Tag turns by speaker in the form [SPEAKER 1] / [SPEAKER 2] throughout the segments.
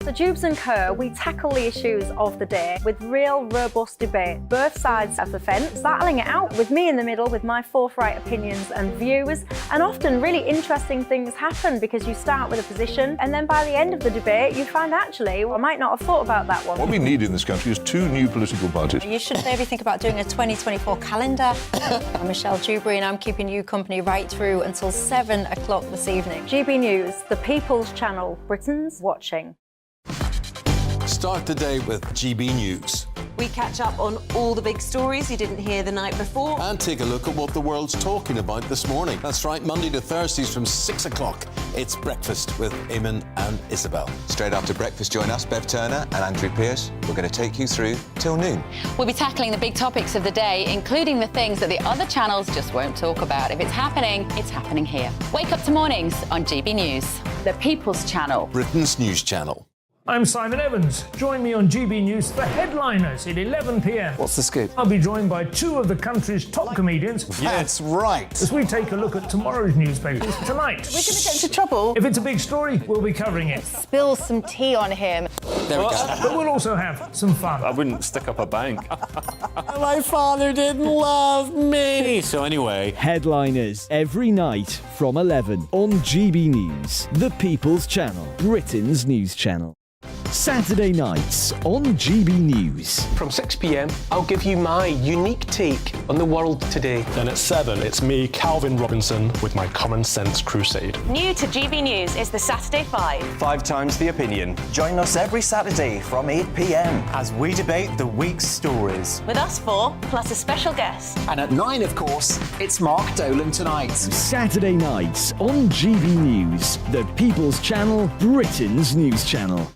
[SPEAKER 1] So Jubes and Co, we tackle the issues of the day with real robust debate, both sides of the fence, battling it out with me in the middle with my forthright opinions and views. And often really interesting things happen because you start with a position and then by the end of the debate you find actually, well, I might not have thought about that one.
[SPEAKER 2] What we need in this country is two new political parties.
[SPEAKER 3] You should maybe think about doing a 2024 calendar. I'm Michelle Dewberry and I'm keeping you company right through until 7 o'clock this evening.
[SPEAKER 1] GB News, the People's Channel, Britain's watching.
[SPEAKER 4] Start the day with GB News.
[SPEAKER 5] We catch up on all the big stories you didn't hear the night before.
[SPEAKER 4] And take a look at what the world's talking about this morning. That's right, Monday to Thursdays from 6 o'clock. It's Breakfast with Eamon and Isabel.
[SPEAKER 6] Straight after breakfast, join us, Bev Turner and Andrew Pearce. We're going to take you through till noon.
[SPEAKER 7] We'll be tackling the big topics of the day, including the things that the other channels just won't talk about. If it's happening here. Wake up to mornings on GB News, the People's Channel.
[SPEAKER 4] Britain's news channel.
[SPEAKER 8] I'm Simon Evans. Join me on GB News for Headliners at 11 p.m.
[SPEAKER 6] What's the scoop?
[SPEAKER 8] I'll be joined by two of the country's top comedians.
[SPEAKER 4] That's right.
[SPEAKER 8] As we take a look at tomorrow's newspapers tonight.
[SPEAKER 5] We're going to get into trouble.
[SPEAKER 8] If it's a big story, we'll be covering it.
[SPEAKER 3] Spill some tea on him.
[SPEAKER 4] There we go.
[SPEAKER 8] But we'll also have some fun.
[SPEAKER 9] I wouldn't stick up a bank.
[SPEAKER 4] My father didn't love me.
[SPEAKER 9] So anyway,
[SPEAKER 10] Headliners every night from 11 on GB News, the People's Channel, Britain's news channel. Saturday nights on GB News.
[SPEAKER 11] From 6 p.m, I'll give you my unique take on the world today.
[SPEAKER 9] then at 7, it's me, Calvin Robinson, with my Common Sense Crusade.
[SPEAKER 5] New to GB News is the Saturday 5.
[SPEAKER 12] 5 times the opinion. Join us every Saturday from 8 p.m. as we debate the week's stories.
[SPEAKER 5] With us 4, plus a special guest.
[SPEAKER 12] And at 9, of course, it's Mark Dolan Tonight.
[SPEAKER 10] Saturday nights on GB News, the People's Channel, Britain's news channel.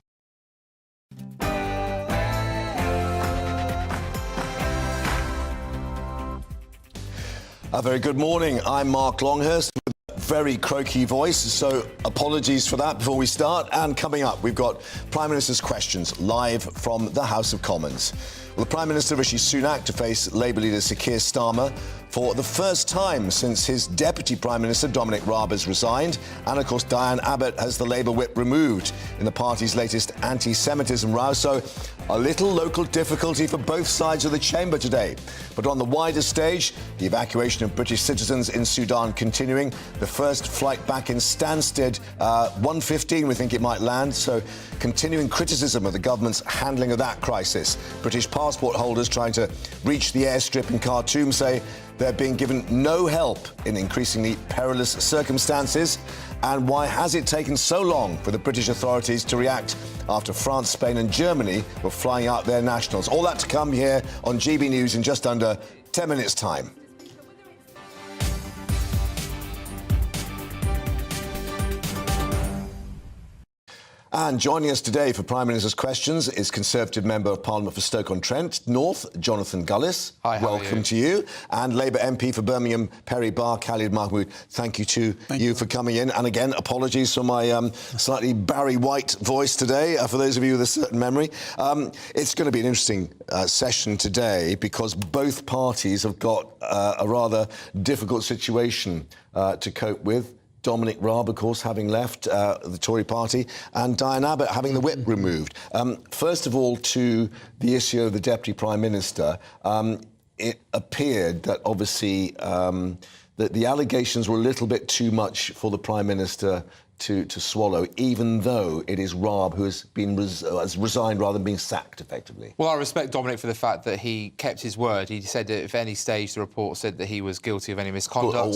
[SPEAKER 4] A very good morning. I'm Mark Longhurst with a very croaky voice, so apologies for that before we start. And coming up, we've got Prime Minister's questions live from the House of Commons. Well, the Prime Minister Rishi Sunak to face Labour leader Sir Keir Starmer for the first time since his Deputy Prime Minister Dominic Raab has resigned. And of course, Diane Abbott has the Labour whip removed in the party's latest anti-Semitism row. So a little local difficulty for both sides of the chamber today. But on the wider stage, the evacuation of British citizens in Sudan continuing. The first flight back in Stansted, 1:15 we think it might land. So continuing criticism of the government's handling of that crisis. British passport holders trying to reach the airstrip in Khartoum say they're being given no help in increasingly perilous circumstances. And why has it taken so long for the British authorities to react after France, Spain and Germany were flying out their nationals? All that to come here on GB News in just under 10 minutes' time. And joining us today for Prime Minister's questions is Conservative Member of Parliament for Stoke-on-Trent North, Jonathan Gullis.
[SPEAKER 6] Hi, how
[SPEAKER 4] welcome
[SPEAKER 6] are you?
[SPEAKER 4] to you. And Labour MP for Birmingham, Perry Barr, Khalid Mahmood. Thank you to you for coming in. And again, apologies for my slightly Barry White voice today, for those of you with a certain memory. It's going to be an interesting session today because both parties have got a rather difficult situation to cope with. Dominic Raab, of course, having left the Tory party, and Diane Abbott having the whip removed. First of all, to the issue of the Deputy Prime Minister, it appeared that obviously that the allegations were a little bit too much for the Prime Minister to swallow, even though it is Raab who has resigned rather than being sacked, effectively.
[SPEAKER 6] Well, I respect Dominic for the fact that he kept his word. He said that if any stage the report said that he was guilty of any misconduct,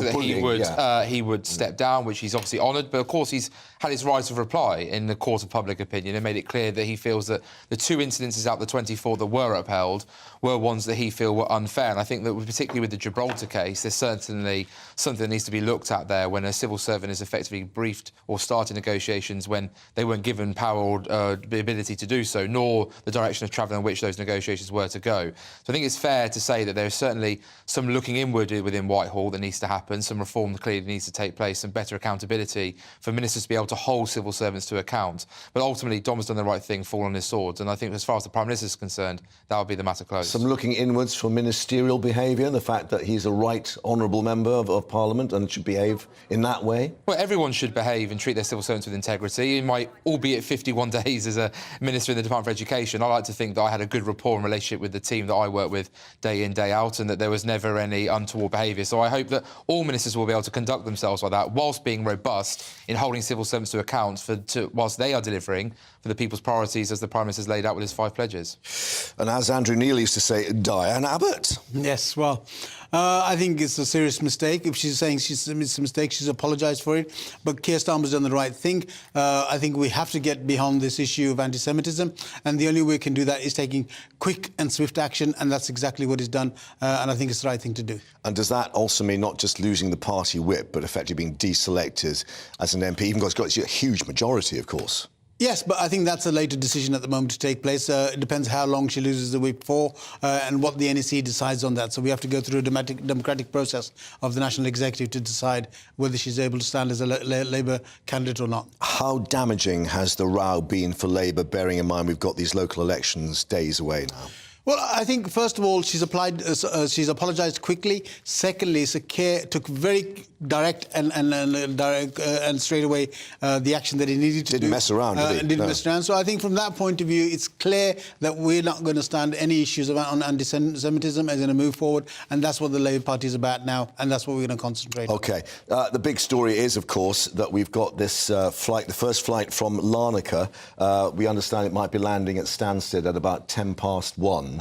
[SPEAKER 6] he would step down, which he's obviously honoured. But of course, he's had his right of reply in the court of public opinion and made it clear that he feels that the 2 incidences out of the 24 that were upheld were ones that he feel were unfair. And I think that particularly with the Gibraltar case, there's certainly something that needs to be looked at there when a civil servant is effectively briefed or started negotiations when they weren't given power or the ability to do so, nor the direction of travel in which those negotiations were to go. So I think it's fair to say that there is certainly some looking inward within Whitehall that needs to happen, some reform clearly needs to take place, some better accountability for ministers to be able to hold civil servants to account. But ultimately, Dom has done the right thing, fallen on his swords, and I think as far as the Prime Minister is concerned, that would be the matter closed.
[SPEAKER 4] Some looking inwards for ministerial behaviour, the fact that he's a right honourable member of Parliament and should behave in that way?
[SPEAKER 6] Well, everyone should behave and treat their civil servants with integrity. In my, albeit 51 days as a minister in the Department for Education, I like to think that I had a good rapport and relationship with the team that I work with day in, day out, and that there was never any untoward behaviour. So I hope that all ministers will be able to conduct themselves like that, whilst being robust in holding civil servants to account whilst they are delivering for the people's priorities as the Prime Minister's laid out with his 5 pledges.
[SPEAKER 4] And as Andrew Neil used to say, Diane Abbott.
[SPEAKER 13] Yes, well, I think it's a serious mistake. If she's saying it's a mistake, she's apologised for it. But Keir Starmer's done the right thing. I think we have to get behind this issue of anti-Semitism, and the only way we can do that is taking quick and swift action, and that's exactly what he's done, and I think it's the right thing to do.
[SPEAKER 4] And does that also mean not just losing the party whip, but effectively being deselected as an MP, even though it's got a huge majority, of course?
[SPEAKER 13] Yes, but I think that's a later decision at the moment to take place. It depends how long she loses the whip for and what the NEC decides on that. So we have to go through a democratic process of the National Executive to decide whether she's able to stand as a Labour candidate or not.
[SPEAKER 4] How damaging has the row been for Labour, bearing in mind we've got these local elections days away now?
[SPEAKER 13] Well, I think, first of all, she's apologised quickly. Secondly, Sir Keir took very direct and straight away the action that he needed to do.
[SPEAKER 4] Didn't mess around, did he?
[SPEAKER 13] Didn't mess around. So I think from that point of view, it's clear that we're not going to stand any issues on anti-Semitism as in a move forward, and that's what the Labour Party is about now, and that's what we're going to concentrate on.
[SPEAKER 4] OK. The big story is, of course, that we've got this flight, the first flight from Larnaca. We understand it might be landing at Stansted at about 1:10.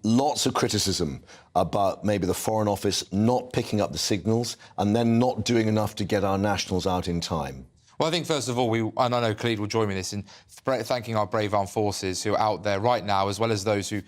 [SPEAKER 4] Lots of criticism about maybe the Foreign Office not picking up the signals and then not doing enough to get our nationals out in time.
[SPEAKER 6] Well, I think, first of all, and I know Khalid will join me in this, in thanking our brave armed forces who are out there right now, as well as those who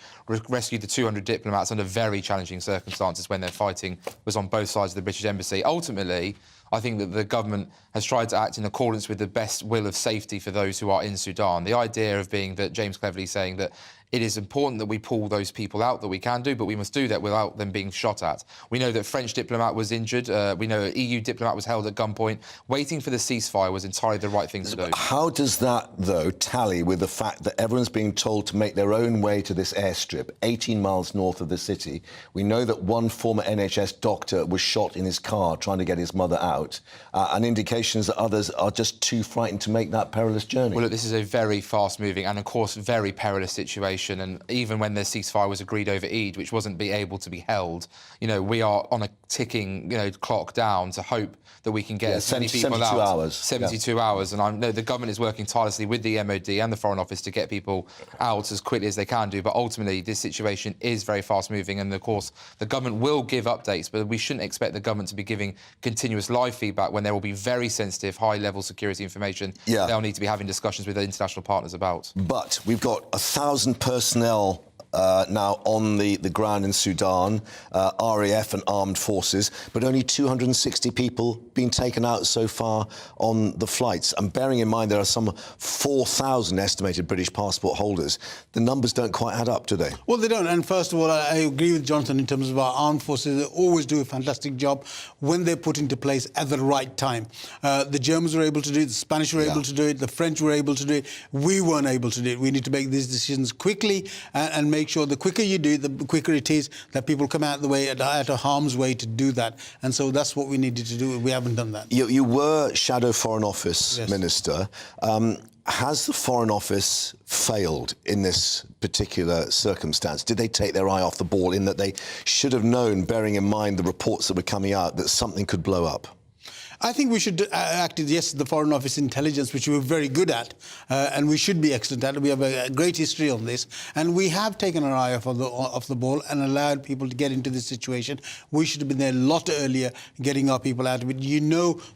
[SPEAKER 6] rescued the 200 diplomats under very challenging circumstances when their fighting was on both sides of the British Embassy. Ultimately, I think that the government has tried to act in accordance with the best will of safety for those who are in Sudan. The idea of being that James Cleverly saying that it is important that we pull those people out, that we can do, but we must do that without them being shot at. We know that French diplomat was injured. We know an EU diplomat was held at gunpoint. Waiting for the ceasefire was entirely the right thing to do.
[SPEAKER 4] How does that, though, tally with the fact that everyone's being told to make their own way to this airstrip, 18 miles north of the city? We know that one former NHS doctor was shot in his car trying to get his mother out, and indications that others are just too frightened to make that perilous journey.
[SPEAKER 6] Well, look, this is a very fast-moving and, of course, very perilous situation. And even when the ceasefire was agreed over Eid, which wasn't able to be held, we are on a ticking, clock down to hope that we can get as many people
[SPEAKER 4] 72
[SPEAKER 6] out.
[SPEAKER 4] hours.
[SPEAKER 6] 72 hours. And I know the government is working tirelessly with the MOD and the Foreign Office to get people out as quickly as they can do. But ultimately, this situation is very fast-moving. And, of course, the government will give updates, but we shouldn't expect the government to be giving continuous live feedback when there will be very sensitive, high-level security information they'll need to be having discussions with their international partners about.
[SPEAKER 4] But we've got 1,000 personnel now on the ground in Sudan, RAF and armed forces, but only 260 people being taken out so far on the flights. And bearing in mind there are some 4,000 estimated British passport holders, the numbers don't quite add up, do they?
[SPEAKER 13] Well, they don't. And first of all, I agree with Jonathan in terms of our armed forces. They always do a fantastic job when they're put into place at the right time. The Germans were able to do it, the Spanish were able to do it, the French were able to do it. We weren't able to do it. We need to make these decisions quickly and make sure the quicker you do it, the quicker it is that people come out of the way at a harm's way to do that. And so that's what we needed to do. We haven't done that.
[SPEAKER 4] You were Shadow Foreign Office Minister. Has the Foreign Office failed in this particular circumstance? Did they take their eye off the ball in that they should have known, bearing in mind the reports that were coming out, that something could blow up?
[SPEAKER 13] I think we should act as, yes, the Foreign Office intelligence, which we're very good at, and we should be excellent at it. We have a great history on this, and we have taken our eye off the ball and allowed people to get into this situation. We should have been there a lot earlier, getting our people out of it.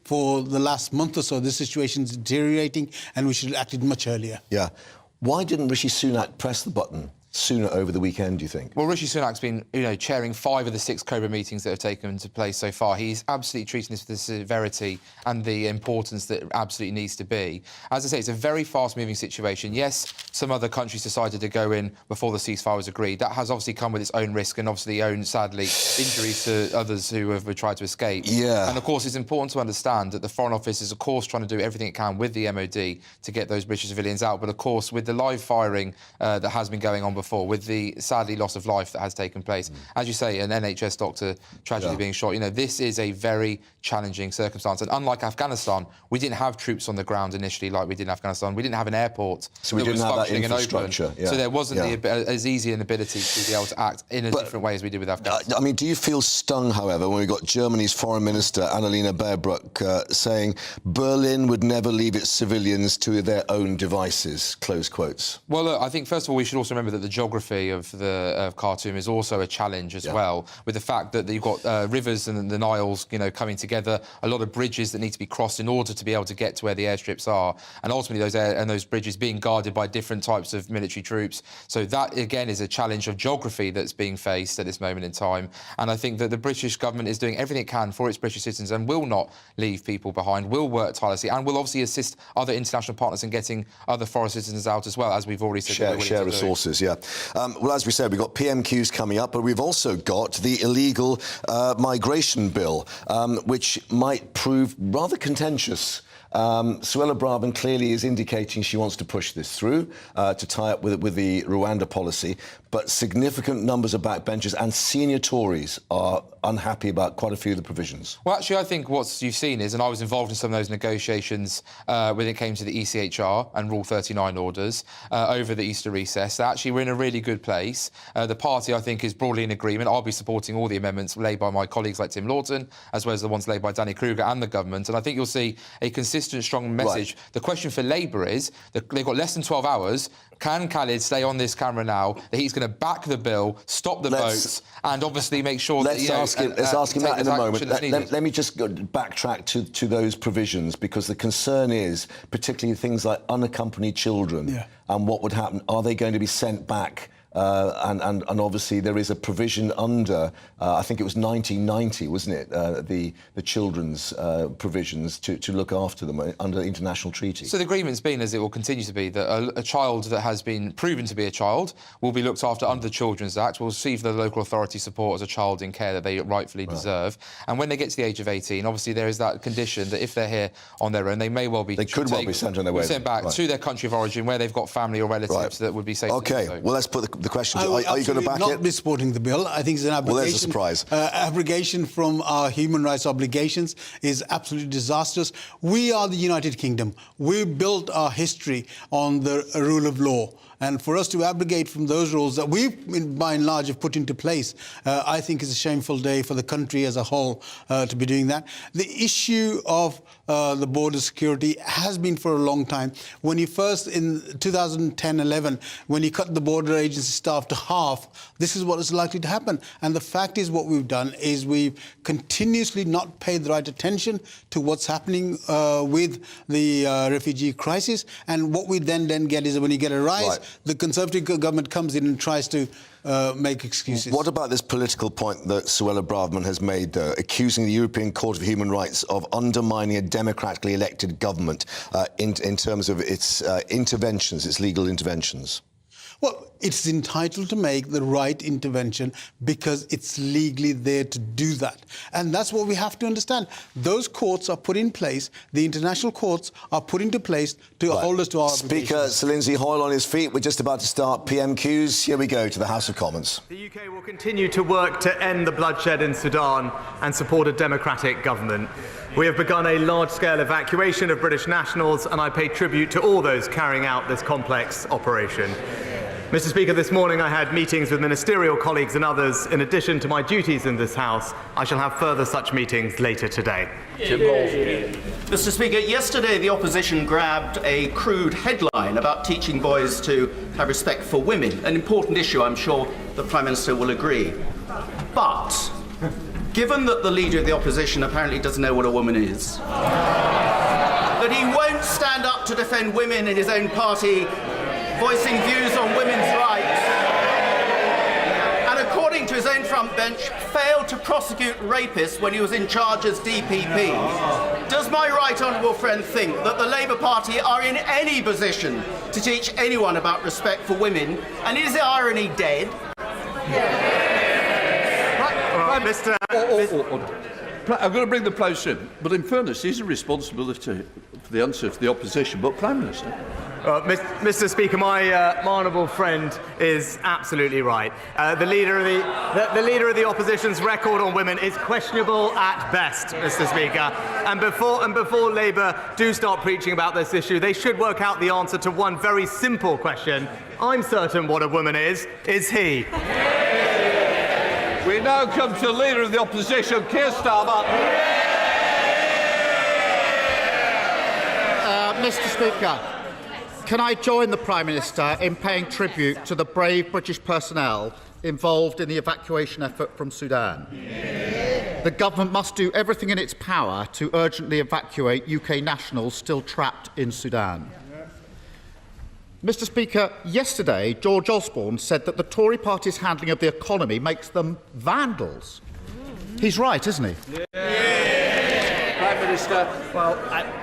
[SPEAKER 13] For the last month or so, the situation's deteriorating, and we should have acted much earlier.
[SPEAKER 4] Yeah. Why didn't Rishi Sunak press the button sooner over the weekend, do you think?
[SPEAKER 6] Well, Rishi Sunak's been, chairing 5 of the 6 Cobra meetings that have taken place so far. He's absolutely treating this with the severity and the importance that it absolutely needs to be. As I say, it's a very fast-moving situation. Yes, some other countries decided to go in before the ceasefire was agreed. That has obviously come with its own risk and obviously own, sadly, injuries to others who have tried to escape.
[SPEAKER 4] Yeah.
[SPEAKER 6] And, of course, it's important to understand that the Foreign Office is, of course, trying to do everything it can with the MOD to get those British civilians out. But, of course, with the live firing that has been going on before, with the sadly loss of life that has taken place. As you say, an NHS doctor tragically being shot. You know, this is a very challenging circumstance. And unlike Afghanistan, we didn't have troops on the ground initially like we did in Afghanistan. We didn't have an airport
[SPEAKER 4] so we didn't have that infrastructure.
[SPEAKER 6] So there wasn't as easy an ability to be able to act in a different way as we did with Afghanistan.
[SPEAKER 4] I mean, do you feel stung, however, when we got Germany's Foreign Minister Annalena Baerbock saying Berlin would never leave its civilians to their own devices, close quotes?
[SPEAKER 6] Well, look, I think, first of all, we should also remember that the geography of Khartoum is also a challenge as well, with the fact that you've got rivers and the Niles, you know, coming together, a lot of bridges that need to be crossed in order to be able to get to where the airstrips are, and ultimately those bridges being guarded by different types of military troops. So that, again, is a challenge of geography that's being faced at this moment in time. And I think that the British government is doing everything it can for its British citizens and will not leave people behind, will work tirelessly, and will obviously assist other international partners in getting other foreign citizens out as well, as we've already said.
[SPEAKER 4] Share resources, well, as we said, we've got PMQs coming up, but we've also got the illegal migration bill, which might prove rather contentious. Suella Braverman clearly is indicating she wants to push this through to tie up with the Rwanda policy, but significant numbers of backbenchers and senior Tories are unhappy about quite a few of the provisions.
[SPEAKER 6] Well, actually, I think what you've seen is, and I was involved in some of those negotiations when it came to the ECHR and Rule 39 orders over the Easter recess, that actually we're in a really good place. The party, I think, is broadly in agreement. I'll be supporting all the amendments laid by my colleagues like Tim Lawton, as well as the ones laid by Danny Kruger and the government, and I think you'll see a consistent, strong message. Right. The question for Labour is, they've got less than 12 hours. Can Khalid stay on this camera now that he's going to back the bill, stop the votes, and obviously make sure that...
[SPEAKER 4] Let's ask him that in a moment. Let me just backtrack to those provisions, because the concern is particularly things like unaccompanied children and what would happen. Are they going to be sent back? And obviously there is a provision under, I think it was 1990, wasn't it, the children's provisions to look after them under international treaties.
[SPEAKER 6] So the agreement's been, as it will continue to be, that a child that has been proven to be a child will be looked after under the Children's Act, will receive the local authority support as a child in care that they rightfully deserve. And when they get to the age of 18, obviously there is that condition that if they're here on their own, they may well be...
[SPEAKER 4] They could well be sent on their way.
[SPEAKER 6] Sent back to their country of origin where they've got family or relatives that would be safe.
[SPEAKER 4] OK, well, let's put the question to you. Are you going to back it?
[SPEAKER 13] I will not be supporting the bill. I think it's an abrogation.
[SPEAKER 4] Well, there's a surprise.
[SPEAKER 13] Abrogation from our human rights obligations is absolutely disastrous. We are the United Kingdom. We built our history on the rule of law. And for us to abrogate from those rules that we, by and large, have put into place, I think is a shameful day for the country as a whole to be doing that. The issue of the border security has been for a long time. When you first, in 2010-11, when you cut the border agency staff to half, this is what is likely to happen. And the fact is, what we've done is we've continuously not paid the right attention to what's happening with the refugee crisis. And what we then get is, when you get a rise, the Conservative government comes in and tries to make excuses.
[SPEAKER 4] What about this political point that Suella Braverman has made, accusing the European Court of Human Rights of undermining a democratically elected government in terms of its interventions, its legal interventions?
[SPEAKER 13] Well, it's entitled to make the right intervention because it's legally there to do that. And that's what we have to understand. Those courts are put in place, the international courts are put into place to hold us to our obligations.
[SPEAKER 4] Speaker Sir Lindsay Hoyle on his feet. We're just about to start PMQs. Here we go to the House of Commons.
[SPEAKER 14] The UK will continue to work to end the bloodshed in Sudan and support a democratic government. We have begun a large-scale evacuation of British nationals, and I pay tribute to all those carrying out this complex operation. Mr. Speaker, this morning I had meetings with ministerial colleagues and others. In addition to my duties in this House, I shall have further such meetings later today.
[SPEAKER 15] Mr. Speaker, yesterday the opposition grabbed a crude headline about teaching boys to have respect for women, an important issue, I'm sure the Prime Minister will agree. But given that the Leader of the Opposition apparently doesn't know what a woman is, that he won't stand up to defend women in his own party, voicing views on women's rights, and according to his own front bench, failed to prosecute rapists when he was in charge as DPP. Does my right honourable friend think that the Labour Party are in any position to teach anyone about respect for women? And is the irony dead?
[SPEAKER 16] I'm going to bring the place in, but in fairness, these are responsibility
[SPEAKER 2] for the answer to the opposition, but Prime Minister.
[SPEAKER 14] Mr. Speaker, my honourable friend is absolutely right. The leader of the opposition's record on women is questionable at best, Mr. Speaker. And before Labour do start preaching about this issue, they should work out the answer to one very simple question. I'm certain what a woman is he?
[SPEAKER 2] We now come to the Leader of the Opposition, Keir Starmer.
[SPEAKER 16] Mr. Speaker, can I join the Prime Minister in paying tribute to the brave British personnel involved in the evacuation effort from Sudan? The government must do everything in its power to urgently evacuate UK nationals still trapped in Sudan. Mr. Speaker, yesterday George Osborne said that the Tory party's handling of the economy makes them vandals. He's right, isn't he?
[SPEAKER 2] Prime Minister.
[SPEAKER 14] Well,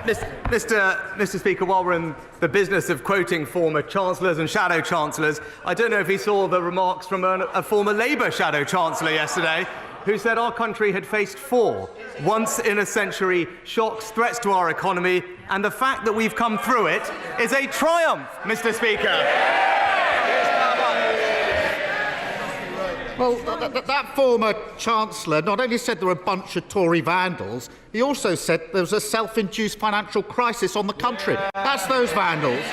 [SPEAKER 14] Mr. Speaker, while we're in the business of quoting former chancellors and shadow chancellors, I don't know if he saw the remarks from a former Labour shadow chancellor yesterday, who said our country had faced 4 once-in-a-century shocks, threats to our economy, and the fact that we've come through it is a triumph, Mr. Speaker.
[SPEAKER 16] Well, that former Chancellor not only said there were a bunch of Tory vandals, he also said there was a self-induced financial crisis on the country. That's those vandals.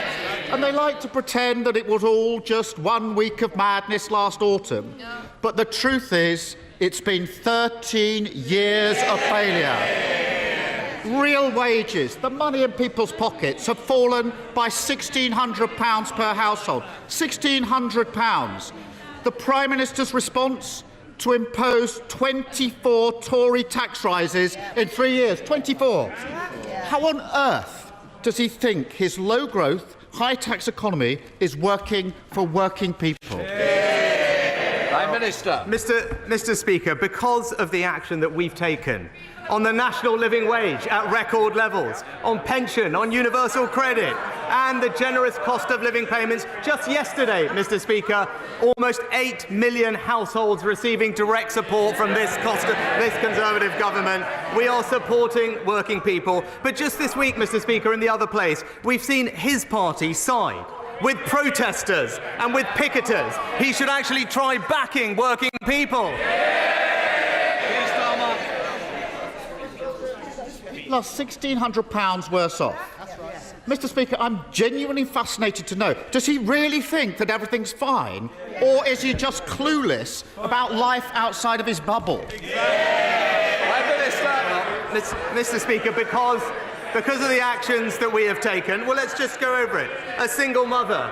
[SPEAKER 16] And they like to pretend that it was all just 1 week of madness last autumn. But the truth is, it's been 13 years of failure. Real wages, the money in people's pockets, have fallen by £1,600 per household. £1,600. The Prime Minister's response? To impose 24 Tory tax rises in 3 years. 24. How on earth does he think his low-growth, high-tax economy is working for working people?
[SPEAKER 2] Prime Minister.
[SPEAKER 14] Mr. Speaker, because of the action that we've taken on the national living wage at record levels, on pension, on universal credit, and the generous cost of living payments, just yesterday, Mr. Speaker, almost 8 million households receiving direct support from this Conservative government. We are supporting working people. But just this week, Mr. Speaker, in the other place, we've seen his party side with protesters and with picketers. He should actually try backing working people.
[SPEAKER 16] Lost £1,600 worse off. Mr. Speaker, I'm genuinely fascinated to know, does he really think that everything's fine, or is he just clueless about life outside of his bubble?
[SPEAKER 14] Mr. Speaker, because of the actions that we have taken, well, let's just go over it. A single mother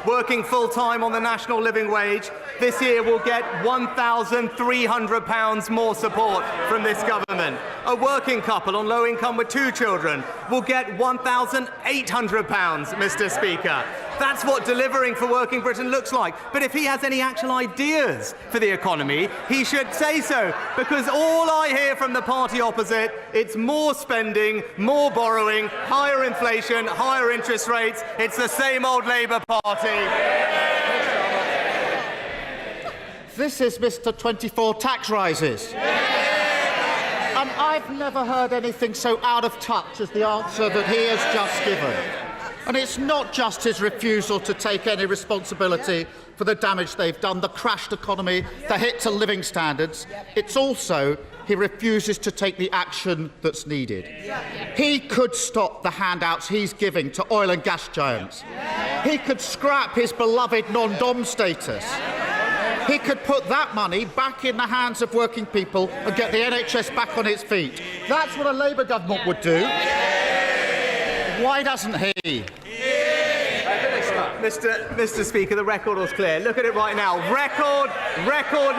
[SPEAKER 14] working full-time on the national living wage this year will get £1,300 more support from this government. A working couple on low income with 2 children will get £1,800, Mr. Speaker. That's what delivering for working Britain looks like. But if he has any actual ideas for the economy, he should say so, because all I hear from the party opposite, it's more spending, more borrowing, higher inflation, higher interest rates. It's the same old Labour Party.
[SPEAKER 16] This is Mr. 24 tax rises. And I've never heard anything so out of touch as the answer that he has just given. And it's not just his refusal to take any responsibility for the damage they've done, the crashed economy, the hit to living standards. It's also he refuses to take the action that's needed. He could stop the handouts he's giving to oil and gas giants. He could scrap his beloved non-dom status. He could put that money back in the hands of working people and get the NHS back on its feet. That's what a Labour government would do. Why doesn't he?
[SPEAKER 14] Mr. Speaker, the record was clear. Look at it right now. Record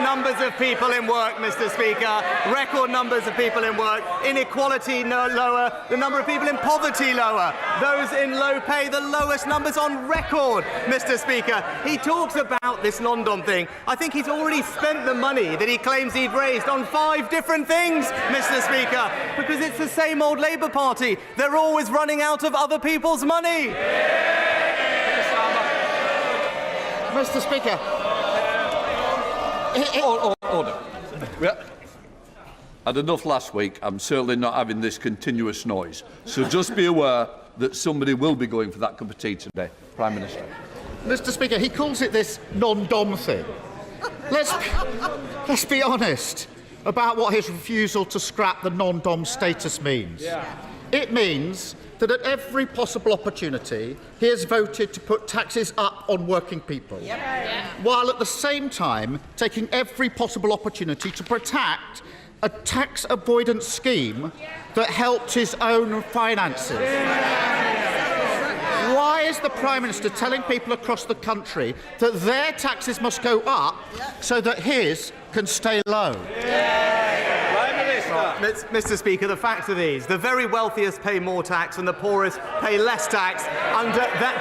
[SPEAKER 14] numbers of people in work, Mr. Speaker. Record numbers of people in work. Inequality lower. The number of people in poverty lower. Those in low pay, the lowest numbers on record, Mr. Speaker. He talks about this non-dom thing. I think he's already spent the money that he claims he'd raised on 5 different things, Mr. Speaker, because it's the same old Labour Party. They're always running out of other people's money.
[SPEAKER 16] Mr. Speaker.
[SPEAKER 2] Order. I had enough last week. I'm certainly not having this continuous noise. So just be aware that somebody will be going for that cup of tea today. Prime Minister.
[SPEAKER 16] Mr. Speaker, he calls it this non-dom thing. Let's be honest about what his refusal to scrap the non-dom status means. It means that at every possible opportunity, he has voted to put taxes up on working people, while at the same time taking every possible opportunity to protect a tax avoidance scheme that helped his own finances. Why is the Prime Minister telling people across the country that their taxes must go up so that his can stay low?
[SPEAKER 14] Mr. Speaker, the facts are these. The very wealthiest pay more tax and the poorest pay less tax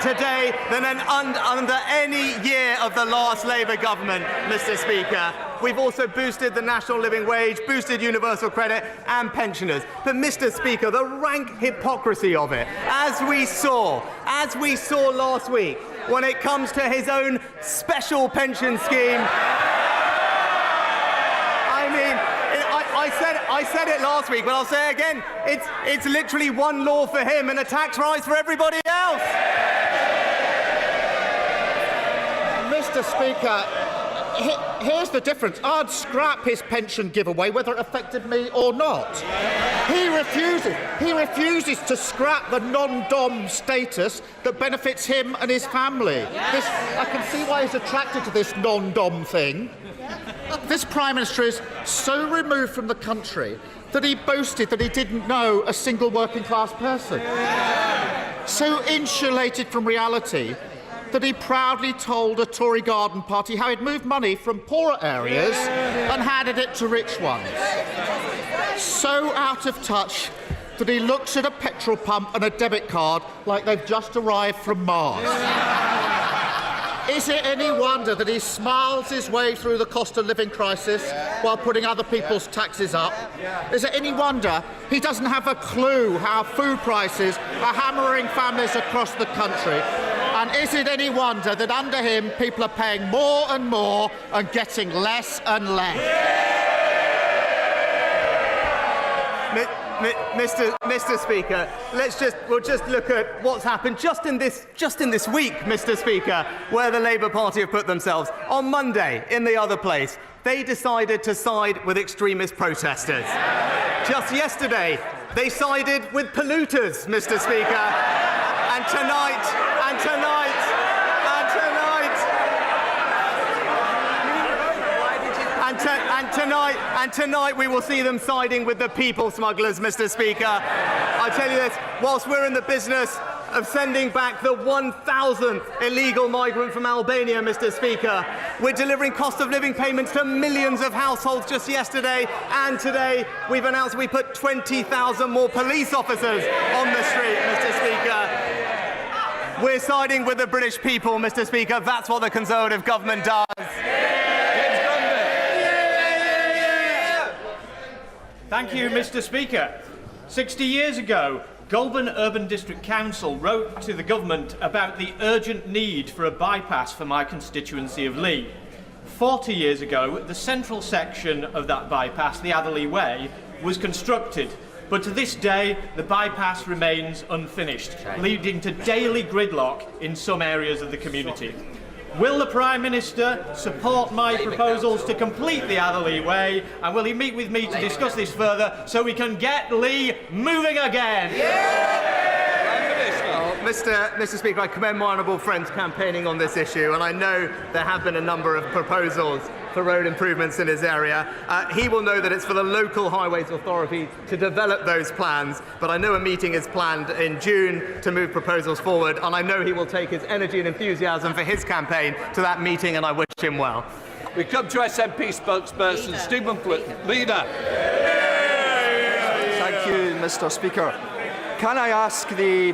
[SPEAKER 14] today than under any year of the last Labour government, Mr. Speaker. We've also boosted the national living wage, boosted universal credit and pensioners. But, Mr. Speaker, the rank hypocrisy of it, as we saw last week, when it comes to his own special pension scheme. I said it last week, but I'll say it again. It's literally one law for him and a tax rise for everybody else.
[SPEAKER 16] Mr. Speaker, here's the difference. I'd scrap his pension giveaway, whether it affected me or not. He refuses to scrap the non-dom status that benefits him and his family. I can see why he's attracted to this non-dom thing. This Prime Minister is so removed from the country that he boasted that he didn't know a single working-class person. So insulated from reality that he proudly told a Tory garden party how he'd moved money from poorer areas and handed it to rich ones. So out of touch that he looks at a petrol pump and a debit card like they've just arrived from Mars. Is it any wonder that he smiles his way through the cost of living crisis while putting other people's taxes up? Is it any wonder he doesn't have a clue how food prices are hammering families across the country? And is it any wonder that under him people are paying more and more and getting less and less?
[SPEAKER 14] Mr. Speaker, we'll just look at what's happened just in this week, Mr. Speaker, where the Labour Party have put themselves. On Monday, in the other place, they decided to side with extremist protesters. Just yesterday, they sided with polluters, Mr. Speaker. And tonight we will see them siding with the people smugglers, Mr. Speaker. I tell you this, whilst we're in the business of sending back the 1,000th illegal migrant from Albania, Mr. Speaker, we're delivering cost of living payments to millions of households just yesterday, and today we've announced we put 20,000 more police officers on the street, Mr. Speaker. We're siding with the British people, Mr. Speaker. That's what the Conservative government does.
[SPEAKER 17] Thank you, Mr. Speaker. 60 years ago, Goulburn Urban District Council wrote to the government about the urgent need for a bypass for my constituency of Lee. 40 years ago, the central section of that bypass, the Adderley Way, was constructed. But to this day, the bypass remains unfinished, leading to daily gridlock in some areas of the community. Will the Prime Minister support my proposals to complete the Adderley Way, and will he meet with me to discuss this further so we can get Lee moving again?
[SPEAKER 14] Mr. Speaker, I commend my honourable friends campaigning on this issue, and I know there have been a number of proposals for road improvements in his area. He will know that it's for the local highways authority to develop those plans, but I know a meeting is planned in June to move proposals forward, and I know he will take his energy and enthusiasm for his campaign to that meeting, and I wish him well.
[SPEAKER 2] We come to SNP spokesperson Stephen Flitton. Leader.
[SPEAKER 18] Thank you, Mr. Speaker. Can I ask the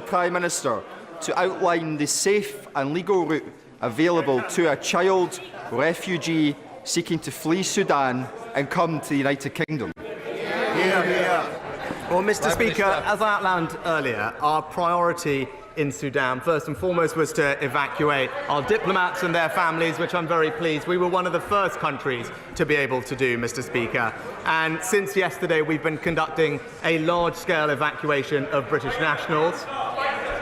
[SPEAKER 18] Prime Minister to outline the safe and legal route available to a child refugee seeking to flee Sudan and come to the United Kingdom?
[SPEAKER 14] Well, Mr. Speaker, as I outlined earlier, our priority in Sudan. First and foremost was to evacuate our diplomats and their families, which I'm very pleased. We were one of the first countries to be able to do, Mr. Speaker. And since yesterday, we've been conducting a large-scale evacuation of British nationals.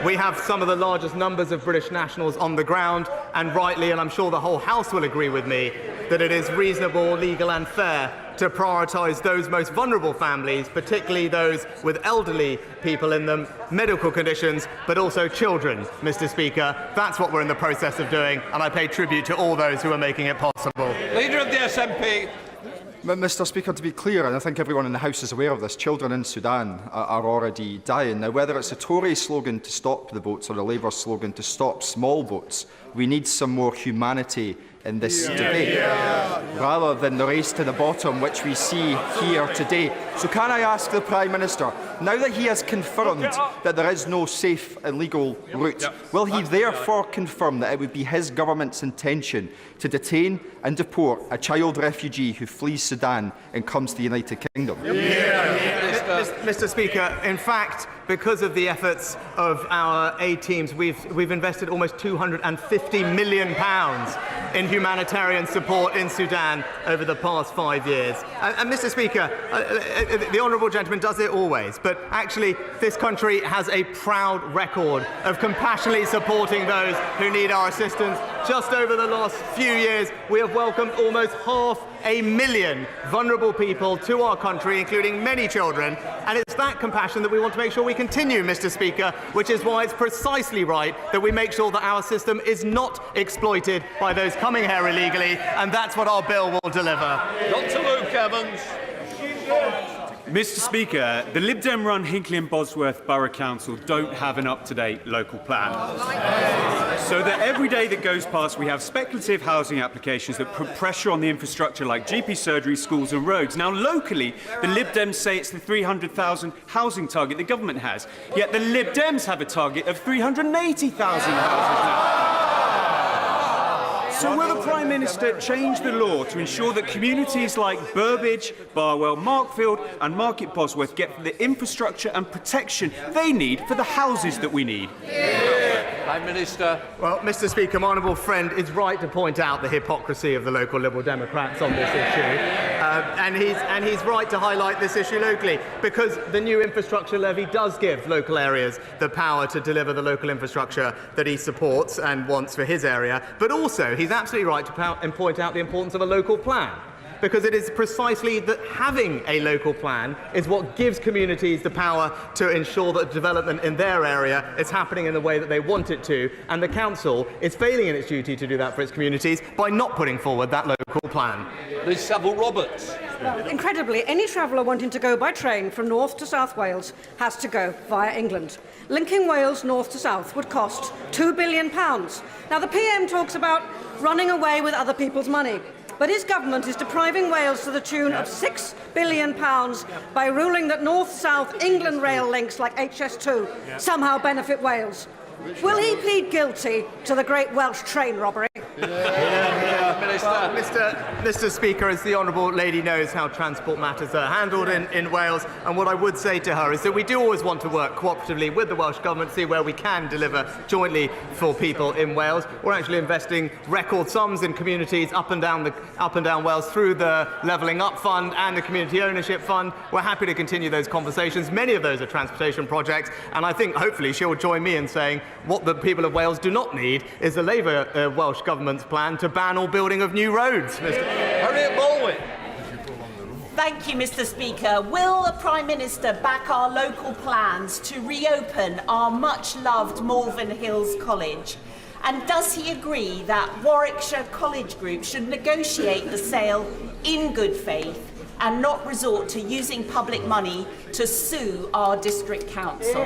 [SPEAKER 14] We have some of the largest numbers of British nationals on the ground, and rightly, and I'm sure the whole House will agree with me, that it is reasonable, legal and fair to prioritise those most vulnerable families, particularly those with elderly people in them, medical conditions, but also children, Mr. Speaker. That's what we're in the process of doing, and I pay tribute to all those who are making it possible.
[SPEAKER 2] Leader of the SNP.
[SPEAKER 18] Mr. Speaker, to be clear, and I think everyone in the House is aware of this, children in Sudan are already dying. Now, whether it's a Tory slogan to stop the boats or a Labour slogan to stop small boats, we need some more humanity in this debate, rather than the race to the bottom which we see here today. So can I ask the Prime Minister, now that he has confirmed that there is no safe and legal route, will he therefore confirm that it would be his government's intention to detain and deport a child refugee who flees Sudan and comes to the United Kingdom?
[SPEAKER 14] Mr. Speaker, in fact, because of the efforts of our aid teams, we've invested almost £250 million in humanitarian support in Sudan over the past 5 years. And Mr. Speaker, the honourable gentleman does it always, but actually this country has a proud record of compassionately supporting those who need our assistance. Just over the last few years, we have welcomed almost 500,000 vulnerable people to our country, including many children, and it's that compassion that we want to make sure we continue, Mr. Speaker, which is why it's precisely right that we make sure that our system is not exploited by those coming here illegally, and that's what our bill will deliver.
[SPEAKER 2] Dr. Luke Evans.
[SPEAKER 19] Mr. Speaker, the Lib Dem-run Hinckley and Bosworth Borough Council don't have an up-to-date local plan. So that every day that goes past, we have speculative housing applications that put pressure on the infrastructure like GP surgery, schools and roads. Now, locally, the Lib Dems say it's the 300,000 housing target the government has. Yet the Lib Dems have a target of 380,000 houses now. So will the Prime Minister change the law to ensure that communities like Burbage, Barwell, Markfield and Market Bosworth get the infrastructure and protection they need for the houses that we need?
[SPEAKER 2] Prime Minister.
[SPEAKER 14] Well, Mr. Speaker, my honourable friend is right to point out the hypocrisy of the local Liberal Democrats on this issue. And he's right to highlight this issue locally, because the new infrastructure levy does give local areas the power to deliver the local infrastructure that he supports and wants for his area. But also, he's absolutely right to point out the importance of a local plan, because it is precisely that having a local plan is what gives communities the power to ensure that development in their area is happening in the way that they want it to, and the council is failing in its duty to do that for its communities by not putting forward that local plan.
[SPEAKER 2] Liz Saville-Roberts.
[SPEAKER 20] Well, incredibly, any traveller wanting to go by train from North to South Wales has to go via England. Linking Wales north to south would cost £2 billion. Now, the PM talks about running away with other people's money, but his government is depriving Wales to the tune of £6 billion by ruling that north-south England rail links like HS2 somehow benefit Wales. Will he plead guilty to the Great Welsh Train Robbery?
[SPEAKER 14] Mr. Speaker, as the honourable lady knows how transport matters are handled in Wales, and what I would say to her is that we do always want to work cooperatively with the Welsh Government, see where we can deliver jointly for people in Wales. We're actually investing record sums in communities up and down Wales through the Levelling Up Fund and the Community Ownership Fund. We're happy to continue those conversations. Many of those are transportation projects, and I think hopefully she'll join me in saying what the people of Wales do not need is the Labour Welsh Government's plan to ban all building of new roads.
[SPEAKER 2] Harriet Baldwin.
[SPEAKER 21] Thank you, Mr. Speaker. Will the Prime Minister back our local plans to reopen our much-loved Malvern Hills College? And does he agree that Warwickshire College Group should negotiate the sale in good faith and not resort to using public money to sue our district council?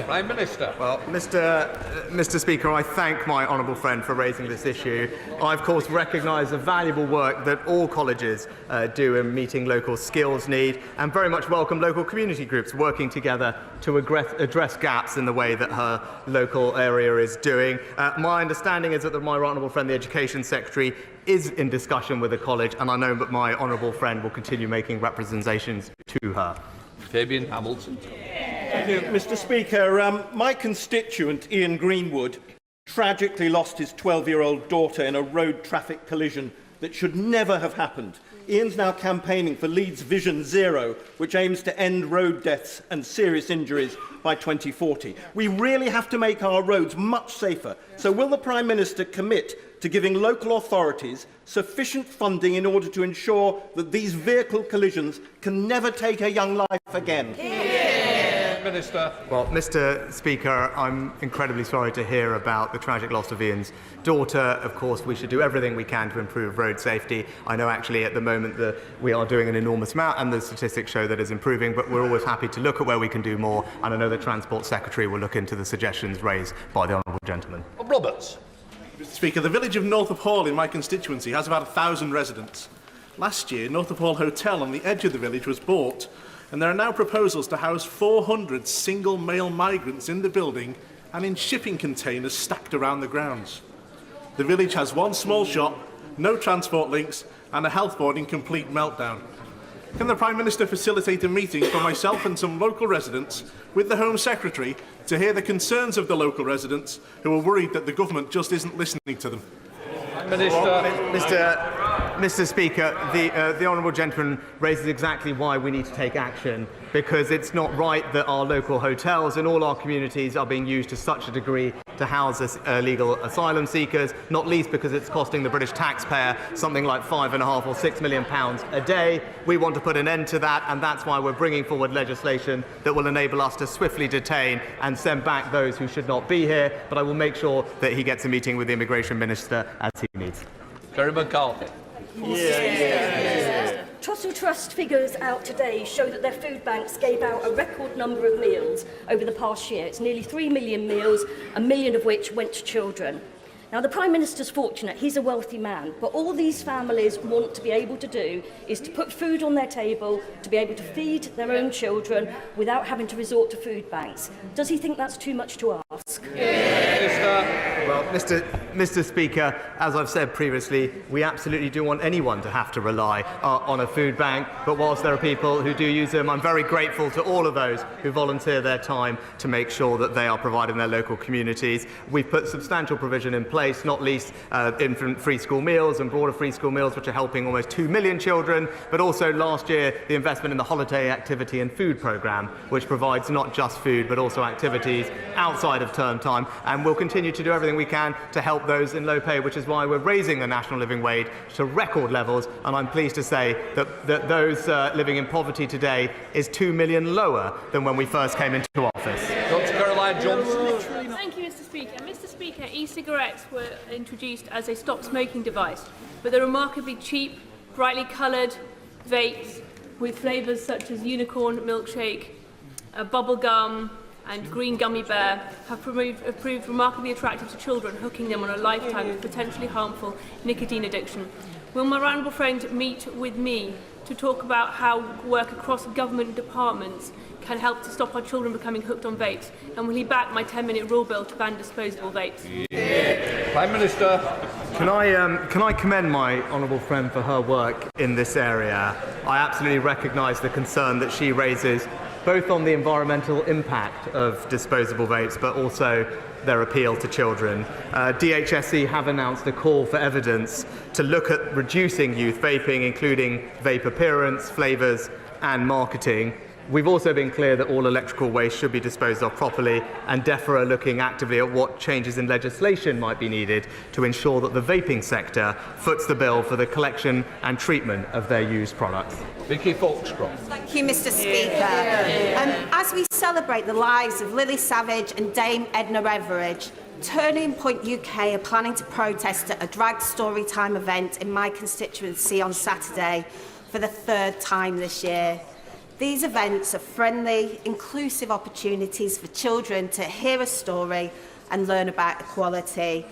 [SPEAKER 2] Prime Minister.
[SPEAKER 14] Well, Mr. Speaker, I thank my honourable friend for raising this issue. I, of course, recognise the valuable work that all colleges do in meeting local skills need, and very much welcome local community groups working together to address gaps in the way that her local area is doing. My understanding is that my honourable friend, the Education Secretary, is in discussion with the college, and I know that my honourable friend will continue making representations to her.
[SPEAKER 2] Fabian Hamilton.
[SPEAKER 1] Thank you, Mr. Speaker. My constituent, Ian Greenwood, tragically lost his 12-year-old daughter in a road traffic collision that should never have happened. Ian's now campaigning for Leeds Vision Zero, which aims to end road deaths and serious injuries by 2040. We really have to make our roads much safer. So will the Prime Minister commit to giving local authorities sufficient funding in order to ensure that these vehicle collisions can never take a young life again?
[SPEAKER 2] Minister.
[SPEAKER 14] Well, Mr. Speaker, I'm incredibly sorry to hear about the tragic loss of Ian's daughter. Of course, we should do everything we can to improve road safety. I know actually at the moment that we are doing an enormous amount and the statistics show that it's improving, but we're always happy to look at where we can do more, and I know the Transport Secretary will look into the suggestions raised by the honourable gentleman.
[SPEAKER 2] Roberts.
[SPEAKER 22] Mr. Speaker, the village of Northup Hall in my constituency has about 1,000 residents. Last year, Northup Hall Hotel on the edge of the village was bought, and there are now proposals to house 400 single male migrants in the building and in shipping containers stacked around the grounds. The village has one small shop, no transport links, and a health board in complete meltdown. Can the Prime Minister facilitate a meeting for myself and some local residents with the Home Secretary to hear the concerns of the local residents who are worried that the government just isn't listening to them?
[SPEAKER 14] Mr. Speaker, the honourable gentleman raises exactly why we need to take action, because it's not right that our local hotels in all our communities are being used to such a degree to house illegal asylum seekers, not least because it's costing the British taxpayer something like £5.5 or £6 million a day. We want to put an end to that, and that's why we're bringing forward legislation that will enable us to swiftly detain and send back those who should not be here. But I will make sure that he gets a meeting with the Immigration Minister as he needs.
[SPEAKER 2] Jerry McCarthy.
[SPEAKER 23] Trussell Trust figures out today show that their food banks gave out a record number of meals over the past year. It's nearly 3 million meals, 1 million of which went to children. Now, the Prime Minister's fortunate, he's a wealthy man, but all these families want to be able to do is to put food on their table, to be able to feed their own children without having to resort to food banks. Does he think that's too much to ask?
[SPEAKER 14] Well, Mr. Speaker, as I've said previously, we absolutely do want anyone to have to rely on a food bank, but whilst there are people who do use them, I'm very grateful to all of those who volunteer their time to make sure that they are providing their local communities. We've put substantial provision in place, not least infant free school meals and broader free school meals, which are helping almost 2 million children, but also last year the investment in the Holiday Activity and Food Programme, which provides not just food but also activities outside of term time, and we'll continue to do everything we can to help those in low pay, which is why we're raising the national living wage to record levels, and I'm pleased to say that those living in poverty today is 2 million lower than when we first came into office.
[SPEAKER 2] Dr. Caroline Johnson.
[SPEAKER 24] Thank you, Mr. Speaker. Mr. Speaker, e-cigarettes were introduced as a stop smoking device, but they're remarkably cheap, brightly coloured vapes with flavours such as unicorn milkshake, bubble gum, and green gummy bear have proved remarkably attractive to children, hooking them on a lifetime of potentially harmful nicotine addiction. Will my honourable friend meet with me to talk about how work across government departments can help to stop our children becoming hooked on vapes? And will he back my 10-minute rule bill to ban disposable vapes?
[SPEAKER 2] Prime Minister.
[SPEAKER 14] Can I commend my honourable friend for her work in this area? I absolutely recognise the concern that she raises, both on the environmental impact of disposable vapes, but also their appeal to children. DHSC have announced a call for evidence to look at reducing youth vaping, including vape appearance, flavours and marketing. We've also been clear that all electrical waste should be disposed of properly, and DEFRA are looking actively at what changes in legislation might be needed to ensure that the vaping sector foots the bill for the collection and treatment of their used products.
[SPEAKER 2] Vicky Foxcroft.
[SPEAKER 21] Thank you, Mr. Speaker. As we celebrate the lives of Lily Savage and Dame Edna Everidge, Turning Point UK are planning to protest at a drag storytime event in my constituency on Saturday for the 3rd time this year. These events are friendly, inclusive opportunities for children to hear a story and learn about equality.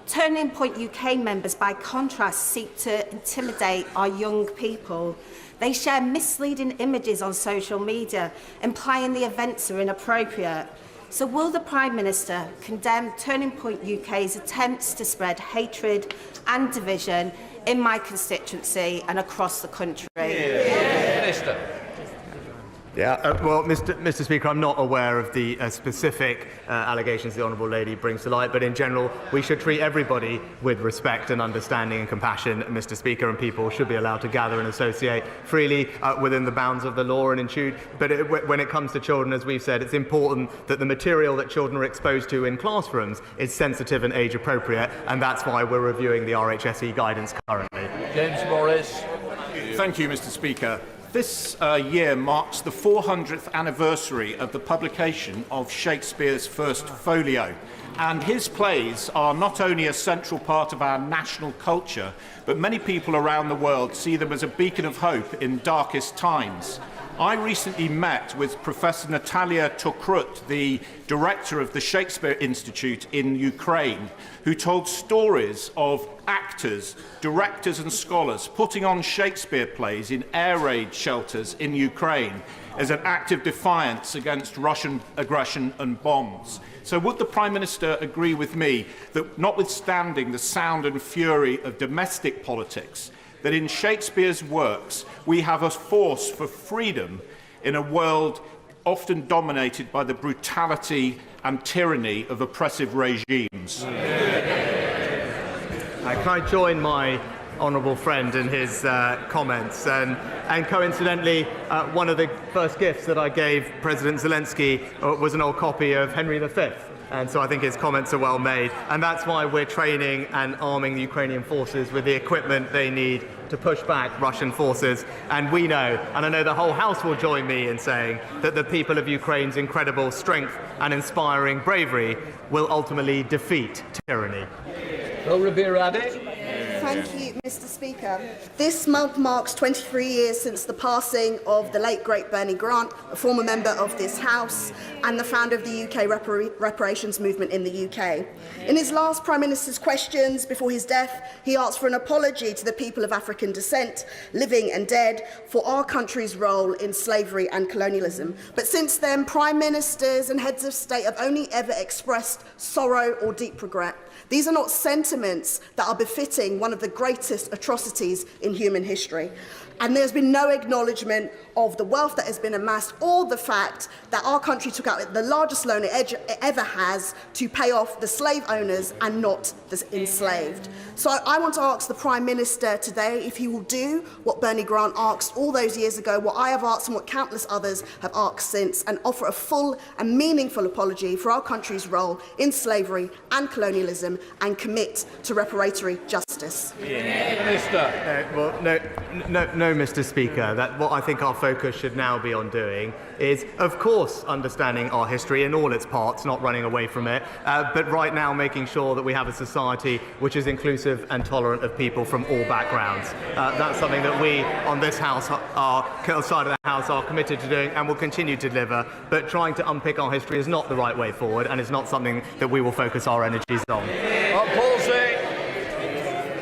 [SPEAKER 21] Turning Point UK members, by contrast, seek to intimidate our young people. They share misleading images on social media, implying the events are inappropriate. So will the Prime Minister condemn Turning Point UK's attempts to spread hatred and division in my constituency and across the country?
[SPEAKER 2] Minister.
[SPEAKER 14] Well, Mr. Speaker, I'm not aware of the specific allegations the Honourable Lady brings to light, but in general, we should treat everybody with respect and understanding and compassion, Mr. Speaker, and people should be allowed to gather and associate freely within the bounds of the law and intrude. But when it comes to children, as we've said, it's important that the material that children are exposed to in classrooms is sensitive and age appropriate, and that's why we're reviewing the RHSE guidance currently.
[SPEAKER 2] James Morris.
[SPEAKER 3] Thank you, Mr. Speaker. This year marks the 400th anniversary of the publication of Shakespeare's first folio, and his plays are not only a central part of our national culture, but many people around the world see them as a beacon of hope in darkest times. I recently met with Professor Natalia Tokrut, the director of the Shakespeare Institute in Ukraine, who told stories of actors, directors and scholars putting on Shakespeare plays in air raid shelters in Ukraine as an act of defiance against Russian aggression and bombs. So would the Prime Minister agree with me that, notwithstanding the sound and fury of domestic politics, that in Shakespeare's works we have a force for freedom in a world often dominated by the brutality and tyranny of oppressive regimes?
[SPEAKER 14] Can I join my honourable friend in his comments? And coincidentally, one of the first gifts that I gave President Zelensky was an old copy of Henry V. And so I think his comments are well made. And that's why we're training and arming the Ukrainian forces with the equipment they need to push back Russian forces. And we know, and I know the whole House will join me in saying, that the people of Ukraine's incredible strength and inspiring bravery will ultimately defeat tyranny.
[SPEAKER 7] Thank you, Mr. Speaker. This month marks 23 years since the passing of the late, great Bernie Grant, a former member of this House and the founder of the UK reparations movement in the UK. In his last Prime Minister's questions before his death, he asked for an apology to the people of African descent, living and dead, for our country's role in slavery and colonialism. But since then, Prime Ministers and heads of state have only ever expressed sorrow or deep regret. These are not sentiments that are befitting one of the greatest atrocities in human history. And there's been no acknowledgement of the wealth that has been amassed, or the fact that our country took out the largest loan it ever has to pay off the slave owners and not the enslaved. So I want to ask the Prime Minister today if he will do what Bernie Grant asked all those years ago, what I have asked and what countless others have asked since, and offer a full and meaningful apology for our country's role in slavery and colonialism, and commit to reparatory justice.
[SPEAKER 14] No, Mr. Speaker. What I think our focus should now be on doing is, of course, understanding our history in all its parts, not running away from it, but right now making sure that we have a society which is inclusive and tolerant of people from all backgrounds. That's something that we on this House, our side of the House, are committed to doing and will continue to deliver. But trying to unpick our history is not the right way forward, and it's not something that we will focus our energies on.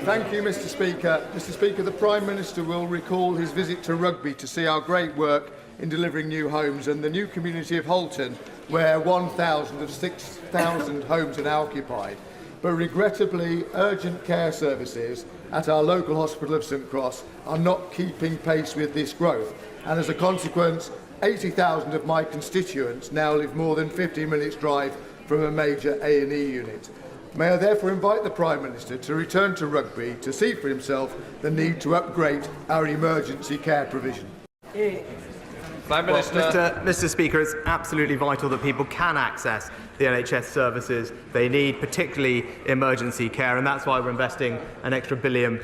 [SPEAKER 8] Thank you, Mr. Speaker. Mr. Speaker, the Prime Minister will recall his visit to Rugby to see our great work in delivering new homes and the new community of Holton, where 1,000 of 6,000 homes are now occupied. But regrettably, urgent care services at our local hospital of St Cross are not keeping pace with this growth. And as a consequence, 80,000 of my constituents now live more than 50 minutes drive from a major A&E unit. May I therefore invite the Prime Minister to return to Rugby to see for himself the need to upgrade our emergency care provision.
[SPEAKER 14] Prime Minister. Mr. Speaker, it's absolutely vital that people can access the NHS services they need, particularly emergency care, and that's why we're investing an extra £1 billion,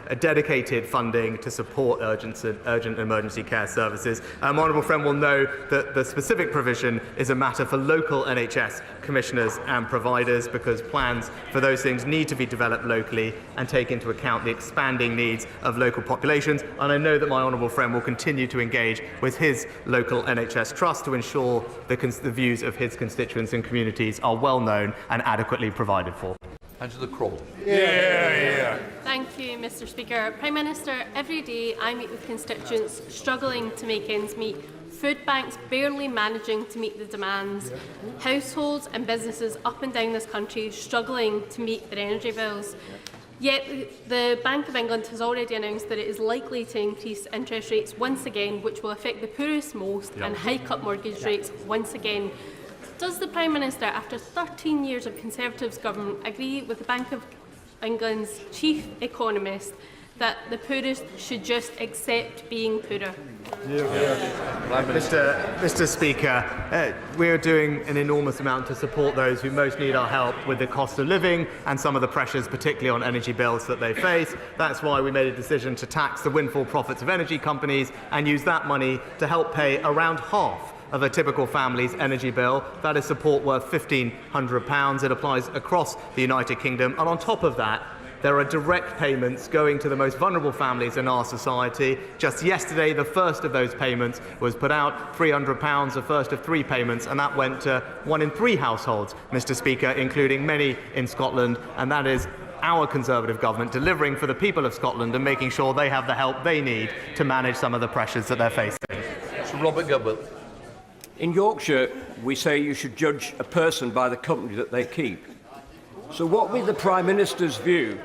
[SPEAKER 14] a dedicated funding to support urgent emergency care services. My honourable friend will know that the specific provision is a matter for local NHS commissioners and providers, because plans for those things need to be developed locally and take into account the expanding needs of local populations. And I know that my honourable friend will continue to engage with his local NHS trust to ensure the views of his constituents and communities are well known and adequately provided for.
[SPEAKER 2] Angela Kroll.
[SPEAKER 24] Thank you, Mr. Speaker. Prime Minister, every day I meet with constituents struggling to make ends meet, food banks barely managing to meet the demands, households and businesses up and down this country struggling to meet their energy bills. Yet the Bank of England has already announced that it is likely to increase interest rates once again, which will affect the poorest most and hike up mortgage rates once again. Does the Prime Minister, after 13 years of Conservatives government, agree with the Bank of England's chief economist that the poorest should just accept being poorer?
[SPEAKER 14] Mr. Speaker, we are doing an enormous amount to support those who most need our help with the cost of living and some of the pressures, particularly on energy bills, that they face. That's why we made a decision to tax the windfall profits of energy companies and use that money to help pay around half of a typical family's energy bill. That is support worth £1,500. It applies across the United Kingdom. And on top of that, there are direct payments going to the most vulnerable families in our society. Just yesterday, the first of those payments was put out, £300, the first of 3 payments, and that went to 1 in 3 households, Mr. Speaker, including many in Scotland, and that is our Conservative government delivering for the people of Scotland and making sure they have the help they need to manage some of the pressures that they're facing.
[SPEAKER 2] Sir Robert Gilbert.
[SPEAKER 5] In Yorkshire, we say you should judge a person by the company that they keep. So what would be the Prime Minister's view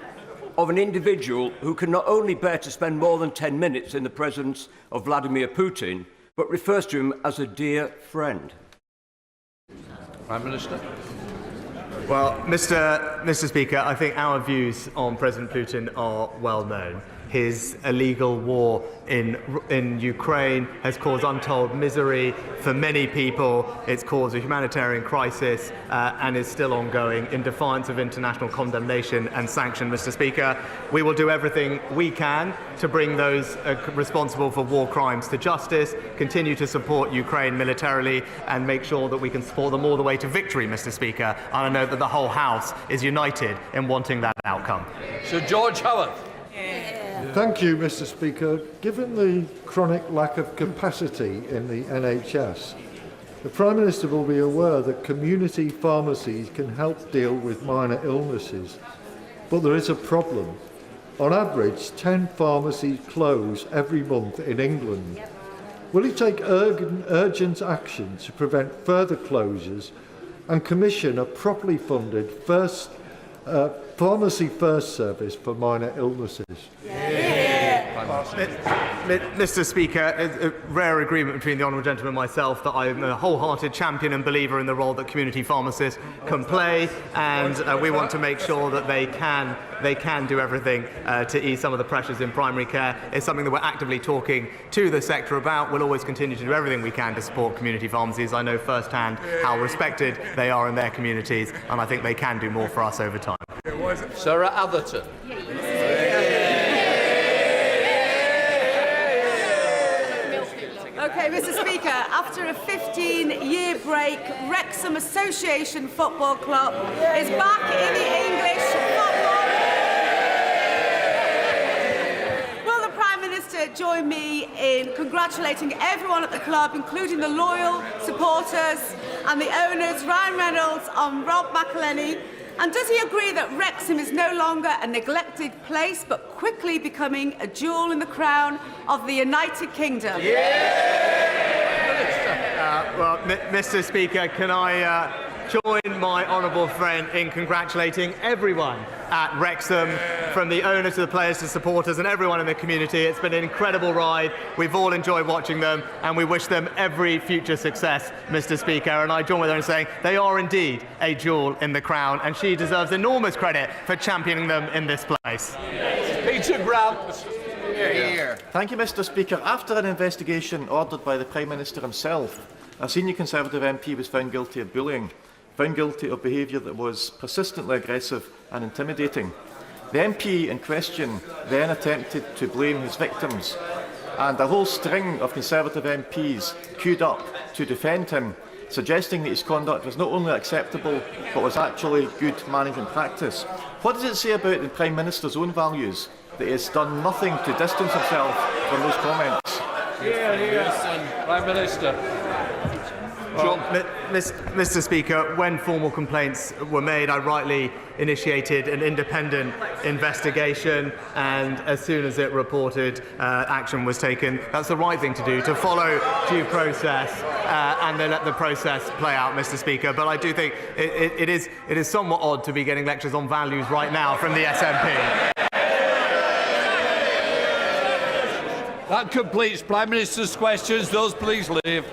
[SPEAKER 5] of an individual who can not only bear to spend more than 10 minutes in the presence of Vladimir Putin, but refers to him as a dear friend?
[SPEAKER 2] Prime Minister.
[SPEAKER 14] Well, Mr. Speaker, I think our views on President Putin are well known. His illegal war in Ukraine has caused untold misery for many people. It's caused a humanitarian crisis and is still ongoing in defiance of international condemnation and sanction. Mr. Speaker, we will do everything we can to bring those responsible for war crimes to justice, continue to support Ukraine militarily and make sure that we can support them all the way to victory, Mr. Speaker. And I know that the whole House is united in wanting that outcome.
[SPEAKER 2] Sir George Howard.
[SPEAKER 9] Thank you, Mr. Speaker. Given the chronic lack of capacity in the NHS, the Prime Minister will be aware that community pharmacies can help deal with minor illnesses. But there is a problem. On average, 10 pharmacies close every month in England. Will he take urgent action to prevent further closures and commission a properly funded Pharmacy First service for minor illnesses?
[SPEAKER 14] Mr. Speaker, it's a rare agreement between the honourable gentleman and myself that I'm a wholehearted champion and believer in the role that community pharmacists can play, and we want to make sure that they can do everything to ease some of the pressures in primary care. It's something that we're actively talking to the sector about. We'll always continue to do everything we can to support community pharmacies. I know firsthand how respected they are in their communities, and I think they can do more for us over time.
[SPEAKER 2] Sarah Atherton.
[SPEAKER 11] Okay, Mr. Speaker, after a 15-year break, Wrexham Association Football Club is back in the English football. Will the Prime Minister join me in congratulating everyone at the club, including the loyal supporters and the owners, Ryan Reynolds and Rob McElhenney? And does he agree that Wrexham is no longer a neglected place, but quickly becoming a jewel in the crown of the United Kingdom?
[SPEAKER 14] Well, Mr. Speaker, can I join my honourable friend in congratulating everyone at Wrexham, from the owners to the players to supporters and everyone in the community. It's been an incredible ride. We've all enjoyed watching them, and we wish them every future success, Mr. Speaker. And I join with her in saying they are indeed a jewel in the crown, and she deserves enormous credit for championing them in this place.
[SPEAKER 2] Peter Grant.
[SPEAKER 12] Thank you, Mr. Speaker. After an investigation ordered by the Prime Minister himself, a senior Conservative MP was found guilty of bullying, found guilty of behaviour that was persistently aggressive and intimidating. The MP in question then attempted to blame his victims, and a whole string of Conservative MPs queued up to defend him, suggesting that his conduct was not only acceptable but was actually good management practice. What does it say about the Prime Minister's own values that he has done nothing to distance himself from those comments?
[SPEAKER 2] Prime Minister.
[SPEAKER 14] Well, Mr. Speaker, when formal complaints were made, I rightly initiated an independent investigation, and as soon as it reported, action was taken. That's the right thing to do, to follow due process and then let the process play out, Mr. Speaker. But I do think it is somewhat odd to be getting lectures on values right now from the SNP.
[SPEAKER 2] That completes Prime Minister's questions. Those please leave.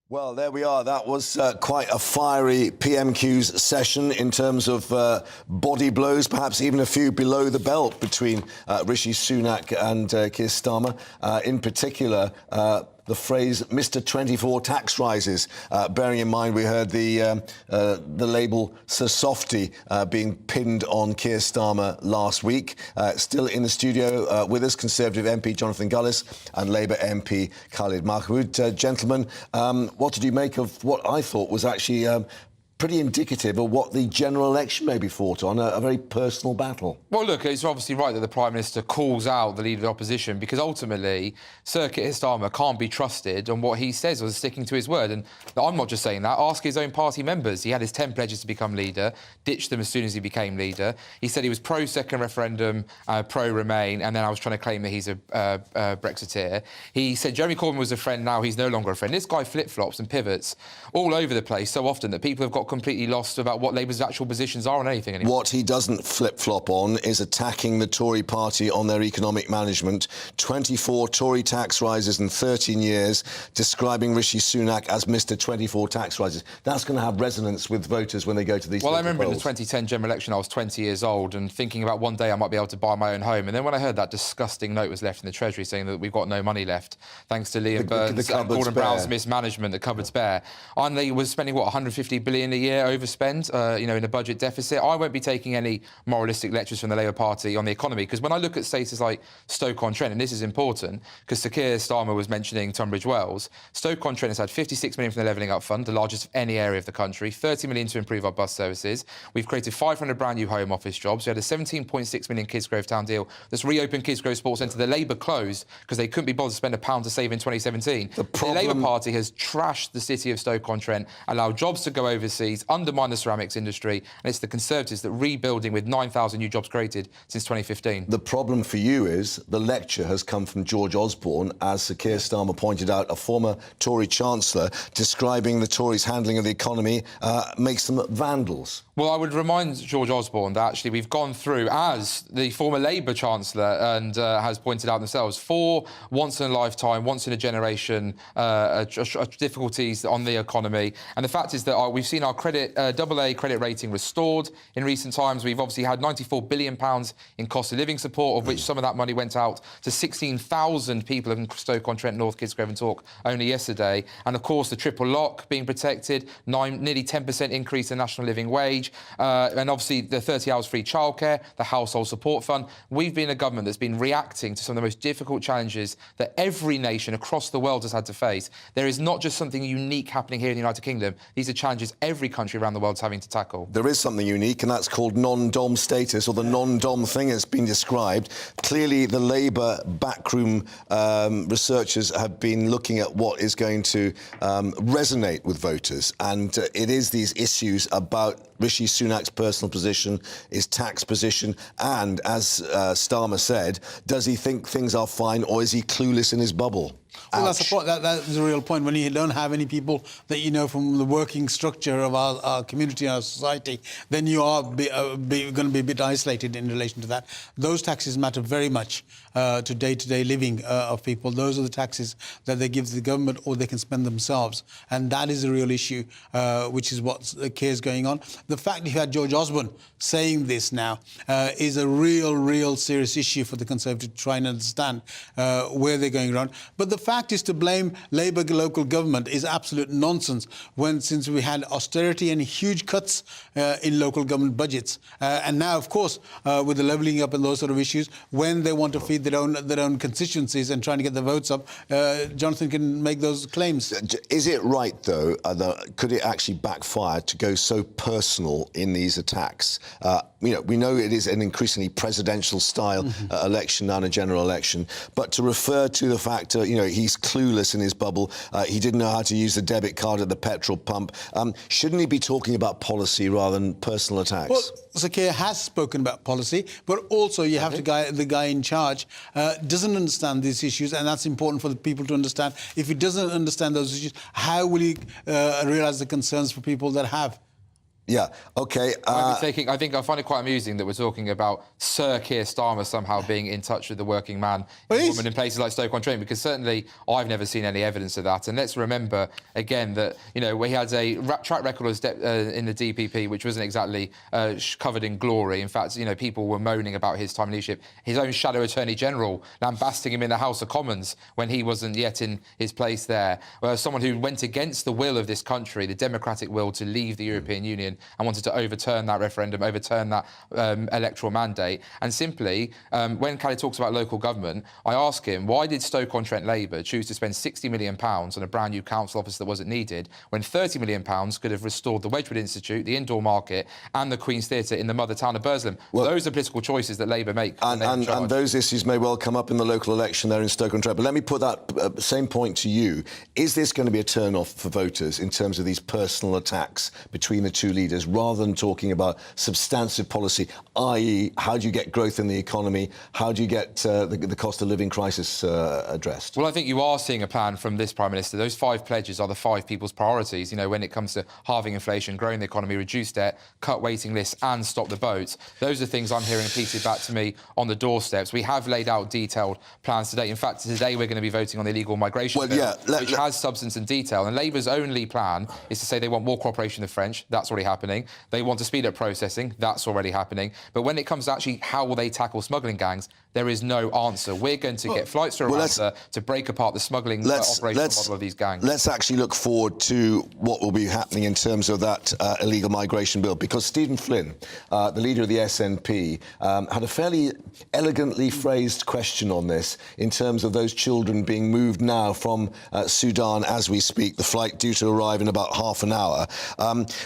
[SPEAKER 4] Well, there we are. That was quite a fiery PMQs session in terms of body blows, perhaps even a few below the belt between Rishi Sunak and Keir Starmer. In particular, the phrase "Mr. 24 tax rises," bearing in mind we heard the label "Sir Softy" being pinned on Keir Starmer last week. Still in the studio with us, Conservative MP Jonathan Gullis and Labour MP Khalid Mahmood. Gentlemen, what did you make of what I thought was actually pretty indicative of what the general election may be fought on, a very personal battle?
[SPEAKER 6] Well, look, it's obviously right that the Prime Minister calls out the Leader of the Opposition, because ultimately Sir Keir Starmer can't be trusted on what he says or sticking to his word. And I'm not just saying that. Ask his own party members. He had his 10 pledges to become leader, ditched them as soon as he became leader. He said he was pro-second referendum, pro-Remain, and then I was trying to claim that he's a Brexiteer. He said Jeremy Corbyn was a friend, now he's no longer a friend. This guy flip-flops and pivots all over the place so often that people have got completely lost about what Labour's actual positions are on anything anymore.
[SPEAKER 4] What he doesn't flip-flop on is attacking the Tory party on their economic management. 24 Tory tax rises in 13 years, describing Rishi Sunak as Mr. 24 tax rises. That's going to have resonance with voters when they go to these
[SPEAKER 6] Well, I remember
[SPEAKER 4] polls.
[SPEAKER 6] in the 2010 general election, I was 20 years old and thinking about one day I might be able to buy my own home. And then when I heard that disgusting note was left in the Treasury saying that we've got no money left, thanks to Liam Burns and Gordon Brown's mismanagement, the cupboard's bare. And they were spending, what, 150 billion a year overspend, in a budget deficit. I won't be taking any moralistic lectures from the Labour Party on the economy, because when I look at states like Stoke-on-Trent, and this is important, because Sir Keir Starmer was mentioning Tunbridge Wells, Stoke-on-Trent has had 56 million from the Levelling Up Fund, the largest of any area of the country, 30 million to improve our bus services. We've created 500 brand new Home Office jobs. We had a 17.6 million Kidsgrove Town deal that's reopened Kidsgrove Sports Centre. The Labour closed because they couldn't be bothered to spend £1 to save in 2017. The Labour Party has trashed the city of Stoke-on-Trent, allowed jobs to go overseas, undermined the ceramics industry, and it's the Conservatives that rebuilding with 9,000 new jobs created since 2015.
[SPEAKER 4] The problem for you is the lecture has come from George Osborne, as Sir Keir Starmer pointed out, a former Tory Chancellor, describing the Tories' handling of the economy makes them vandals.
[SPEAKER 6] Well, I would remind George Osborne that actually we've gone through, as the former Labour Chancellor and has pointed out themselves, 4 once-in-a-lifetime, once-in-a-generation difficulties on the economy. And the fact is that we've seen our AA credit rating restored in recent times. We've obviously had £94 billion in cost of living support, of which some of that money went out to 16,000 people in Stoke-on-Trent, North Kidsgrove and Talk only yesterday. And, of course, the triple lock being protected, nearly 10% increase in national living wage, and obviously the 30 hours free childcare, the household support fund. We've been a government that's been reacting to some of the most difficult challenges that every nation across the world has had to face. There is not just something unique happening here in the United Kingdom. These are challenges every country around the world is having to tackle.
[SPEAKER 4] There is something unique, and that's called non-dom status, or the non-dom thing as been described. Clearly, the Labour backroom researchers have been looking at what is going to resonate with voters, and it is these issues about Rishi Sunak's personal position, his tax position, and, as Starmer said, does he think things are fine, or is he clueless in his bubble?
[SPEAKER 10] Well, that's the point. That is a real point. When you don't have any people that you know from the working structure of our community, our society, then you are going to be a bit isolated in relation to that. Those taxes matter very much to day-to-day living of people. Those are the taxes that they give to the government or they can spend themselves. And that is a real issue, which is what is going on. The fact that you had George Osborne saying this now is a real serious issue for the Conservatives to try and understand where they're going around. But the fact is, to blame Labour local government is absolute nonsense, since we had austerity and huge cuts in local government budgets. And now, of course, with the levelling up and those sort of issues, when they want to feed their own constituencies and trying to get the votes up, Jonathan can make those claims.
[SPEAKER 4] Is it right, though, could it actually backfire to go so personal in these attacks? We know it is an increasingly presidential style election, not a general election, but to refer to the fact, he's clueless in his bubble. He didn't know how to use the debit card at the petrol pump. Shouldn't he be talking about policy rather than personal attacks?
[SPEAKER 10] Well, Sir Keir has spoken about policy, but also you have the guy in charge doesn't understand these issues, and that's important for the people to understand. If he doesn't understand those issues, how will he realise the concerns for people that have?
[SPEAKER 4] Yeah, OK.
[SPEAKER 6] I think I find it quite amusing that we're talking about Sir Keir Starmer somehow being in touch with the working man and woman in places like Stoke-on-Trent, because certainly I've never seen any evidence of that. And let's remember, again, that, you know, he had a track record as in the DPP, which wasn't exactly covered in glory. In fact, you know, people were moaning about his time in leadership. His own shadow Attorney General lambasting him in the House of Commons when he wasn't yet in his place there. Someone who went against the will of this country, the democratic will to leave the European Union, and wanted to overturn that referendum, overturn that electoral mandate. And simply, when Khaled talks about local government, I ask him, why did Stoke-on-Trent Labour choose to spend £60 million on a brand new council office that wasn't needed, when £30 million could have restored the Wedgwood Institute, the indoor market, and the Queen's Theatre in the mother town of Burslem? Well, those are political choices that Labour make.
[SPEAKER 4] And those issues may well come up in the local election there in Stoke-on-Trent. But let me put that same point to you. Is this going to be a turn-off for voters in terms of these personal attacks between the two leaders, rather than talking about substantive policy, i.e. how do you get growth in the economy, how do you get the cost of living crisis addressed?
[SPEAKER 6] Well, I think you are seeing a plan from this Prime Minister. Those 5 pledges are the 5 people's priorities, you know, when it comes to halving inflation, growing the economy, reduce debt, cut waiting lists and stop the boats. Those are things I'm hearing repeated back to me on the doorsteps. We have laid out detailed plans today. In fact, today we're going to be voting on the illegal migration bill, which has substance and detail. And Labour's only plan is to say they want more cooperation with the French. That's already happening. They want to speed up processing. That's already happening. But when it comes to actually how will they tackle smuggling gangs, there is no answer. We're going to get flights to Rwanda to break apart the smuggling operational model of these gangs. Let's
[SPEAKER 4] actually look forward to what will be happening in terms of that illegal migration bill, because Stephen Flynn, the leader of the SNP, had a fairly elegantly phrased question on this in terms of those children being moved now from Sudan as we speak, the flight due to arrive in about half an hour.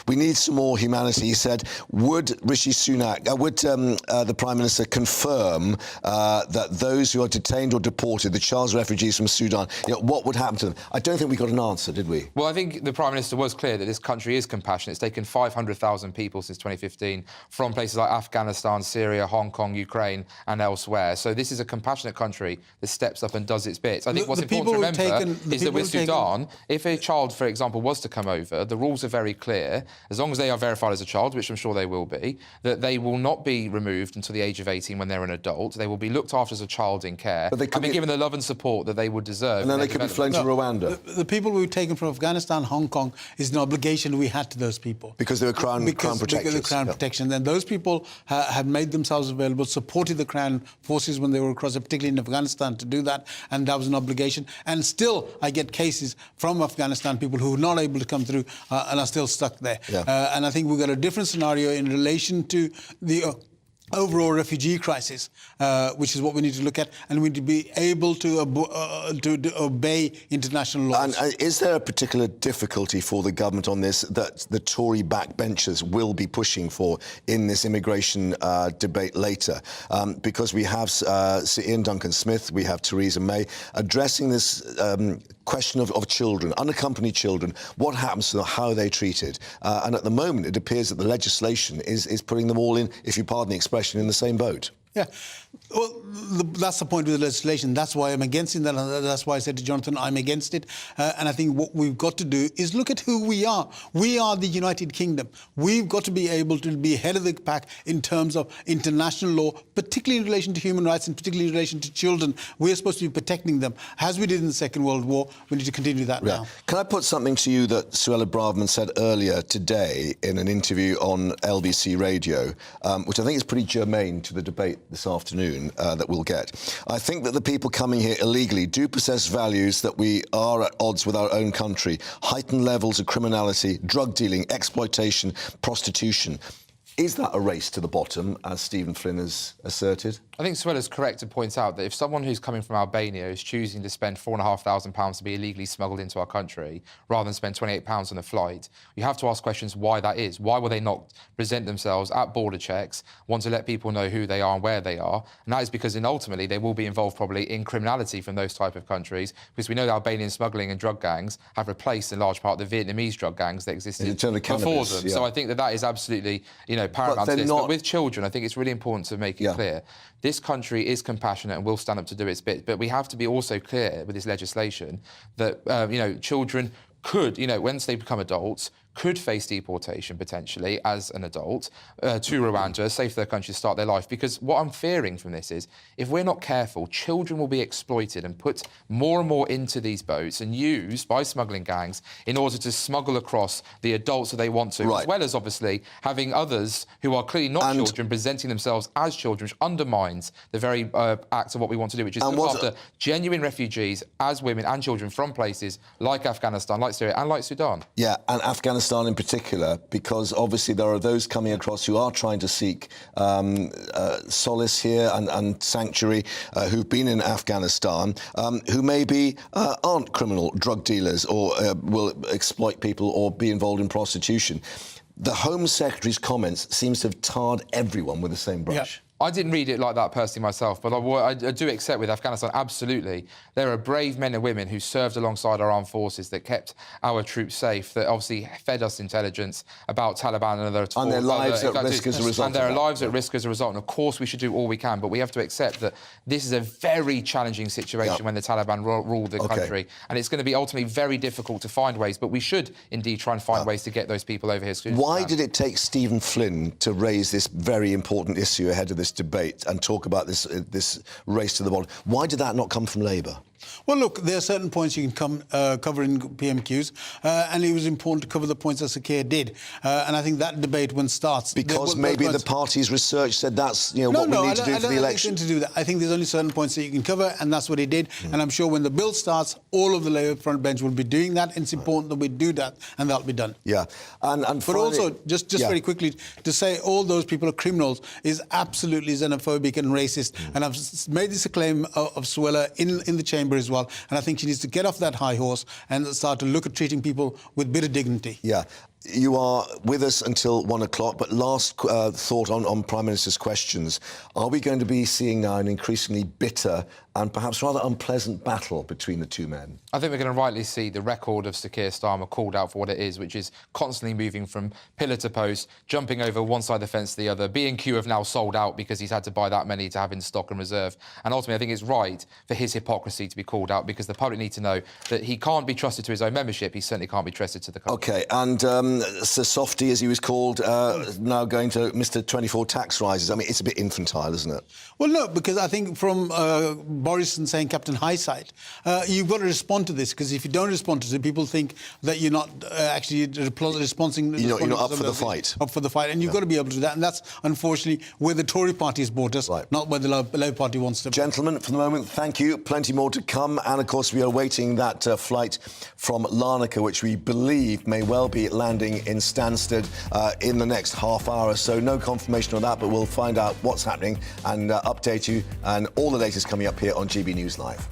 [SPEAKER 4] We need some more humanity. He said, would Rishi Sunak, the Prime Minister confirm that those who are detained or deported, the child refugees from Sudan, you know, what would happen to them? I don't think we got an answer, did we?
[SPEAKER 6] Well, I think the Prime Minister was clear that this country is compassionate. It's taken 500,000 people since 2015 from places like Afghanistan, Syria, Hong Kong, Ukraine and elsewhere. So this is a compassionate country that steps up and does its bits. I think what's important to remember is that with Sudan, if a child, for example, was to come over, the rules are very clear. As long as they are verified as a child, which I'm sure they will be, that they will not be removed until the age of 18 when they're an adult. They will be looked after as a child in care and be given the love and support that they would deserve.
[SPEAKER 4] And then they could be flown to Rwanda.
[SPEAKER 10] The people we've taken from Afghanistan, Hong Kong, is an obligation we had to those people.
[SPEAKER 4] Because they were Crown protectors.
[SPEAKER 10] Because of the Crown protection. Then those people have made themselves available, supported the Crown forces when they were across, particularly in Afghanistan, to do that, and that was an obligation. And still, I get cases from Afghanistan, people who are not able to come through and are still stuck there. Yeah. And I think we've got a different scenario in relation to the overall refugee crisis, which is what we need to look at, and we need to be able to obey international laws.
[SPEAKER 4] And is there a particular difficulty for the government on this that the Tory backbenchers will be pushing for in this immigration debate later? Because we have Sir Ian Duncan-Smith, we have Theresa May addressing this question of children, unaccompanied children, what happens to them, how are they treated? And at the moment, it appears that the legislation is putting them all in, if you pardon the expression, in the same boat.
[SPEAKER 10] Yeah, well, that's the point with the legislation. That's why I'm against it. That's why I said to Jonathan, I'm against it. And I think what we've got to do is look at who we are. We are the United Kingdom. We've got to be able to be ahead of the pack in terms of international law, particularly in relation to human rights and particularly in relation to children. We're supposed to be protecting them, as we did in the Second World War. We need to continue that now.
[SPEAKER 4] Can I put something to you that Suella Braverman said earlier today in an interview on LBC Radio, which I think is pretty germane to the debate this afternoon that we'll get. I think that the people coming here illegally do possess values that we are at odds with our own country. Heightened levels of criminality, drug dealing, exploitation, prostitution. Is that a race to the bottom, as Stephen Flynn has asserted?
[SPEAKER 6] I think Swilla's correct to point out that if someone who's coming from Albania is choosing to spend £4,500 to be illegally smuggled into our country rather than spend £28 on a flight, you have to ask questions why that is. Why will they not present themselves at border checks, want to let people know who they are and where they are? And that is because then ultimately they will be involved probably in criminality from those type of countries, because we know that Albanian smuggling and drug gangs have replaced in large part the Vietnamese drug gangs that existed before them.
[SPEAKER 4] Yeah.
[SPEAKER 6] So I think that is absolutely, paramount to this. But with children, I think it's really important to make it clear. This country is compassionate and will stand up to do its bit, but we have to be also clear with this legislation that, children could, once they become adults, could face deportation potentially as an adult to Rwanda, safe for their country to start their life. Because what I'm fearing from this is, if we're not careful, children will be exploited and put more and more into these boats and used by smuggling gangs in order to smuggle across the adults that they want to, as well as obviously having others who are clearly not children presenting themselves as children, which undermines the very act of what we want to do, which is look after genuine refugees as women and children from places like Afghanistan, like Syria and like Sudan.
[SPEAKER 4] Yeah, and Afghanistan in particular, because obviously there are those coming across who are trying to seek solace here and sanctuary, who've been in Afghanistan, who maybe aren't criminal drug dealers or will exploit people or be involved in prostitution. The Home Secretary's comments seems to have tarred everyone with the same brush.
[SPEAKER 6] Yeah. I didn't read it like that personally myself, but I do accept with Afghanistan, absolutely, there are brave men and women who served alongside our armed forces that kept our troops safe, that obviously fed us intelligence about Taliban and other...
[SPEAKER 4] And their lives at risk as a result
[SPEAKER 6] And their lives at risk as a result. And of course we should do all we can, but we have to accept that this is a very challenging situation when the Taliban rule the country. And it's going to be ultimately very difficult to find ways, but we should indeed try and find ways to get those people over here.
[SPEAKER 4] Why did it take Stephen Flynn to raise this very important issue ahead of this debate and talk about this race to the bottom? Why did that not come from Labour?
[SPEAKER 10] Well, look, there are certain points you can cover in PMQs, and it was important to cover the points that Sir Keir did. And I think that debate, when starts...
[SPEAKER 4] Because maybe the party's research said that's what we need to do for the election.
[SPEAKER 10] To do that. I think there's only certain points that you can cover, and that's what he did. And I'm sure when the bill starts, all of the Labour front bench will be doing that. It's important that we do that, and that'll be done.
[SPEAKER 4] Yeah. And
[SPEAKER 10] but
[SPEAKER 4] finally,
[SPEAKER 10] also, just very quickly, to say all those people are criminals is absolutely xenophobic and racist. And I've made this a claim of Suella in the chamber as well. And I think she needs to get off that high horse and start to look at treating people with a bit of dignity.
[SPEAKER 4] Yeah. You are with us until 1 o'clock, but last thought on Prime Minister's questions. Are we going to be seeing now an increasingly bitter and perhaps rather unpleasant battle between the two men?
[SPEAKER 6] I think we're going to rightly see the record of Sir Keir Starmer called out for what it is, which is constantly moving from pillar to post, jumping over one side of the fence to the other. B&Q have now sold out because he's had to buy that many to have in stock and reserve. And ultimately, I think it's right for his hypocrisy to be called out, because the public need to know that he can't be trusted to his own membership. He certainly can't be trusted to the country.
[SPEAKER 4] OK, and Sir Softy, as he was called, now going to Mr 24 tax rises. I mean, it's a bit infantile, isn't it?
[SPEAKER 10] Well, no, because I think from Boris and saying Captain Highside, you've got to respond to this, because if you don't respond to it, people think that you're not actually responding. You're
[SPEAKER 4] not up for the fight.
[SPEAKER 10] Up for the fight, and you've got to be able to do that. And that's, unfortunately, where the Tory party has brought us, not where the Labour Party wants to.
[SPEAKER 4] Gentlemen, for the moment, thank you. Plenty more to come. And, of course, we are awaiting that flight from Larnaca, which we believe may well be landing in Stansted in the next half hour or so. No confirmation on that, but we'll find out what's happening and update you. And all the latest coming up here on GB News Live.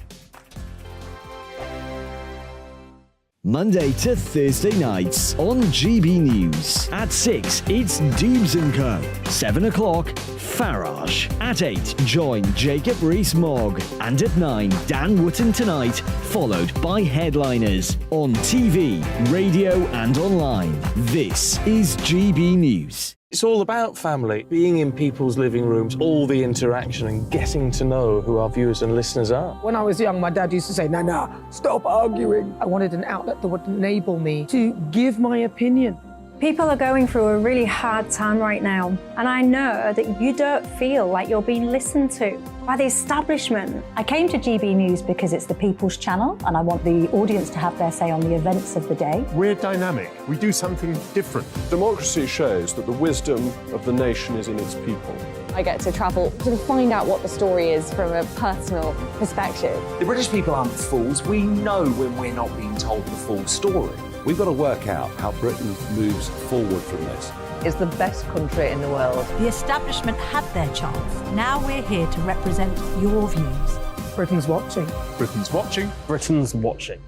[SPEAKER 13] Monday to Thursday nights on GB News. At 6, it's Dubes & Co. 7 o'clock, Farage. At 8, join Jacob Rees-Mogg. And at 9, Dan Wootton Tonight, followed by Headliners. On TV, radio and online. This is GB News.
[SPEAKER 15] It's all about family, being in people's living rooms, all the interaction and getting to know who our viewers and listeners are.
[SPEAKER 16] When I was young, my dad used to say, Nana, stop arguing. I wanted an outlet that would enable me to give my opinion.
[SPEAKER 17] People are going through a really hard time right now, and I know that you don't feel like you're being listened to by the establishment. I came to GB News because it's the people's channel, and I want the audience to have their say on the events of the day.
[SPEAKER 25] We're dynamic. We do something different. Democracy shows that the wisdom of the nation is in its people.
[SPEAKER 26] I get to travel to find out what the story is from a personal perspective.
[SPEAKER 27] The British people aren't fools. We know when we're not being told the full story.
[SPEAKER 1] We've got to work out how Britain moves forward from this.
[SPEAKER 18] It's the best country in the world.
[SPEAKER 19] The establishment had their chance. Now we're here to represent your views.
[SPEAKER 16] Britain's watching.
[SPEAKER 1] Britain's watching.
[SPEAKER 15] Britain's watching.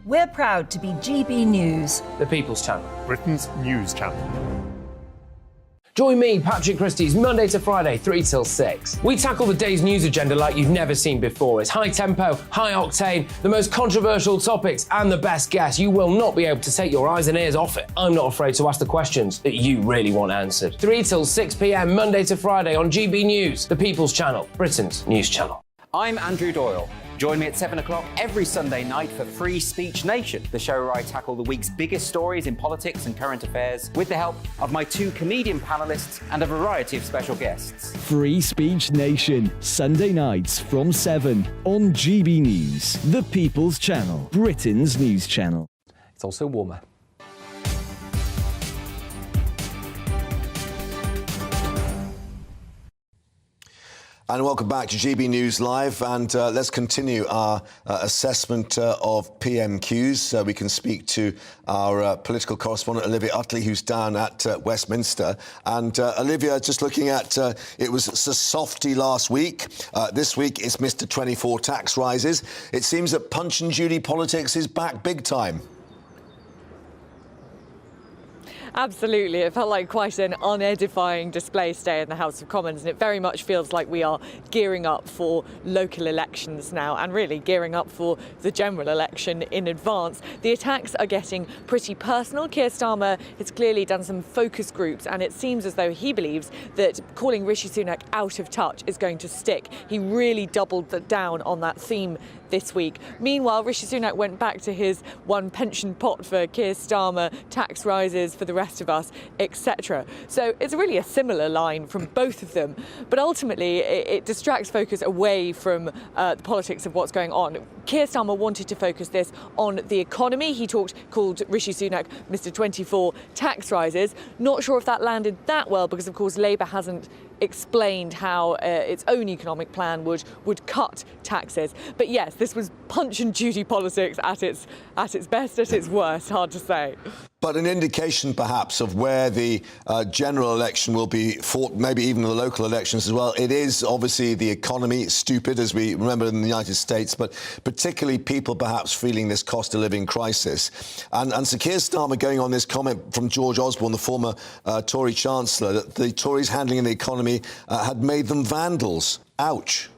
[SPEAKER 19] We're proud to be GB News.
[SPEAKER 15] The People's Channel.
[SPEAKER 1] Britain's news channel.
[SPEAKER 15] Join me, Patrick Christie's Monday to Friday, 3 till 6. We tackle the day's news agenda like you've never seen before. It's high tempo, high octane, the most controversial topics, and the best guests. You will not be able to take your eyes and ears off it. I'm not afraid to ask the questions that you really want answered. 3 till 6 p.m, Monday to Friday on GB News, the People's Channel, Britain's news channel.
[SPEAKER 20] I'm Andrew Doyle. Join me at 7 o'clock every Sunday night for Free Speech Nation, the show where I tackle the week's biggest stories in politics and current affairs with the help of my 2 comedian panellists and a variety of special guests.
[SPEAKER 13] Free Speech Nation, Sunday nights from 7 on GB News, the People's Channel, Britain's news channel.
[SPEAKER 15] It's also warmer.
[SPEAKER 4] And welcome back to GB News Live, and let's continue our assessment of PMQs. We can speak to our political correspondent, Olivia Utley, who's down at Westminster. And Olivia, just looking at, it was a softy last week. This week it's Mr. 24 tax rises. It seems that Punch and Judy politics is back big time.
[SPEAKER 22] Absolutely. It felt like quite an unedifying display today in the House of Commons, and it very much feels like we are gearing up for local elections now, and really gearing up for the general election in advance. The attacks are getting pretty personal. Keir Starmer has clearly done some focus groups, and it seems as though he believes that calling Rishi Sunak out of touch is going to stick. He really doubled down on that theme this week. Meanwhile, Rishi Sunak went back to his one pension pot for Keir Starmer, tax rises for the rest of us, etc. So it's really a similar line from both of them. But ultimately, it distracts focus away from the politics of what's going on. Keir Starmer wanted to focus this on the economy. He called Rishi Sunak Mr. 24 tax rises. Not sure if that landed that well because, of course, Labour hasn't explained how its own economic plan would cut taxes. But yes, this was Punch and Judy politics at its best, at its worst, hard to say.
[SPEAKER 4] But an indication, perhaps, of where the general election will be fought, maybe even the local elections as well. It is obviously the economy, stupid, as we remember in the United States, but particularly people perhaps feeling this cost of living crisis. And Sir Keir Starmer going on this comment from George Osborne, the former Tory Chancellor, that the Tories handling the economy had made them vandals. Ouch.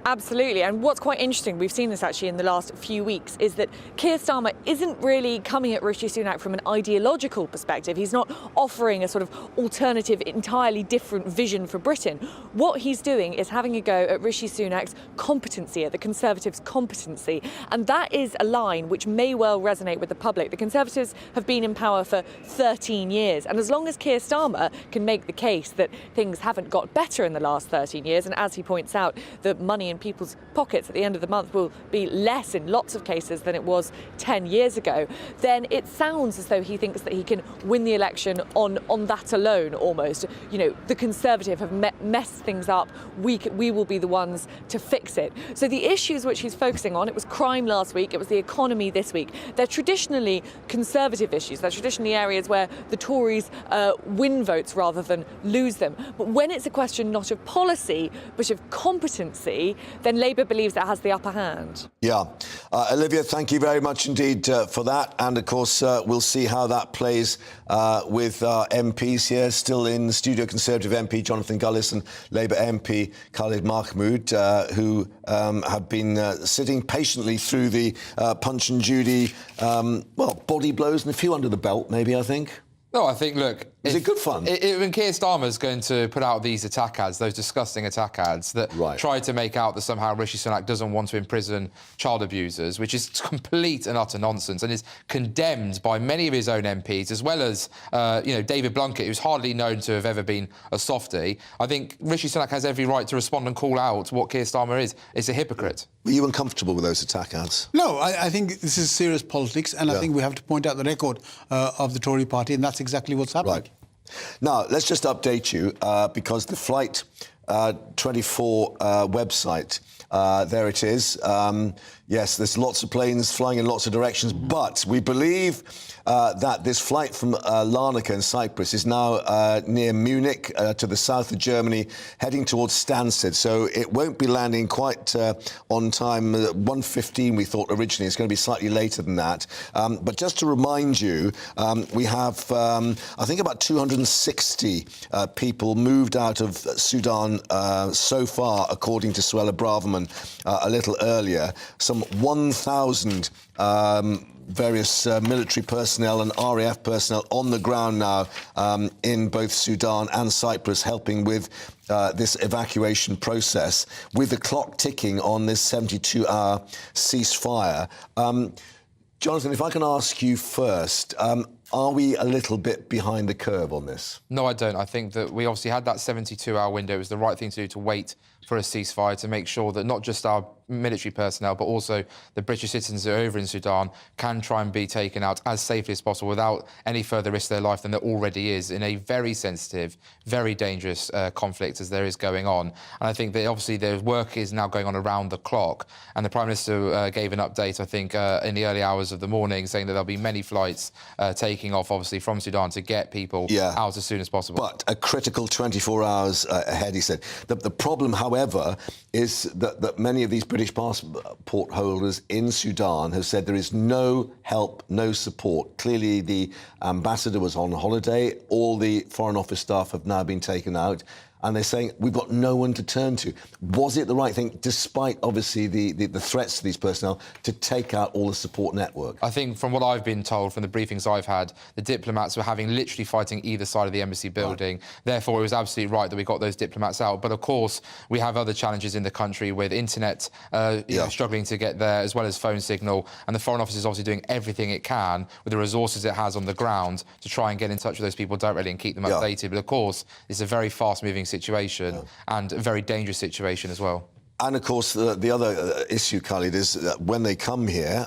[SPEAKER 22] Absolutely. And what's quite interesting, we've seen this actually in the last few weeks, is that Keir Starmer isn't really coming at Rishi Sunak from an ideological perspective. He's not offering a sort of alternative, entirely different vision for Britain. What he's doing is having a go at Rishi Sunak's competency, at the Conservatives' competency. And that is a line which may well resonate with the public. The Conservatives have been in power for 13 years. And as long as Keir Starmer can make the case that things haven't got better in the last 13 years, and as he points out, the money in people's pockets at the end of the month will be less in lots of cases than it was 10 years ago, then it sounds as though he thinks that he can win the election on that alone almost. You know, the Conservative have messed things up. We will be the ones to fix it. So the issues which he's focusing on, it was crime last week, it was the economy this week. They're traditionally Conservative issues. They're traditionally areas where the Tories win votes rather than lose them. But when it's a question not of policy, but of competency, then Labour believes it has the upper hand.
[SPEAKER 4] Yeah. Olivia, thank you very much indeed for that. And, of course, we'll see how that plays with our MPs here. Still in the studio, Conservative MP Jonathan Gullis and Labour MP Khalid Mahmood, who have been sitting patiently through the Punch and Judy, body blows and a few under the belt, maybe, I think.
[SPEAKER 6] No, I think, look...
[SPEAKER 4] Is it good fun?
[SPEAKER 6] When Keir Starmer's going to put out these attack ads, those disgusting attack ads that try to make out that somehow Rishi Sunak doesn't want to imprison child abusers, which is complete and utter nonsense and is condemned by many of his own MPs, as well as, David Blunkett, who's hardly known to have ever been a softie. I think Rishi Sunak has every right to respond and call out what Keir Starmer is. It's a hypocrite.
[SPEAKER 4] Were you uncomfortable with those attack ads?
[SPEAKER 10] No, I think this is serious politics, and I think we have to point out the record of the Tory party, and that's exactly what's happening.
[SPEAKER 4] Right. Now, let's just update you, because the Flight 24 website, there it is. Yes, there's lots of planes flying in lots of directions, but we believe that this flight from Larnaca in Cyprus is now near Munich, to the south of Germany, heading towards Stansted. So it won't be landing quite on time. 1:15 we thought originally. It's going to be slightly later than that. But just to remind you, we have, I think, about 260 people moved out of Sudan so far, according to Suella Braverman a little earlier. Some 1,000 various military personnel and RAF personnel on the ground now in both Sudan and Cyprus, helping with this evacuation process, with the clock ticking on this 72-hour ceasefire. Jonathan, if I can ask you first, are we a little bit behind the curve on this?
[SPEAKER 6] No, I don't. I think that we obviously had that 72-hour window. It was the right thing to do, to wait for a ceasefire, to make sure that not just our military personnel, but also the British citizens who are over in Sudan can try and be taken out as safely as possible without any further risk to their life than there already is in a very sensitive, very dangerous conflict as there is going on. And I think that obviously the work is now going on around the clock. And the Prime Minister gave an update, I think, in the early hours of the morning, saying that there'll be many flights taking off, obviously, from Sudan to get people out as soon as possible.
[SPEAKER 4] But a critical 24 hours ahead, he said. The problem, however, is that many of these British passport holders in Sudan have said there is no help, no support. Clearly, the ambassador was on holiday. All the Foreign Office staff have now been taken out. And they're saying, we've got no one to turn to. Was it the right thing, despite, obviously, the threats to these personnel, to take out all the support network?
[SPEAKER 6] I think, from what I've been told, from the briefings I've had, the diplomats were literally fighting either side of the embassy building. Right. Therefore, it was absolutely right that we got those diplomats out. But, of course, we have other challenges in the country with internet struggling to get there, as well as phone signal. And the Foreign Office is obviously doing everything it can with the resources it has on the ground to try and get in touch with those people directly and keep them updated. But, of course, it's a very fast-moving situation and a very dangerous situation as well.
[SPEAKER 4] And, of course, the other issue, Khalid, is that when they come here,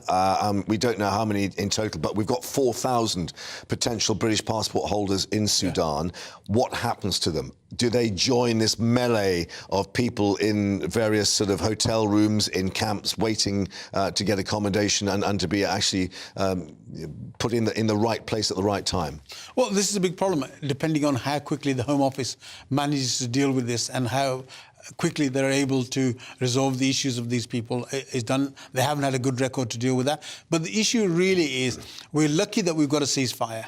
[SPEAKER 4] we don't know how many in total, but we've got 4,000 potential British passport holders in Sudan. What happens to them? Do they join this melee of people in various sort of hotel rooms, in camps, waiting to get accommodation and to be actually put in the right place at the right time?
[SPEAKER 10] Well, this is a big problem, depending on how quickly the Home Office manages to deal with this and how quickly they're able to resolve the issues of these people is done. They haven't had a good record to deal with that. But the issue really is we're lucky that we've got a ceasefire.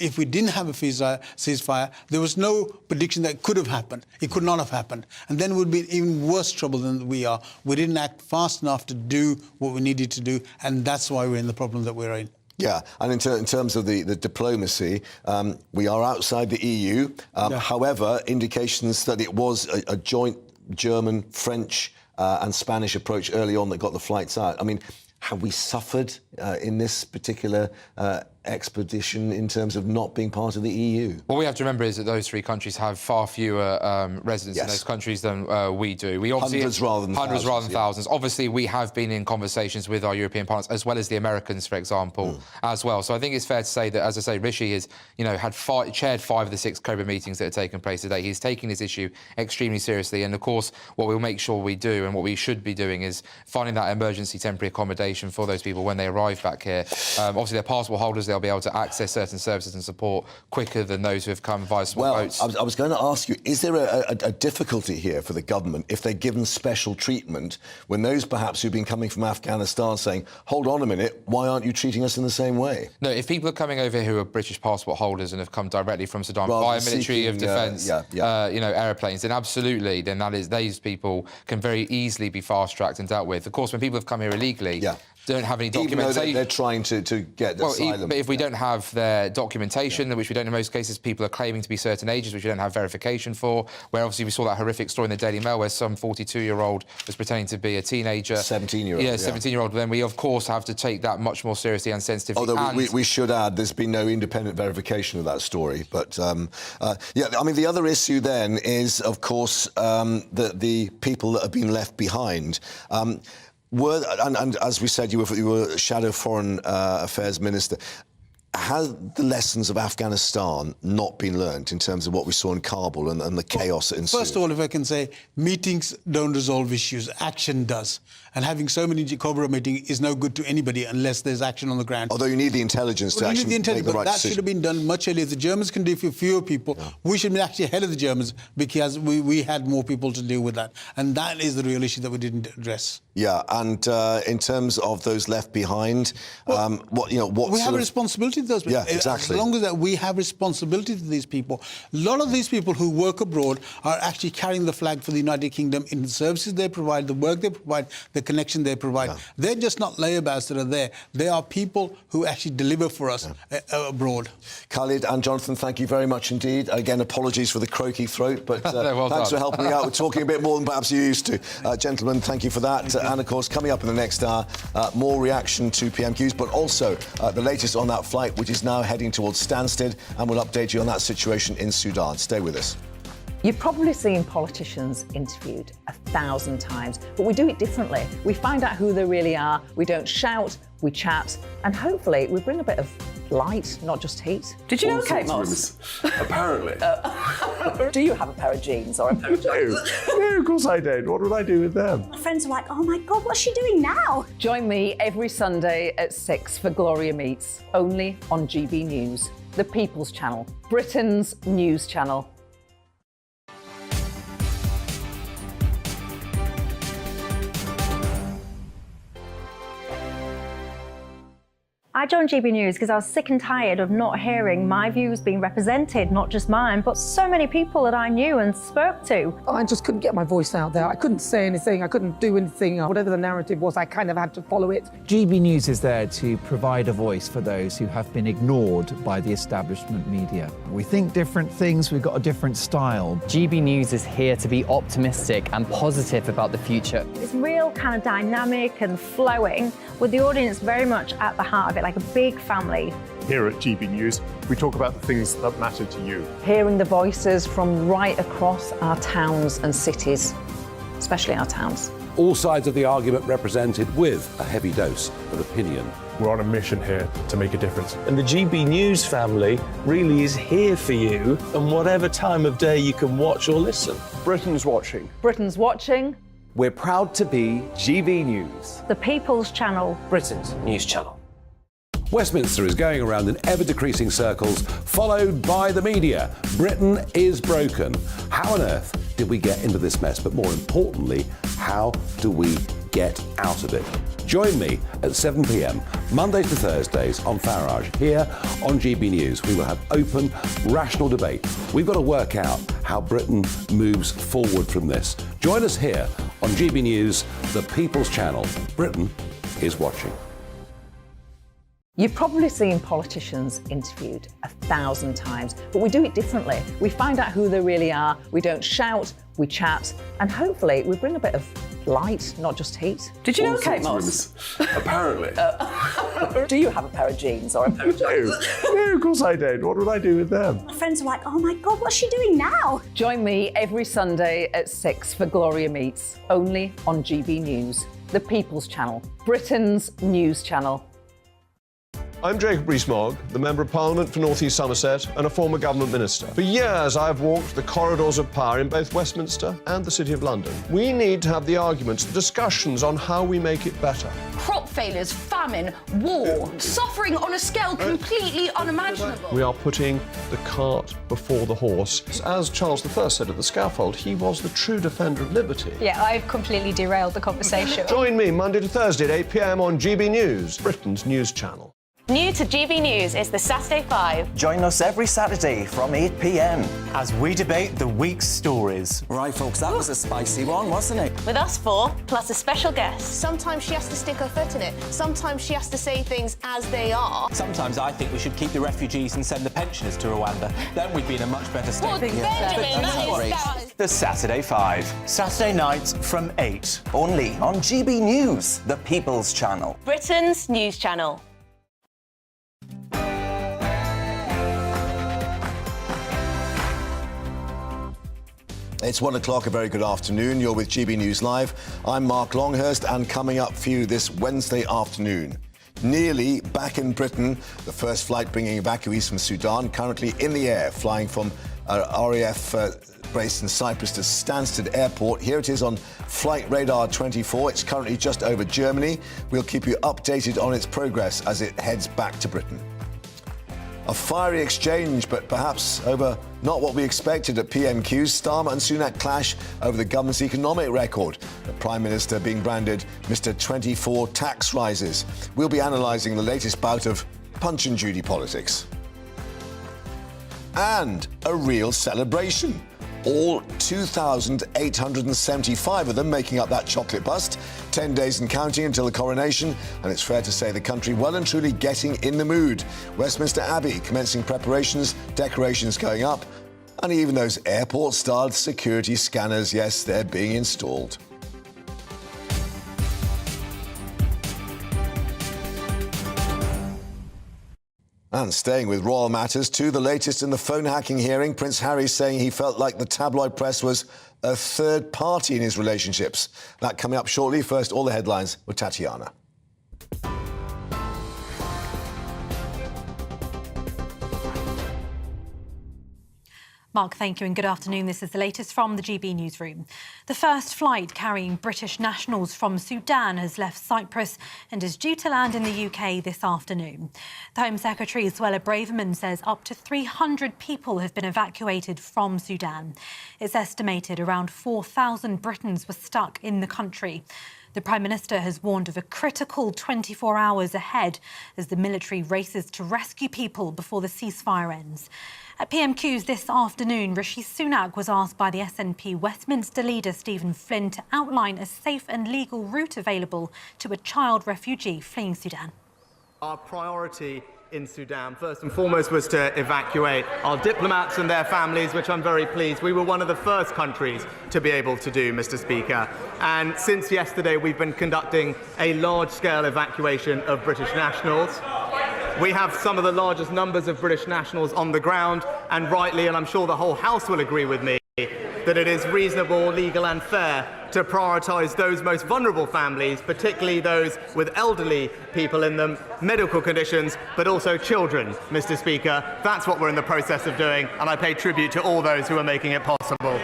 [SPEAKER 10] If we didn't have a ceasefire, there was no prediction that it could have happened. It could not have happened. And then we'd be in even worse trouble than we are. We didn't act fast enough to do what we needed to do, and that's why we're in the problem that we're in.
[SPEAKER 4] Yeah, and in terms of the diplomacy, we are outside the EU. However, indications that it was a joint German, French and Spanish approach early on that got the flights out. I mean, have we suffered in this particular expedition in terms of not being part of the EU?
[SPEAKER 6] What we have to remember is that those three countries have far fewer residents in those countries than we do. We obviously
[SPEAKER 4] hundreds rather than
[SPEAKER 6] thousands. Obviously, we have been in conversations with our European partners, as well as the Americans, for example, as well. So I think it's fair to say that, as I say, Rishi has, chaired 5 of the 6 COBRA meetings that have taken place today. He's taking this issue extremely seriously. And, of course, what we'll make sure we do and what we should be doing is finding that emergency temporary accommodation for those people when they arrive back here. Obviously, they're passport holders. They'll be able to access certain services and support quicker than those who have come via small boats.
[SPEAKER 4] I was going to ask you, is there a difficulty here for the government if they're given special treatment when those perhaps who've been coming from Afghanistan saying, hold on a minute, why aren't you treating us in the same way?
[SPEAKER 6] No, if people are coming over who are British passport holders and have come directly from Sudan via military of defence, aeroplanes, then absolutely, then those people can very easily be fast-tracked and dealt with. Of course, when people have come here illegally, don't have any documentation.
[SPEAKER 4] Even though they're trying to get asylum.
[SPEAKER 6] But if we don't have their documentation, which we don't in most cases, people are claiming to be certain ages, which we don't have verification for, where obviously we saw that horrific story in the Daily Mail where some 42-year-old was pretending to be a teenager.
[SPEAKER 4] 17-year-old.
[SPEAKER 6] Yeah, 17-year-old. Then we, of course, have to take that much more seriously and sensitively.
[SPEAKER 4] Although we should add, there's been no independent verification of that story. But, I mean, the other issue then is, of course, the people that have been left behind. And as we said, you were Shadow Foreign Affairs Minister. have the lessons of Afghanistan not been learnt in terms of what we saw in Kabul and the chaos that ensued?
[SPEAKER 10] First of all, if I can say, meetings don't resolve issues, action does. And having so many Cobra meetings is no good to anybody unless there's action on the ground.
[SPEAKER 4] Although you need the intelligence to actually make the right
[SPEAKER 10] that
[SPEAKER 4] decision.
[SPEAKER 10] should have been done much earlier. The Germans can do it for fewer people. Yeah. We should be actually ahead of the Germans because we had more people to deal with that. And that is the real issue that we didn't address.
[SPEAKER 4] Yeah, and in terms of those left behind,
[SPEAKER 10] we have a responsibility to those people.
[SPEAKER 4] Yeah, exactly.
[SPEAKER 10] As long as that we have responsibility to these people. A lot of these people who work abroad are actually carrying the flag for the United Kingdom in the services they provide, the work they provide, the connection they provide. Yeah. They're just not layabouts that are there. They are people who actually deliver for us abroad.
[SPEAKER 4] Khalid and Jonathan, thank you very much indeed. Again, apologies for the croaky throat, but thanks for helping me out. We're talking a bit more than perhaps you used to. Gentlemen, thank you for that. And, of course, coming up in the next hour, more reaction to PMQs, but also the latest on that flight, which is now heading towards Stansted, and we'll update you on that situation in Sudan. Stay with us.
[SPEAKER 18] You've probably seen politicians interviewed 1,000 times, but we do it differently. We find out who they really are, we don't shout, we chat, and hopefully we bring a bit of light, not just heat. Did you know Kate Moss?
[SPEAKER 25] Apparently.
[SPEAKER 18] Do you have a pair of jeans or a pair of jeans?
[SPEAKER 25] No, of course I don't. What would I do with them?
[SPEAKER 17] My friends are like, oh my God, what's she doing now?
[SPEAKER 18] Join me every Sunday at 6 for Gloria Meets, only on GB News, the People's Channel, Britain's news channel.
[SPEAKER 17] I joined GB News because I was sick and tired of not hearing my views being represented, not just mine, but so many people that I knew and spoke to.
[SPEAKER 16] I just couldn't get my voice out there. I couldn't say anything. I couldn't do anything. Whatever the narrative was, I kind of had to follow it.
[SPEAKER 3] GB News is there to provide a voice for those who have been ignored by the establishment media. We think different things. We've got a different style.
[SPEAKER 7] GB News is here to be optimistic and positive about the future.
[SPEAKER 17] It's real kind of dynamic and flowing, with the audience very much at the heart of it, like a big family.
[SPEAKER 25] Here at GB News, we talk about the things that matter to you.
[SPEAKER 18] Hearing the voices from right across our towns and cities, especially our towns.
[SPEAKER 1] All sides of the argument represented with a heavy dose of opinion.
[SPEAKER 25] We're on a mission here to make a difference.
[SPEAKER 8] And the GB News family really is here for you, and whatever time of day you can watch or listen.
[SPEAKER 25] Britain's watching.
[SPEAKER 18] Britain's watching.
[SPEAKER 21] We're proud to be GB News,
[SPEAKER 17] the People's Channel,
[SPEAKER 7] Britain's news channel.
[SPEAKER 1] Westminster is going around in ever-decreasing circles, followed by the media. Britain is broken. How on earth did we get into this mess? But more importantly, how do we get out of it? Join me at 7 p.m, Mondays to Thursdays on Farage, here on GB News. We will have open, rational debate. We've got to work out how Britain moves forward from this. Join us here on GB News, the People's Channel. Britain is watching.
[SPEAKER 18] You've probably seen politicians interviewed 1,000 times, but we do it differently. We find out who they really are, we don't shout, we chat, and hopefully we bring a bit of light, not just heat. Did you know Kate Moss?
[SPEAKER 25] Apparently.
[SPEAKER 18] Do you have a pair of jeans or a pair of jeans?
[SPEAKER 25] No, of course I don't. What would I do with them?
[SPEAKER 17] My friends are like, oh my God, what's she doing now?
[SPEAKER 18] Join me every Sunday at 6 for Gloria Meets, only on GB News, the People's Channel, Britain's news channel.
[SPEAKER 25] I'm Jacob Rees-Mogg, the Member of Parliament for North East Somerset and a former government minister. For years, I've walked the corridors of power in both Westminster and the City of London. We need to have the arguments, the discussions on how we make it better.
[SPEAKER 23] Crop failures, famine, war, suffering on a scale completely unimaginable.
[SPEAKER 25] We are putting the cart before the horse. As Charles I said at the scaffold, he was the true defender of liberty.
[SPEAKER 23] Yeah, I've completely derailed the conversation.
[SPEAKER 25] Join me Monday to Thursday at 8 p.m. on GB News, Britain's news channel.
[SPEAKER 24] New to GB News is the Saturday 5.
[SPEAKER 27] Join us every Saturday from 8 p.m. as we debate the week's stories. Right, folks, that was a spicy one, wasn't it?
[SPEAKER 24] With us four, plus a special guest.
[SPEAKER 23] Sometimes she has to stick her foot in it. Sometimes she has to say things as they are.
[SPEAKER 27] Sometimes I think we should keep the refugees and send the pensioners to Rwanda. Then we'd be in a much better state.
[SPEAKER 23] Well, Benjamin, that is...
[SPEAKER 27] The Saturday 5. Saturday nights from 8. Only on GB News, the People's Channel.
[SPEAKER 24] Britain's news channel.
[SPEAKER 4] It's 1 o'clock, a very good afternoon. You're with GB News Live. I'm Mark Longhurst, and coming up for you this Wednesday afternoon, nearly back in Britain. The first flight bringing evacuees from Sudan currently in the air, flying from RAF base in Cyprus to Stansted Airport. Here it is on Flight Radar 24. It's currently just over Germany. We'll keep you updated on its progress as it heads back to Britain. A fiery exchange, but perhaps over not what we expected at PMQs. Starmer and Sunak clash over the government's economic record. The Prime Minister being branded Mr. 24 tax rises. We'll be analysing the latest bout of Punch and Judy politics. And a real celebration. All 2,875 of them making up that chocolate bust. 10 days and counting until the coronation, and it's fair to say the country well and truly getting in the mood. Westminster Abbey commencing preparations, decorations going up, and even those airport-styled security scanners, yes, they're being installed. And staying with royal matters too, the latest in the phone hacking hearing, Prince Harry saying he felt like the tabloid press was a third party in his relationships. That coming up shortly. First, all the headlines with Tatiana.
[SPEAKER 2] Mark, thank you and good afternoon. This is the latest from the GB newsroom. The first flight carrying British nationals from Sudan has left Cyprus and is due to land in the UK this afternoon. The Home Secretary, Suella Braverman, says up to 300 people have been evacuated from Sudan. It's estimated around 4,000 Britons were stuck in the country. The Prime Minister has warned of a critical 24 hours ahead as the military races to rescue people before the ceasefire ends. At PMQs this afternoon, Rishi Sunak was asked by the SNP Westminster leader Stephen Flynn to outline a safe and legal route available to a child refugee fleeing Sudan.
[SPEAKER 5] Our priority in Sudan, first and foremost, was to evacuate our diplomats and their families, which I'm very pleased. We were one of the first countries to be able to do, Mr. Speaker. And since yesterday, we've been conducting a large-scale evacuation of British nationals. We have some of the largest numbers of British nationals on the ground, and rightly, and I'm sure the whole House will agree with me, that it is reasonable, legal and fair to prioritise those most vulnerable families, particularly those with elderly people in them, medical conditions, but also children, Mr. Speaker. That's what we're in the process of doing, and I pay tribute to all those who are making it possible.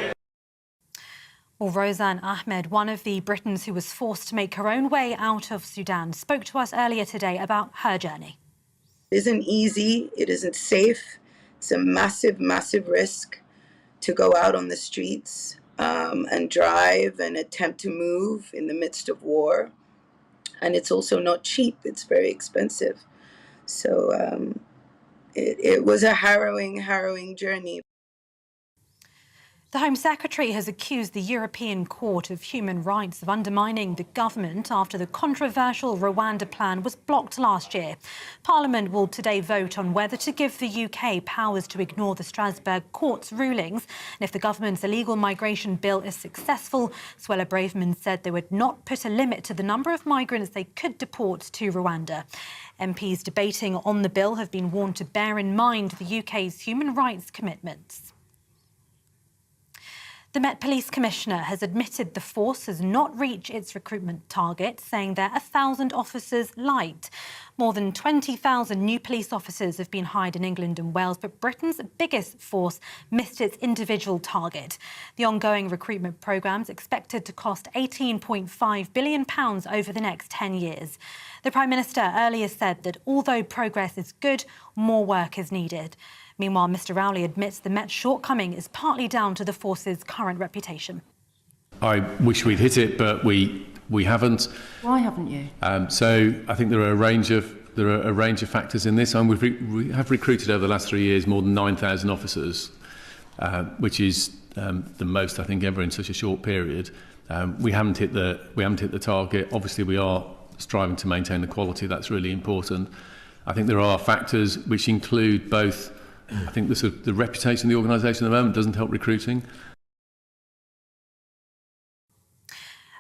[SPEAKER 2] Well, Roseanne Ahmed, one of the Britons who was forced to make her own way out of Sudan, spoke to us earlier today about her journey.
[SPEAKER 9] It isn't easy, it isn't safe, it's a massive, massive risk to go out on the streets and drive and attempt to move in the midst of war. And it's also not cheap, it's very expensive. So it was a harrowing journey.
[SPEAKER 2] The Home Secretary has accused the European Court of Human Rights of undermining the government after the controversial Rwanda plan was blocked last year. Parliament will today vote on whether to give the UK powers to ignore the Strasbourg court's rulings. And if the government's illegal migration bill is successful, Suella Braverman said they would not put a limit to the number of migrants they could deport to Rwanda. MPs debating on the bill have been warned to bear in mind the UK's human rights commitments. The Met Police Commissioner has admitted the force has not reached its recruitment target, saying they're 1,000 officers light. More than 20,000 new police officers have been hired in England and Wales, but Britain's biggest force missed its individual target. The ongoing recruitment programme is expected to cost £18.5 billion over the next 10 years. The Prime Minister earlier said that although progress is good, more work is needed. Meanwhile, Mr Rowley admits the Met's shortcoming is partly down to the force's current reputation.
[SPEAKER 11] I wish we'd hit it, but we haven't.
[SPEAKER 23] Why haven't you?
[SPEAKER 11] So I think there are a range of factors in this. We have recruited over the last 3 years more than 9,000 officers, which is the most I think ever in such a short period. We haven't hit the target. Obviously, we are striving to maintain the quality. That's really important. I think there are factors which include both. I think the reputation of the organisation at the moment doesn't help recruiting.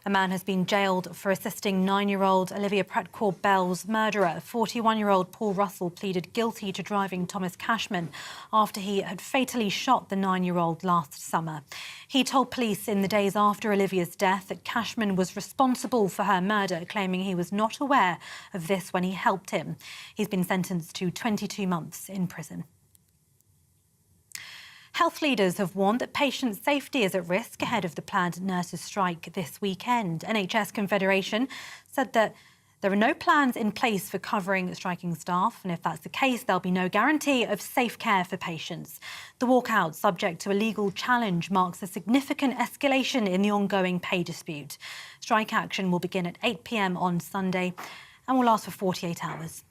[SPEAKER 2] A man has been jailed for assisting 9-year-old Olivia Pratt-Bell's murderer. 41-year-old Paul Russell pleaded guilty to driving Thomas Cashman after he had fatally shot the 9-year-old last summer. He told police in the days after Olivia's death that Cashman was responsible for her murder, claiming he was not aware of this when he helped him. He's been sentenced to 22 months in prison. Health leaders have warned that patient safety is at risk ahead of the planned nurses' strike this weekend. NHS Confederation said that there are no plans in place for covering striking staff, and if that's the case, there'll be no guarantee of safe care for patients. The walkout, subject to a legal challenge, marks a significant escalation in the ongoing pay dispute. Strike action will begin at 8 p.m. on Sunday and will last for 48 hours.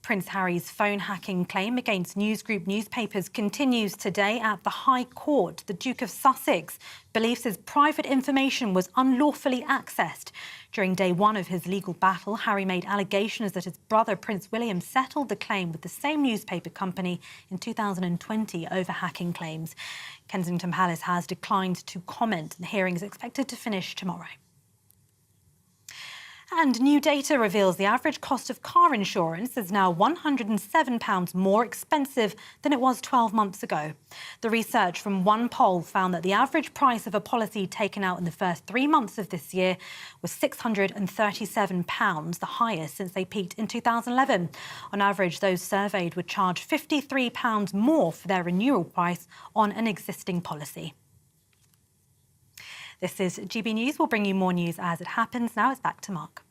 [SPEAKER 2] Prince Harry's phone hacking claim against News Group newspapers continues today at the High Court. The Duke of Sussex believes his private information was unlawfully accessed. During day one of his legal battle, Harry made allegations that his brother Prince William settled the claim with the same newspaper company in 2020 over hacking claims. Kensington Palace has declined to comment. The hearing is expected to finish tomorrow. And new data reveals the average cost of car insurance is now £107 more expensive than it was 12 months ago. The research from one poll found that the average price of a policy taken out in the first 3 months of this year was £637, the highest since they peaked in 2011. On average, those surveyed would charge £53 more for their renewal price on an existing policy. This is GB News. We'll bring you more news as it happens. Now it's back to Mark.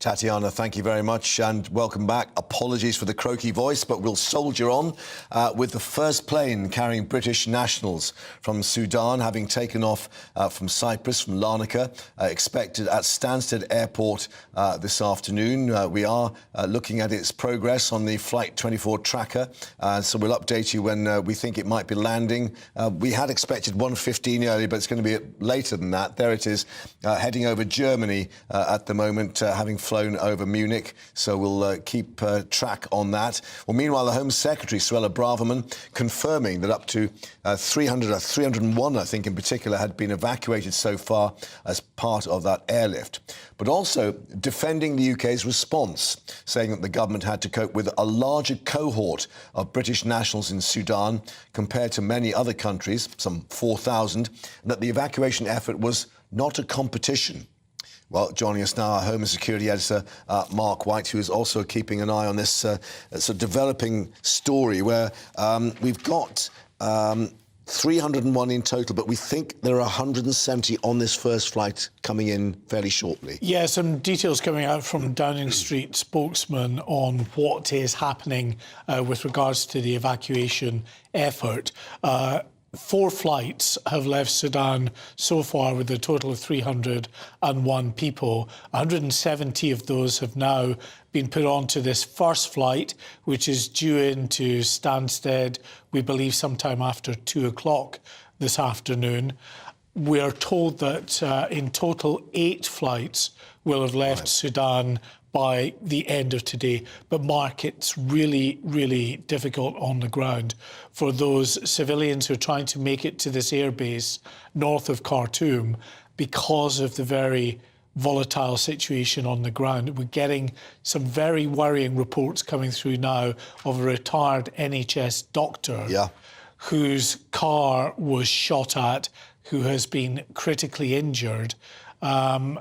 [SPEAKER 4] Tatiana, thank you very much and welcome back. Apologies for the croaky voice, but we'll soldier on with the first plane carrying British nationals from Sudan having taken off from Cyprus, from Larnaca, expected at Stansted Airport this afternoon. We are looking at its progress on the Flight 24 tracker, so we'll update you when we think it might be landing. We had expected 1:15 earlier, but it's going to be later than that. There it is, heading over Germany at the moment, having flown over Munich, so we'll keep track on that. Well, meanwhile, the Home Secretary, Suella Braverman, confirming that up to 301, I think in particular, had been evacuated so far as part of that airlift. But also defending the UK's response, saying that the government had to cope with a larger cohort of British nationals in Sudan compared to many other countries, some 4,000, and that the evacuation effort was not a competition. Well, joining us now, our Home and Security Editor, Mark White, who is also keeping an eye on this sort of developing story where we've got 301 in total, but we think there are 170 on this first flight coming in fairly shortly.
[SPEAKER 12] Yeah, some details coming out from Downing Street spokesman on what is happening with regards to the evacuation effort. 4 flights have left Sudan so far with a total of 301 people. 170 of those have now been put onto this first flight, which is due into Stansted, we believe, sometime after 2 o'clock this afternoon. We are told that in total 8 flights will have left Sudan by the end of today. But Mark, it's really, really difficult on the ground for those civilians who are trying to make it to this airbase north of Khartoum because of the very volatile situation on the ground. We're getting some very worrying reports coming through now of a retired NHS doctor whose car was shot at, who has been critically injured.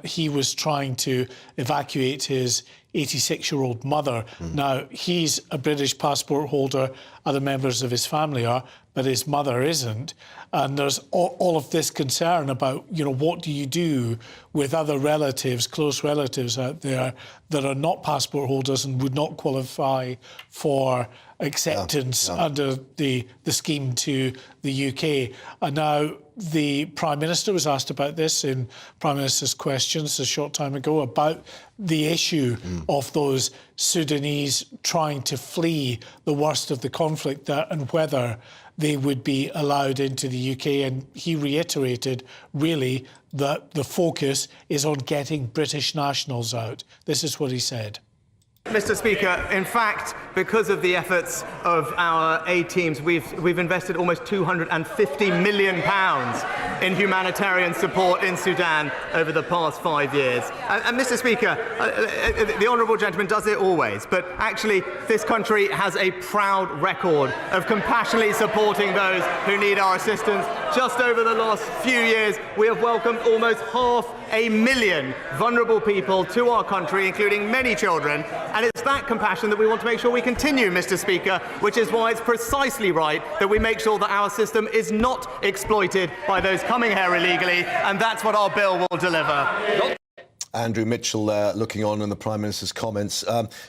[SPEAKER 12] He was trying to evacuate his 86-year-old mother. Now, he's a British passport holder, other members of his family are, but his mother isn't. And there's all of this concern about, you know, what do you do with other relatives, close relatives out there that are not passport holders and would not qualify for acceptance under the scheme to the UK. And now the Prime Minister was asked about this in Prime Minister's questions a short time ago about the issue of those Sudanese trying to flee the worst of the conflict there and whether they would be allowed into the UK. And he reiterated, really, that the focus is on getting British nationals out. This is what he said.
[SPEAKER 5] Mr. Speaker, in fact, because of the efforts of our aid teams, we've invested almost £250 million in humanitarian support in Sudan over the past 5 years. And Mr. Speaker, the honourable gentleman does it always, but actually this country has a proud record of compassionately supporting those who need our assistance. Just over the last few years, we have welcomed almost 500,000 vulnerable people to our country, including many children. And it's that compassion that we want to make sure we continue, Mr. Speaker, which is why it's precisely right that we make sure that our system is not exploited by those coming here illegally, and that's what our bill will deliver.
[SPEAKER 4] Andrew Mitchell looking on in the Prime Minister's comments.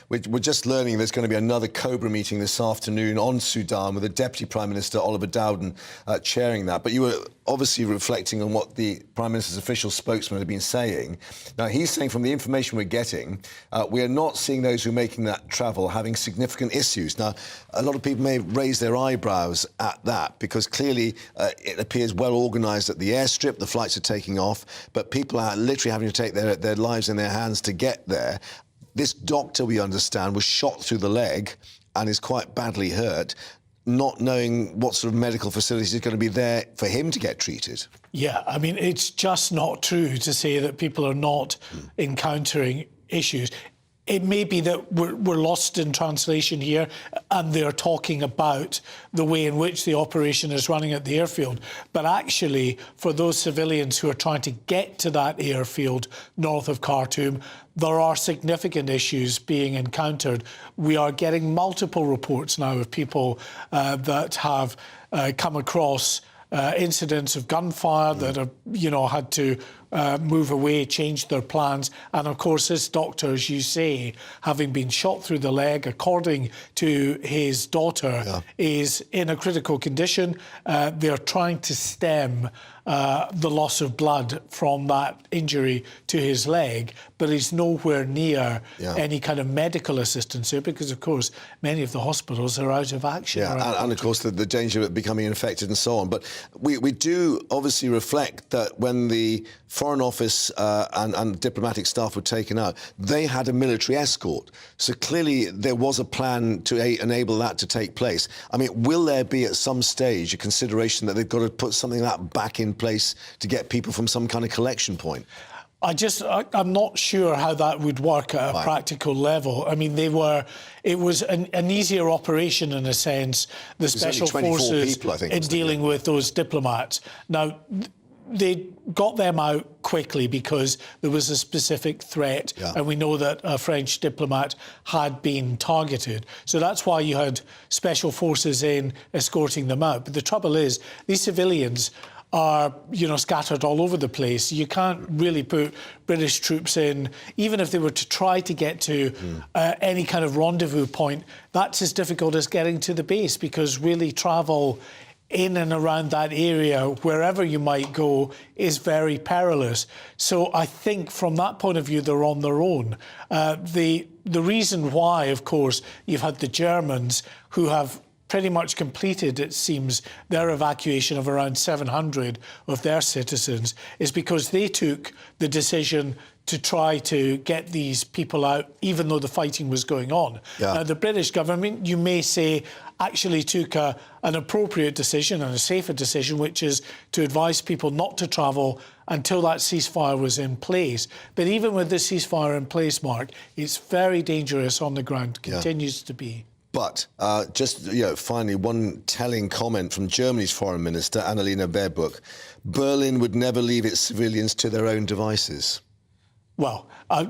[SPEAKER 4] We're just learning there's going to be another COBRA meeting this afternoon on Sudan with the Deputy Prime Minister, Oliver Dowden, chairing that. But you were obviously reflecting on what the Prime Minister's official spokesman had been saying. Now, he's saying from the information we're getting, we are not seeing those who are making that travel having significant issues. Now, a lot of people may raise their eyebrows at that because clearly it appears well organised at the airstrip, the flights are taking off, but people are literally having to take their lives in their hands to get there. This doctor, we understand, was shot through the leg and is quite badly hurt, not knowing what sort of medical facilities is going to be there for him to get treated.
[SPEAKER 12] Yeah, I mean, it's just not true to say that people are not encountering issues. It may be that we're lost in translation here and they're talking about the way in which the operation is running at the airfield. But actually, for those civilians who are trying to get to that airfield north of Khartoum, there are significant issues being encountered. We are getting multiple reports now of people that have come across incidents of gunfire that have, had to move away, change their plans. And of course, this doctor, as you say, having been shot through the leg, according to his daughter, is in a critical condition. They're trying to stem the loss of blood from that injury to his leg, but he's nowhere near any kind of medical assistance here because, of course, many of the hospitals are out of action.
[SPEAKER 4] And of course, the danger of becoming infected and so on. But we do obviously reflect that when the Foreign Office and diplomatic staff were taken out, they had a military escort. So clearly there was a plan to enable that to take place. I mean, will there be at some stage a consideration that they've got to put something like that back in place to get people from some kind of collection point?
[SPEAKER 12] I'm not sure how that would work at a practical level. I mean, it was an easier operation in a sense, the special forces
[SPEAKER 4] people, I think,
[SPEAKER 12] in dealing with those diplomats. Now, they got them out quickly because there was a specific threat, and we know that a French diplomat had been targeted. So that's why you had special forces in escorting them out. But the trouble is, these civilians are, scattered all over the place. You can't really put British troops in, even if they were to try to get to any kind of rendezvous point. That's as difficult as getting to the base because really travel in and around that area, wherever you might go, is very perilous. So I think from that point of view, they're on their own. The reason why, of course, you've had the Germans who have pretty much completed, it seems, their evacuation of around 700 of their citizens is because they took the decision to try to get these people out, even though the fighting was going on. Now, the British government, you may say, actually took an appropriate decision and a safer decision, which is to advise people not to travel until that ceasefire was in place. But even with the ceasefire in place, Mark, it's very dangerous on the ground, continues to be.
[SPEAKER 4] But finally, one telling comment from Germany's Foreign Minister, Annalena Baerbock: Berlin would never leave its civilians to their own devices.
[SPEAKER 12] Well,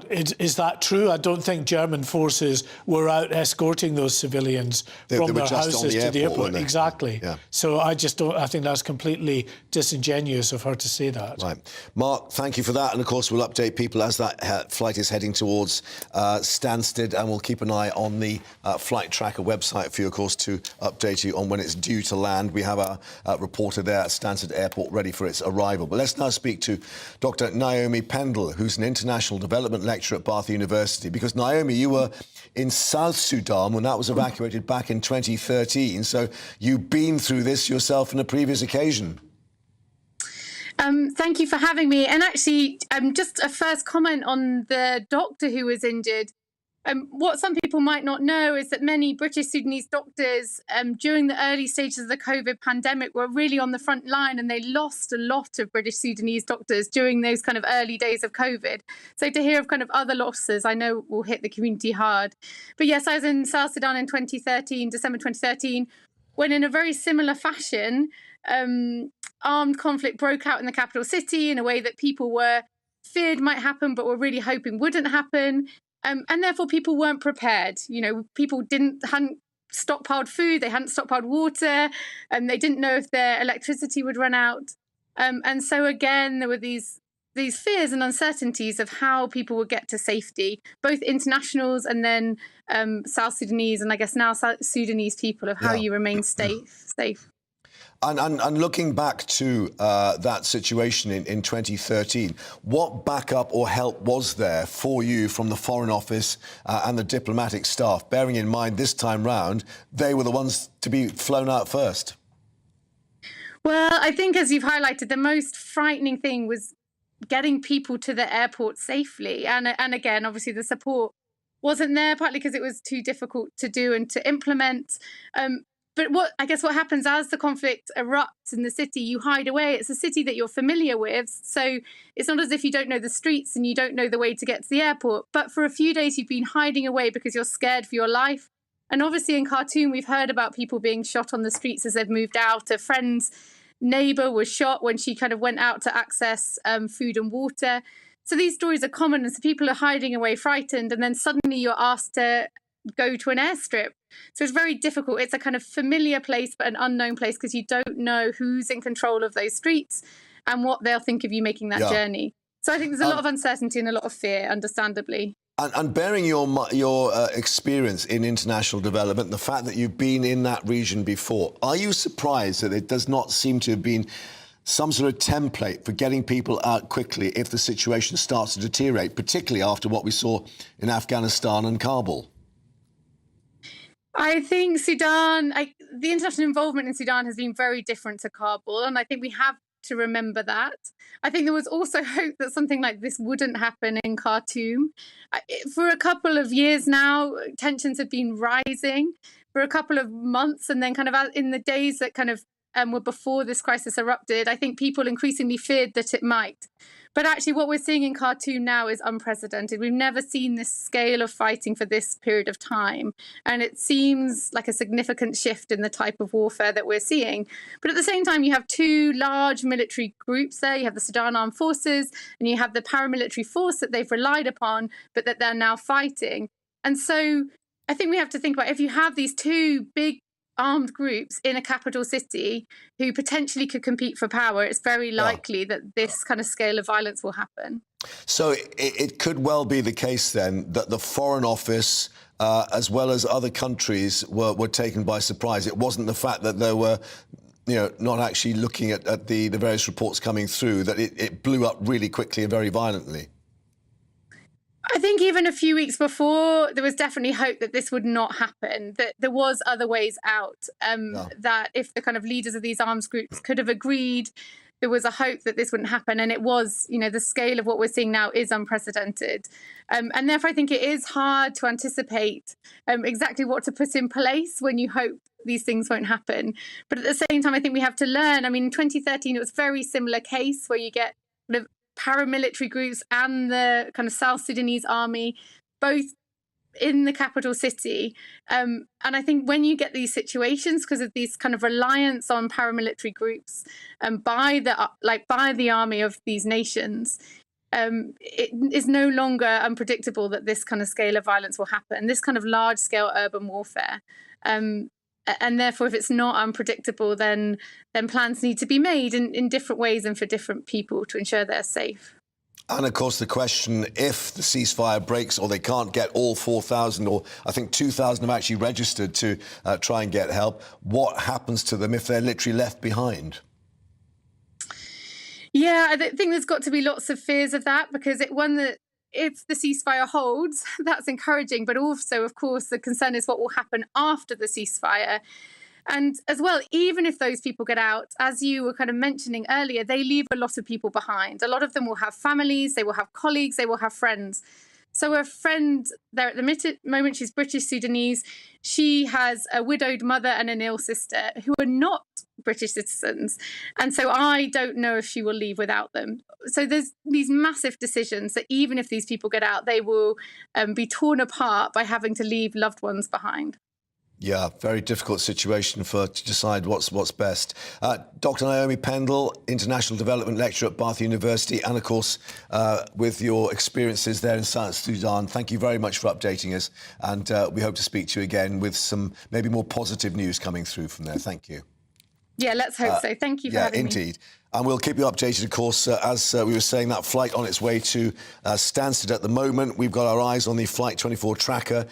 [SPEAKER 12] is that true? I don't think German forces were out escorting those civilians from their houses to the airport. Exactly. Yeah. So I just don't. I think that's completely disingenuous of her to say that.
[SPEAKER 4] Right, Mark. Thank you for that. And of course, we'll update people as that flight is heading towards Stansted, and we'll keep an eye on the flight tracker website for you, of course, to update you on when it's due to land. We have our reporter there at Stansted Airport ready for its arrival. But let's now speak to Dr. Naomi Pendle, who's an international development lecturer at Bath University, because Naomi, you were in South Sudan when that was evacuated back in 2013, so you've been through this yourself on a previous occasion.
[SPEAKER 13] Thank you for having me. And actually, just a first comment on the doctor who was injured. What some people might not know is that many British Sudanese doctors during the early stages of the COVID pandemic were really on the front line, and they lost a lot of British Sudanese doctors during those kind of early days of COVID. So to hear of kind of other losses, I know will hit the community hard. But yes, I was in South Sudan in 2013, December 2013, when in a very similar fashion, armed conflict broke out in the capital city in a way that people were feared might happen, but were really hoping wouldn't happen. And therefore, people weren't prepared. You know, people hadn't stockpiled food, they hadn't stockpiled water, and they didn't know if their electricity would run out. And so again, there were these fears and uncertainties of how people would get to safety, both internationals and then South Sudanese, and I guess now South Sudanese people, of how you remain safe.
[SPEAKER 4] And looking back to that situation in 2013, what backup or help was there for you from the Foreign Office and the diplomatic staff, bearing in mind this time round, they were the ones to be flown out first?
[SPEAKER 13] Well, I think, as you've highlighted, the most frightening thing was getting people to the airport safely. And again, obviously, the support wasn't there, partly because it was too difficult to do and to implement. But what happens as the conflict erupts in the city, you hide away. It's a city that you're familiar with. So it's not as if you don't know the streets and you don't know the way to get to the airport. But for a few days, you've been hiding away because you're scared for your life. And obviously in Khartoum, we've heard about people being shot on the streets as they've moved out. A friend's neighbour was shot when she kind of went out to access food and water. So these stories are common. And so people are hiding away, frightened. And then suddenly you're asked to go to an airstrip. So it's very difficult. It's a kind of familiar place, but an unknown place, because you don't know who's in control of those streets and what they'll think of you making that journey. So I think there's a lot of uncertainty and a lot of fear, understandably.
[SPEAKER 4] And bearing your experience in international development, the fact that you've been in that region before, are you surprised that it does not seem to have been some sort of template for getting people out quickly if the situation starts to deteriorate, particularly after what we saw in Afghanistan and Kabul?
[SPEAKER 13] I think Sudan, the international involvement in Sudan has been very different to Kabul, and I think we have to remember that. I think there was also hope that something like this wouldn't happen in Khartoum. For a couple of years now, tensions have been rising for a couple of months, and then kind of in the days that kind of were before this crisis erupted, I think people increasingly feared that it might. But actually what we're seeing in Khartoum now is unprecedented. We've never seen this scale of fighting for this period of time. And it seems like a significant shift in the type of warfare that we're seeing. But at the same time, you have two large military groups there. You have the Sudan Armed Forces and you have the paramilitary force that they've relied upon, but that they're now fighting. And so I think we have to think about, if you have these two big armed groups in a capital city who potentially could compete for power, it's very likely that this kind of scale of violence will happen.
[SPEAKER 4] So it could well be the case then that the Foreign Office, as well as other countries, were taken by surprise. It wasn't the fact that there were, not actually looking at the various reports coming through, that it blew up really quickly and very violently.
[SPEAKER 13] I think even a few weeks before, there was definitely hope that this would not happen, that there was other ways out, that if the kind of leaders of these arms groups could have agreed, there was a hope that this wouldn't happen. And it was, the scale of what we're seeing now is unprecedented. And therefore, I think it is hard to anticipate exactly what to put in place when you hope these things won't happen. But at the same time, I think we have to learn. I mean, in 2013, it was a very similar case where you get kind of paramilitary groups and the kind of South Sudanese army, both in the capital city. And I think when you get these situations, because of these kind of reliance on paramilitary groups by the army of these nations, it is no longer unpredictable that this kind of scale of violence will happen, this kind of large-scale urban warfare. And therefore, if it's not unpredictable, then plans need to be made in different ways and for different people to ensure they're safe.
[SPEAKER 4] And of course, the question, if the ceasefire breaks or they can't get all 4,000, or I think 2,000 have actually registered to try and get help, what happens to them if they're literally left behind?
[SPEAKER 13] Yeah, I think there's got to be lots of fears of that, because if the ceasefire holds, that's encouraging. But also, of course, the concern is what will happen after the ceasefire. And as well, even if those people get out, as you were kind of mentioning earlier, they leave a lot of people behind. A lot of them will have families, they will have colleagues, they will have friends. So a friend there at the moment, she's British Sudanese. She has a widowed mother and an ill sister who are not British citizens. And so I don't know if she will leave without them. So there's these massive decisions that even if these people get out, they will be torn apart by having to leave loved ones behind.
[SPEAKER 4] Yeah, very difficult situation to decide what's best. Dr. Naomi Pendle, International Development Lecturer at Bath University, and of course, with your experiences there in South Sudan, thank you very much for updating us. And we hope to speak to you again with some maybe more positive news coming through from there. Thank you.
[SPEAKER 13] Yeah, let's hope so. Thank you for having me.
[SPEAKER 4] Yeah, indeed. And we'll keep you updated, of course, as we were saying, that flight on its way to Stansted at the moment. We've got our eyes on the Flight 24 tracker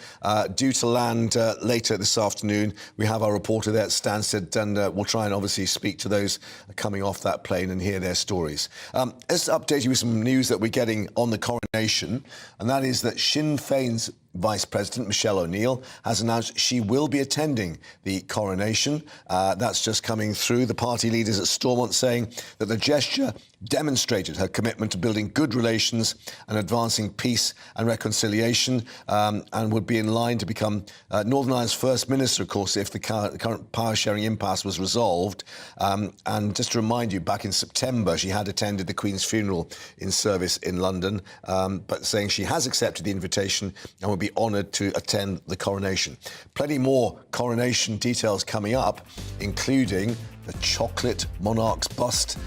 [SPEAKER 4] due to land later this afternoon. We have our reporter there at Stansted, and we'll try and obviously speak to those coming off that plane and hear their stories. Let's update you with some news that we're getting on the coronation, and that is that Sinn Féin's Vice President Michelle O'Neill has announced she will be attending the coronation. That's just coming through. The party leaders at Stormont saying that the gesture demonstrated her commitment to building good relations and advancing peace and reconciliation, and would be in line to become Northern Ireland's First Minister, of course, if the current power-sharing impasse was resolved. And just to remind you, back in September, she had attended the Queen's funeral in service in London, but saying she has accepted the invitation and would be honoured to attend the coronation. Plenty more coronation details coming up, including the chocolate monarch's bust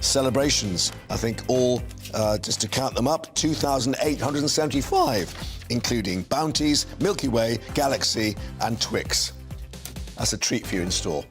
[SPEAKER 4] celebrations. I think all, just to count them up, 2,875, including Bounties, Milky Way, Galaxy and Twix. That's a treat for you in store.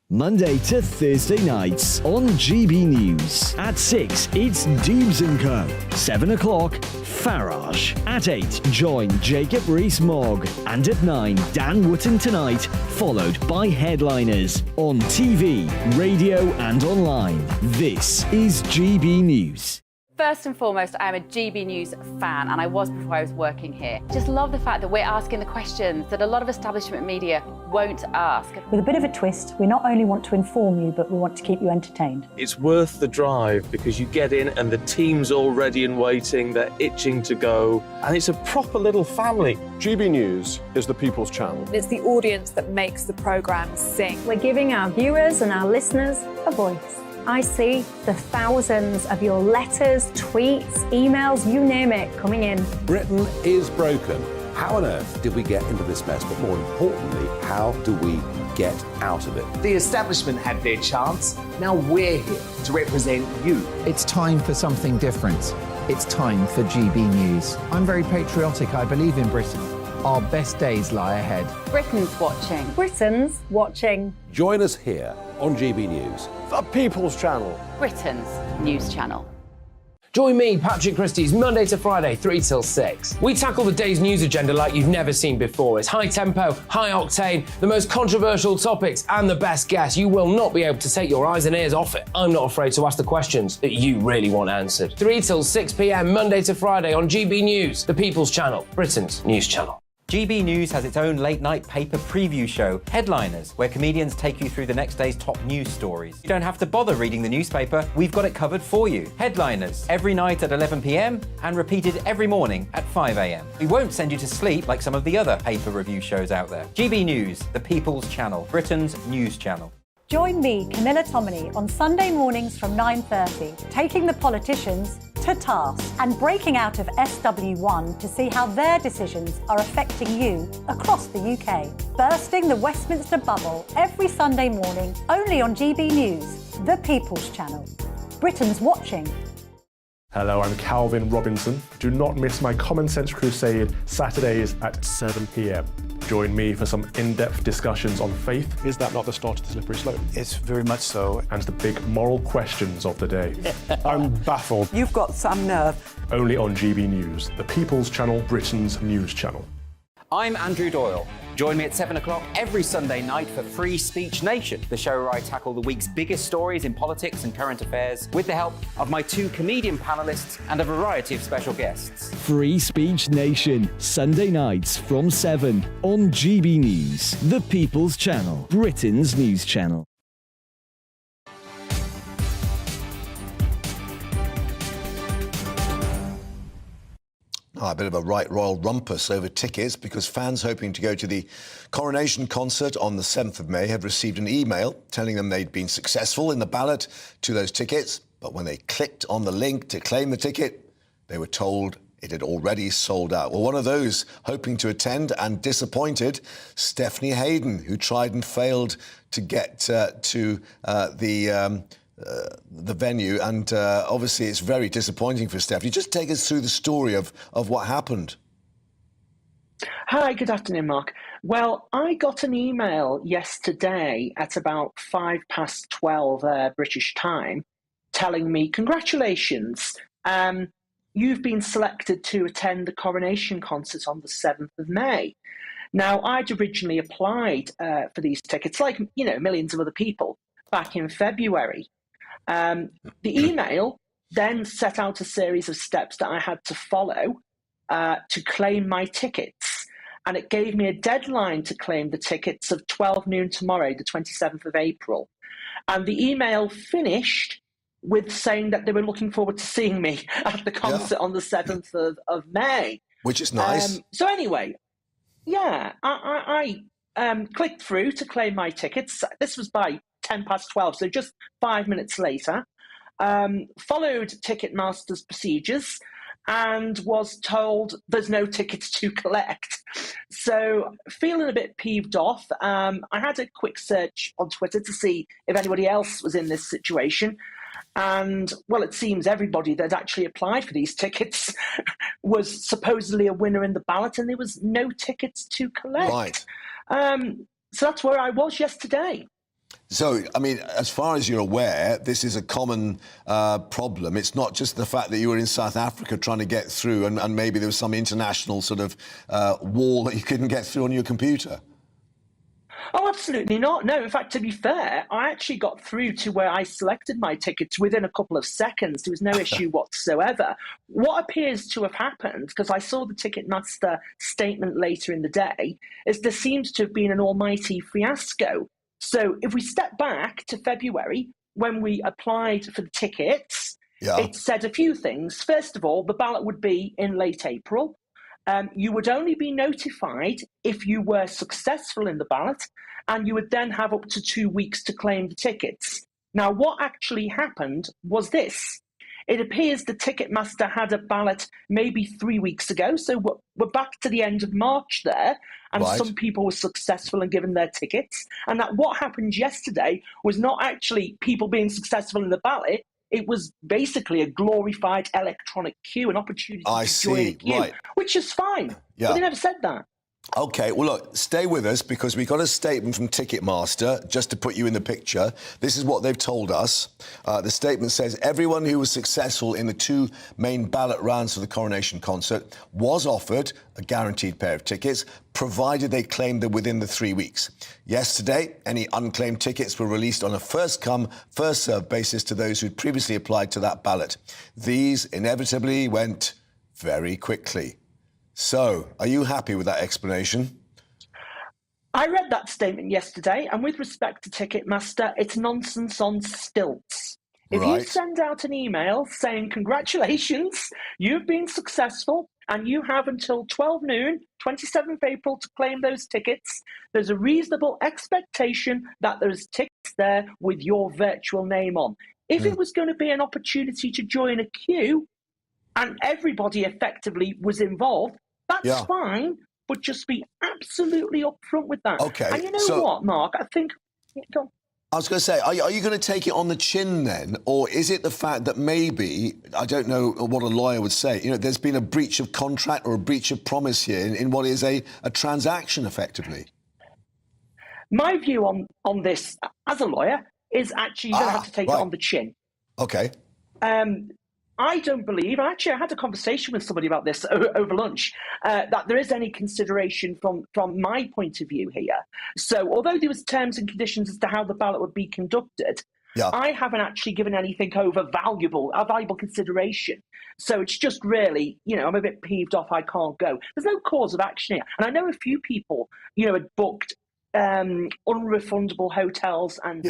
[SPEAKER 6] Monday to Thursday nights on GB News. At 6, it's Dubes & Co. 7 o'clock, Farage. At 8, join Jacob Rees-Mogg. And at 9, Dan Wootton Tonight, followed by Headliners. On TV, radio and online. This is GB News.
[SPEAKER 14] First and foremost, I am a GB News fan, and I was before I was working here. Just love the fact that we're asking the questions that a lot of establishment media won't ask.
[SPEAKER 17] With a bit of a twist, we not only want to inform you, but we want to keep you entertained.
[SPEAKER 8] It's worth the drive because you get in and the team's all ready and waiting, they're itching to go, and it's a proper little family.
[SPEAKER 21] GB News is the People's Channel.
[SPEAKER 15] It's the audience that makes the programme sing.
[SPEAKER 17] We're giving our viewers and our listeners a voice. I see the thousands of your letters, tweets, emails, you name it, coming in.
[SPEAKER 1] Britain is broken. How on earth did we get into this mess? But more importantly, how do we get out of it?
[SPEAKER 19] The establishment had their chance. Now we're here to represent you.
[SPEAKER 3] It's time for something different. It's time for GB News. I'm very patriotic. I believe in Britain. Our best days lie ahead.
[SPEAKER 14] Britain's watching.
[SPEAKER 17] Britain's watching.
[SPEAKER 1] Join us here on GB News.
[SPEAKER 21] The People's Channel.
[SPEAKER 14] Britain's news channel.
[SPEAKER 20] Join me, Patrick Christie's, Monday to Friday, 3 till 6. We tackle the day's news agenda like you've never seen before. It's high tempo, high octane, the most controversial topics, and the best guests. You will not be able to take your eyes and ears off it. I'm not afraid to ask the questions that you really want answered. 3 till 6 p.m, Monday to Friday on GB News, the People's Channel, Britain's news channel.
[SPEAKER 22] GB News has its own late-night paper preview show, Headliners, where comedians take you through the next day's top news stories. You don't have to bother reading the newspaper, we've got it covered for you. Headliners, every night at 11 p.m, and repeated every morning at 5 a.m. We won't send you to sleep like some of the other paper review shows out there. GB News, the People's Channel, Britain's news channel.
[SPEAKER 17] Join me, Camilla Tominey, on Sunday mornings from 9:30, taking the politicians just her task and breaking out of SW1 to see how their decisions are affecting you across the UK. Bursting the Westminster bubble every Sunday morning, only on GB News, the People's Channel. Britain's watching.
[SPEAKER 21] Hello, I'm Calvin Robinson. Do not miss my Common Sense Crusade Saturdays at 7 p.m. Join me for some in-depth discussions on faith. Is that not the start of the slippery slope? It's very much so. And the big moral questions of the day. I'm baffled.
[SPEAKER 7] You've got some nerve.
[SPEAKER 21] Only on GB News, the People's Channel, Britain's news channel.
[SPEAKER 22] I'm Andrew Doyle. Join me at 7 o'clock every Sunday night for Free Speech Nation, the show where I tackle the week's biggest stories in politics and current affairs with the help of my 2 comedian panellists and a variety of special guests.
[SPEAKER 6] Free Speech Nation, Sunday nights from 7 on GB News, the People's Channel, Britain's news channel.
[SPEAKER 4] A bit of a right royal rumpus over tickets because fans hoping to go to the Coronation concert on the 7th of May have received an email telling them they'd been successful in the ballot to those tickets, but when they clicked on the link to claim the ticket, they were told it had already sold out. Well, one of those hoping to attend and disappointed, Stephanie Hayden, who tried and failed to get to the venue, and obviously it's very disappointing for Stephanie. Just take us through the story of what happened.
[SPEAKER 10] Hi, good afternoon, Mark. Well, I got an email yesterday at about 12:05 British time telling me, congratulations, you've been selected to attend the Coronation concert on the 7th of May. Now, I'd originally applied for these tickets, like, you know, millions of other people, back in February. The email then set out a series of steps that I had to follow to claim my tickets. And it gave me a deadline to claim the tickets of 12 noon tomorrow, the 27th of April. And the email finished with saying that they were looking forward to seeing me at the concert on the 7th of May.
[SPEAKER 4] Which is nice.
[SPEAKER 10] So anyway, yeah, I clicked through to claim my tickets. This was by 12:10, so just 5 minutes later, followed Ticketmaster's procedures and was told there's no tickets to collect. So feeling a bit peeved off, I had a quick search on Twitter to see if anybody else was in this situation. And, well, it seems everybody that actually applied for these tickets was supposedly a winner in the ballot, and there was no tickets to collect.
[SPEAKER 4] Right.
[SPEAKER 10] So that's where I was yesterday.
[SPEAKER 4] So, I mean, as far as you're aware, this is a common problem. It's not just the fact that you were in South Africa trying to get through and maybe there was some international sort of wall that you couldn't get through on your computer.
[SPEAKER 10] Oh, absolutely not. No, in fact, to be fair, I actually got through to where I selected my tickets within a couple of seconds. There was no issue whatsoever. What appears to have happened, because I saw the Ticketmaster statement later in the day, is there seems to have been an almighty fiasco. So if we step back to February, when we applied for the tickets, it said a few things. First of all, the ballot would be in late April. You would only be notified if you were successful in the ballot, and you would then have up to 2 weeks to claim the tickets. Now, what actually happened was this. It appears the Ticketmaster had a ballot maybe 3 weeks ago, so we're back to the end of March there, and some people were successful and given their tickets. And that what happened yesterday was not actually people being successful in the ballot. It was basically a glorified electronic queue, an opportunity to join a queue, which is fine.
[SPEAKER 4] Yeah.
[SPEAKER 10] But they never said that.
[SPEAKER 4] OK, well, look, stay with us because we got a statement from Ticketmaster, just to put you in the picture. This is what they've told us. The statement says, everyone who was successful in the 2 main ballot rounds for the Coronation concert was offered a guaranteed pair of tickets, provided they claimed them within the 3 weeks. Yesterday, any unclaimed tickets were released on a first-come, first-served basis to those who'd previously applied to that ballot. These inevitably went very quickly. So, are you happy with that explanation?
[SPEAKER 10] I read that statement yesterday, and with respect to Ticketmaster, it's nonsense on stilts. If you send out an email saying, congratulations, you've been successful, and you have until 12 noon, 27th April, to claim those tickets, there's a reasonable expectation that there's tickets there with your virtual name on. If it was going to be an opportunity to join a queue, and everybody effectively was involved, that's fine, but just be absolutely upfront with that.
[SPEAKER 4] Okay,
[SPEAKER 10] And you know what, Mark? I think... Go on.
[SPEAKER 4] I was going to say, are you going to take it on the chin then? Or is it the fact that maybe, I don't know what a lawyer would say, there's been a breach of contract or a breach of promise here in what is a transaction, effectively?
[SPEAKER 10] My view on this, as a lawyer, is actually you're going to have to take it on the chin.
[SPEAKER 4] Okay.
[SPEAKER 10] I don't believe, actually I had a conversation with somebody about this over lunch, that there is any consideration from my point of view here. So although there was terms and conditions as to how the ballot would be conducted, I haven't actually given anything over valuable consideration. So it's just really, I'm a bit peeved off I can't go. There's no cause of action here. And I know a few people, had booked unrefundable hotels and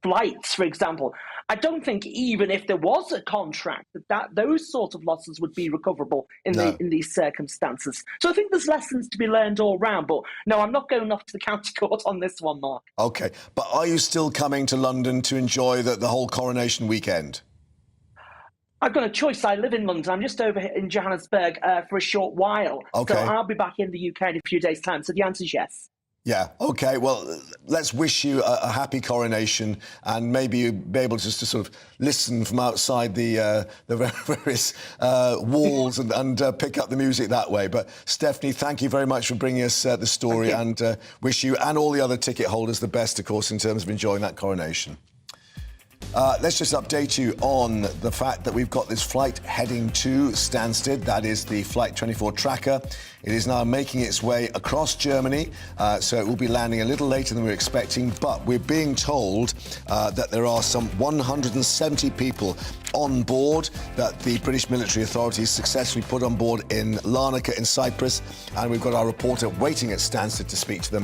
[SPEAKER 10] flights, for example. I don't think even if there was a contract that those sort of losses would be recoverable in these circumstances. So I think there's lessons to be learned all round. But no, I'm not going off to the county court on this one, Mark.
[SPEAKER 4] OK. But are you still coming to London to enjoy the whole Coronation weekend?
[SPEAKER 10] I've got a choice. I live in London. I'm just over here in Johannesburg for a short while.
[SPEAKER 4] Okay.
[SPEAKER 10] So I'll be back in the UK in a few days' time. So the answer is yes.
[SPEAKER 4] Yeah, OK. Well, let's wish you a happy coronation, and maybe you'll be able just to sort of listen from outside the various walls and pick up the music that way. But Stephanie, thank you very much for bringing us the story, and wish you and all the other ticket holders the best, of course, in terms of enjoying that coronation. Let's just update you on the fact that we've got this flight heading to Stansted. That is the Flight 24 tracker. It is now making its way across Germany, so it will be landing a little later than we were expecting. But we're being told that there are some 170 people on board that the British military authorities successfully put on board in Larnaca in Cyprus. And we've got our reporter waiting at Stansted to speak to them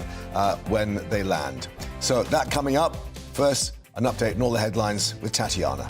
[SPEAKER 4] when they land. So that coming up. First, an update on all the headlines with Tatiana.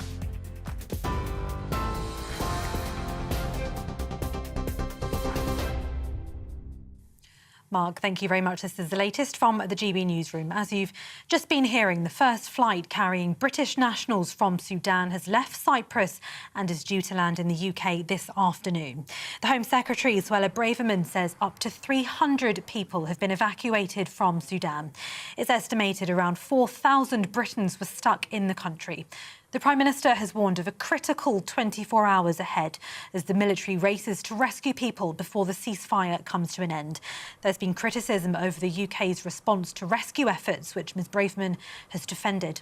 [SPEAKER 2] Mark, thank you very much. This is the latest from the GB newsroom. As you've just been hearing, the first flight carrying British nationals from Sudan has left Cyprus and is due to land in the UK this afternoon. The Home Secretary, Suella Braverman, says up to 300 people have been evacuated from Sudan. It's estimated around 4,000 Britons were stuck in the country. The Prime Minister has warned of a critical 24 hours ahead as the military races to rescue people before the ceasefire comes to an end. There's been criticism over the UK's response to rescue efforts, which Ms Braverman has defended.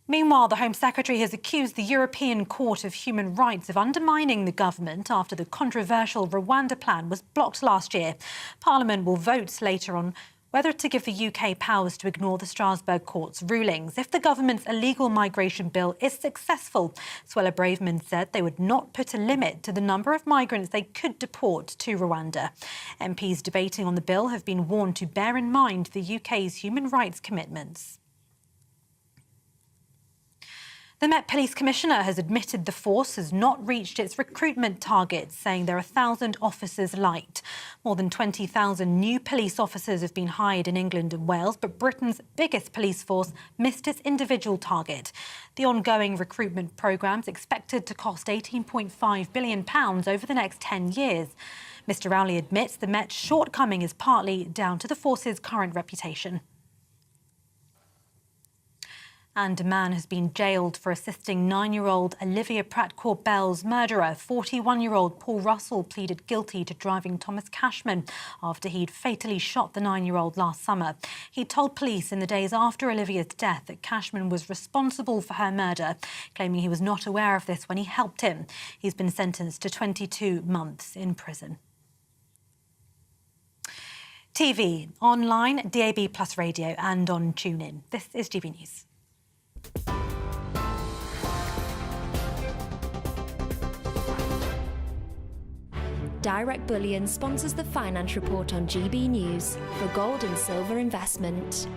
[SPEAKER 2] Meanwhile, the Home Secretary has accused the European Court of Human Rights of undermining the government after the controversial Rwanda plan was blocked last year. Parliament will vote later on whether to give the UK powers to ignore the Strasbourg court's rulings. If the government's illegal migration bill is successful, Suella Braverman said they would not put a limit to the number of migrants they could deport to Rwanda. MPs debating on the bill have been warned to bear in mind the UK's human rights commitments. The Met Police Commissioner has admitted the force has not reached its recruitment targets, saying there are 1,000 officers light. More than 20,000 new police officers have been hired in England and Wales, but Britain's biggest police force missed its individual target. The ongoing recruitment programme is expected to cost £18.5 billion over the next 10 years. Mr Rowley admits the Met's shortcoming is partly down to the force's current reputation. And a man has been jailed for assisting 9-year-old Olivia Pratt-Corbell's murderer. 41-year-old Paul Russell pleaded guilty to driving Thomas Cashman after he'd fatally shot the 9-year-old last summer. He told police in the days after Olivia's death that Cashman was responsible for her murder, claiming he was not aware of this when he helped him. He's been sentenced to 22 months in prison. TV, online, DAB+ radio and on TuneIn. This is GB News.
[SPEAKER 7] Direct Bullion sponsors the Finance Report on GB News for gold and silver investment.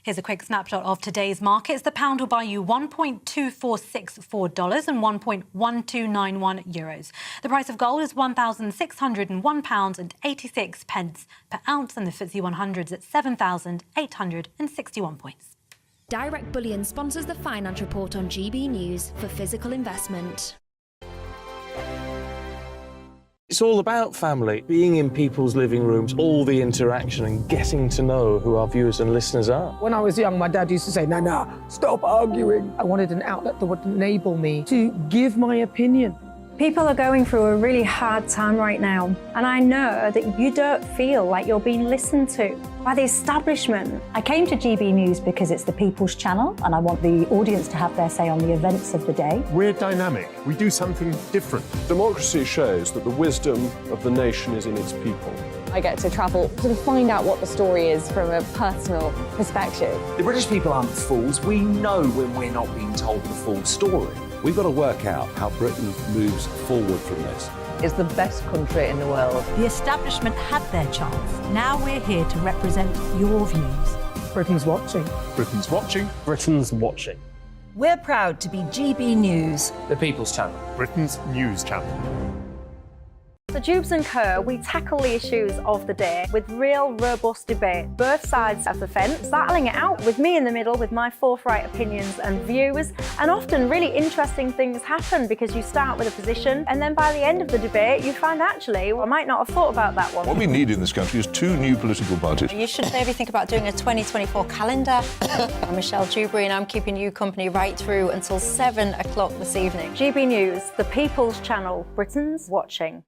[SPEAKER 2] Here's a quick snapshot of today's markets. The pound will buy you $1.2464 and €1.1291 euros. The price of gold is £1,601.86 per ounce, and the FTSE 100 is at 7,861 points.
[SPEAKER 7] Direct Bullion sponsors the finance report on GB News for physical investment.
[SPEAKER 8] It's all about family, being in people's living rooms, all the interaction and getting to know who our viewers and listeners are.
[SPEAKER 9] When I was young, my dad used to say, "Nana, stop arguing." I wanted an outlet that would enable me to give my opinion.
[SPEAKER 17] People are going through a really hard time right now, and I know that you don't feel like you're being listened to by the establishment. I came to GB News because it's the people's channel, and I want the audience to have their say on the events of the day.
[SPEAKER 21] We're dynamic. We do something different. Democracy shows that the wisdom of the nation is in its people.
[SPEAKER 15] I get to travel to find out what the story is from a personal perspective.
[SPEAKER 19] The British people aren't fools. We know when we're not being told the full story.
[SPEAKER 1] We've got to work out how Britain moves forward from this.
[SPEAKER 16] It's the best country in the world.
[SPEAKER 18] The establishment had their chance. Now we're here to represent your views.
[SPEAKER 9] Britain's watching.
[SPEAKER 21] Britain's watching.
[SPEAKER 8] Britain's watching.
[SPEAKER 18] We're proud to be GB News.
[SPEAKER 20] The People's Channel.
[SPEAKER 21] Britain's news channel.
[SPEAKER 24] So Dubes & Co, we tackle the issues of the day with real, robust debate, both sides of the fence, battling it out with me in the middle with my forthright opinions and views. And often really interesting things happen because you start with a position and then by the end of the debate you find actually, well, I might not have thought about that one.
[SPEAKER 25] What we need in this country is 2 new political parties.
[SPEAKER 26] You should maybe think about doing a 2024 calendar. I'm Michelle Dewberry and I'm keeping you company right through until 7 o'clock this evening.
[SPEAKER 24] GB News, the People's Channel, Britain's watching.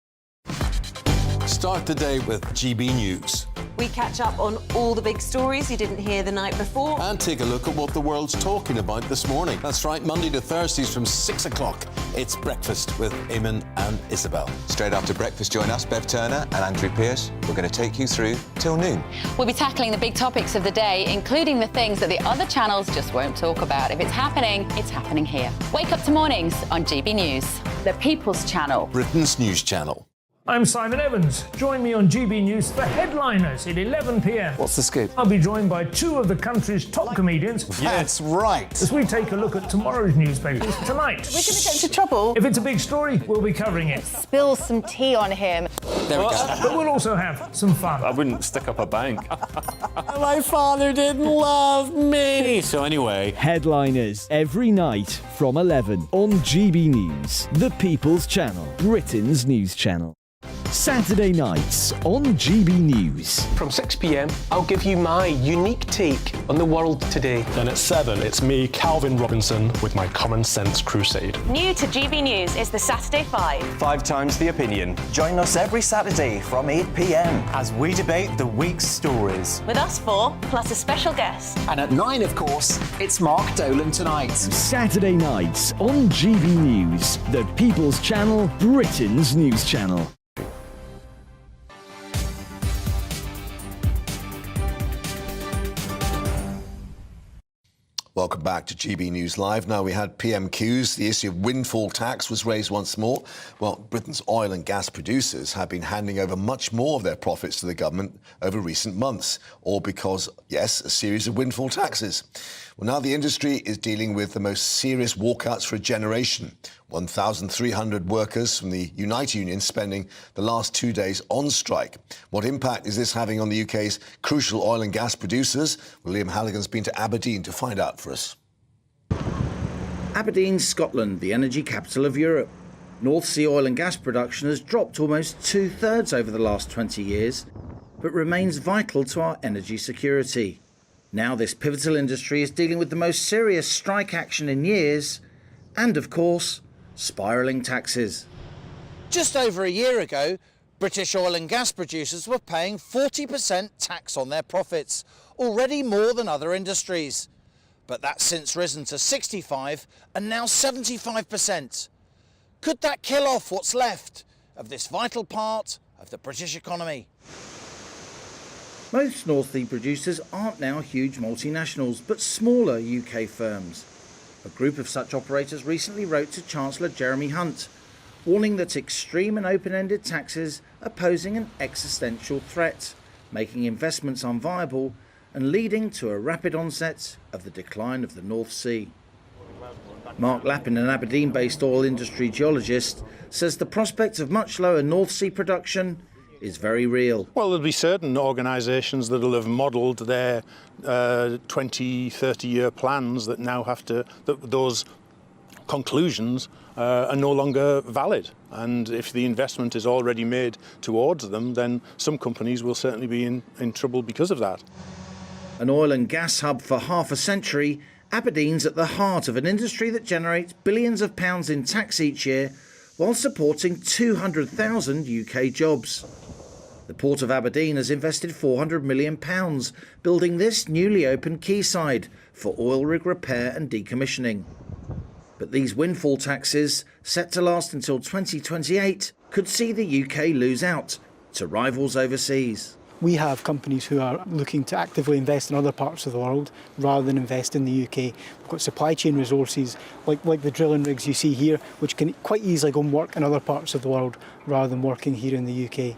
[SPEAKER 27] Start the day with GB News.
[SPEAKER 28] We catch up on all the big stories you didn't hear the night before.
[SPEAKER 27] And take a look at what the world's talking about this morning. That's right, Monday to Thursdays from 6 o'clock. It's Breakfast with Eamon and Isabel.
[SPEAKER 29] Straight after breakfast, join us, Bev Turner and Andrew Pearce. We're going to take you through till noon.
[SPEAKER 14] We'll be tackling the big topics of the day, including the things that the other channels just won't talk about. If it's happening here. Wake up to mornings on GB News. The People's Channel.
[SPEAKER 27] Britain's news channel.
[SPEAKER 30] I'm Simon Evans. Join me on GB News for Headliners at 11 p.m.
[SPEAKER 29] What's the scoop?
[SPEAKER 30] I'll be joined by 2 of the country's top comedians.
[SPEAKER 27] That's right.
[SPEAKER 30] As we take a look at tomorrow's newspapers tonight.
[SPEAKER 28] We're going to get into trouble.
[SPEAKER 30] If it's a big story, we'll be covering it.
[SPEAKER 28] Spill some tea on him.
[SPEAKER 29] There we go.
[SPEAKER 30] But we'll also have some fun.
[SPEAKER 21] I wouldn't stick up a bank.
[SPEAKER 27] My father didn't love me.
[SPEAKER 6] So anyway, Headliners every night from 11 on GB News, the People's Channel, Britain's news channel. Saturday nights on GB News.
[SPEAKER 31] From 6 p.m, I'll give you my unique take on the world today.
[SPEAKER 21] Then at 7, it's me, Calvin Robinson, with my Common Sense Crusade.
[SPEAKER 32] New to GB News is the Saturday 5.
[SPEAKER 33] 5 times the opinion. Join us every Saturday from 8 p.m. as we debate the week's stories.
[SPEAKER 32] With us 4, plus a special guest.
[SPEAKER 19] And at 9, of course, it's Mark Dolan Tonight.
[SPEAKER 6] Saturday nights on GB News, the People's Channel, Britain's news channel.
[SPEAKER 4] Welcome back to GB News Live. Now, we had PMQs. The issue of windfall tax was raised once more. Well, Britain's oil and gas producers have been handing over much more of their profits to the government over recent months, all because, yes, a series of windfall taxes. Well, now the industry is dealing with the most serious walkouts for a generation. 1,300 workers from the Unite Union spending the last 2 days on strike. What impact is this having on the UK's crucial oil and gas producers? Well, Liam Halligan's been to Aberdeen to find out for us.
[SPEAKER 34] Aberdeen, Scotland, the energy capital of Europe. North Sea oil and gas production has dropped almost 2/3 over the last 20 years, but remains vital to our energy security. Now this pivotal industry is dealing with the most serious strike action in years, and of course, spiralling taxes.
[SPEAKER 35] Just over a year ago, British oil and gas producers were paying 40% tax on their profits, already more than other industries. But that's since risen to 65% and now 75%. Could that kill off what's left of this vital part of the British economy?
[SPEAKER 34] Most North Sea producers aren't now huge multinationals, but smaller UK firms. A group of such operators recently wrote to Chancellor Jeremy Hunt, warning that extreme and open-ended taxes are posing an existential threat, making investments unviable and leading to a rapid onset of the decline of the North Sea. Mark Lappin, an Aberdeen-based oil industry geologist, says the prospect of much lower North Sea production is very real.
[SPEAKER 25] Well, there'll be certain organisations that will have modelled their 20, 30-year plans that now have to, those conclusions are no longer valid. And if the investment is already made towards them, then some companies will certainly be in trouble because of that.
[SPEAKER 34] An oil and gas hub for half a century, Aberdeen's at the heart of an industry that generates billions of pounds in tax each year while supporting 200,000 UK jobs. The Port of Aberdeen has invested £400 million building this newly opened quayside for oil rig repair and decommissioning. But these windfall taxes, set to last until 2028, could see the UK lose out to rivals overseas.
[SPEAKER 1] We have companies who are looking to actively invest in other parts of the world rather than invest in the UK. We've got supply chain resources like the drilling rigs you see here, which can quite easily go and work in other parts of the world rather than working here in the UK.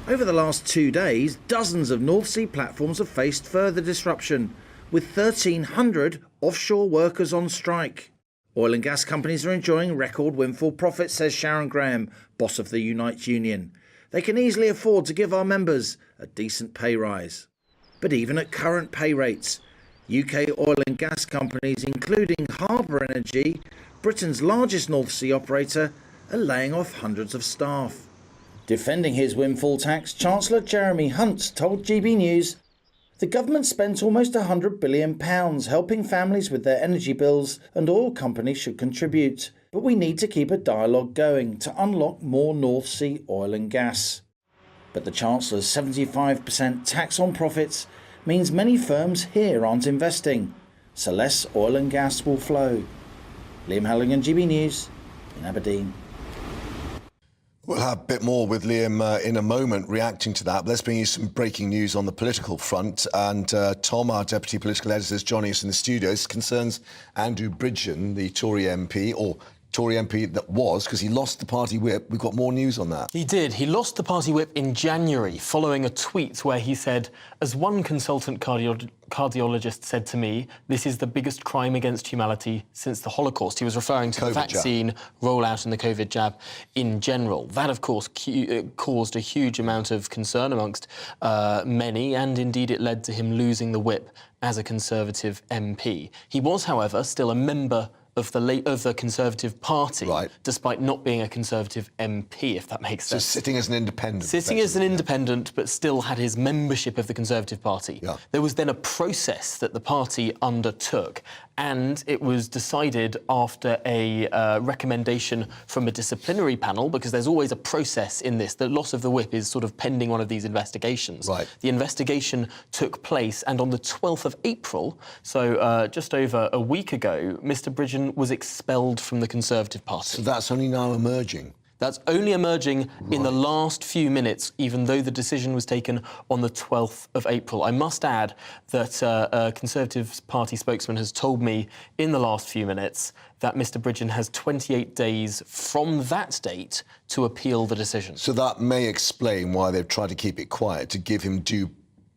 [SPEAKER 34] Over the last 2 days, dozens of North Sea platforms have faced further disruption, with 1,300 offshore workers on strike. Oil and gas companies are enjoying record windfall profits, says Sharon Graham, boss of the Unite Union. They can easily afford to give our members a decent pay rise. But even at current pay rates, UK oil and gas companies, including Harbour Energy, Britain's largest North Sea operator, are laying off hundreds of staff. Defending his windfall tax, Chancellor Jeremy Hunt told GB News the government spent almost £100 billion helping families with their energy bills, and oil companies should contribute. But we need to keep a dialogue going to unlock more North Sea oil and gas. But the Chancellor's 75% tax on profits means many firms here aren't investing, so less oil and gas will flow. Liam Halligan, GB News in Aberdeen.
[SPEAKER 4] We'll have a bit more with Liam in a moment reacting to that. But let's bring you some breaking news on the political front. And Tom, our Deputy Political Editor, is joining us in the studio. This concerns Andrew Bridgen, the Tory MP, or Tory MP that was, because he lost the party whip. We've got more news on that.
[SPEAKER 31] He did. He lost the party whip in January following a tweet where he said, as one consultant cardiologist said to me, this is the biggest crime against humanity since the Holocaust. He was referring to the vaccine rollout and the COVID jab in general. That, of course, caused a huge amount of concern amongst many, and indeed it led to him losing the whip as a Conservative MP. He was, however, still a member of the Conservative Party, despite not being a Conservative MP, if that makes sense.
[SPEAKER 4] So sitting as an independent.
[SPEAKER 31] Sitting as an independent, but still had his membership of the Conservative Party. Yeah. There was then a process that the party undertook, and it was decided after a recommendation from a disciplinary panel, because there's always a process in this. The loss of the whip is sort of pending one of these investigations. Right. The investigation took place, and on the 12th of April, so just over a week ago, Mr Bridgen was expelled from the Conservative Party.
[SPEAKER 4] So that's only now emerging?
[SPEAKER 31] That's only emerging in the last few minutes, even though the decision was taken on the 12th of April. I must add that a Conservative Party spokesman has told me in the last few minutes that Mr Bridgen has 28 days from that date to appeal the decision.
[SPEAKER 4] So that may explain why they've tried to keep it quiet, to give him due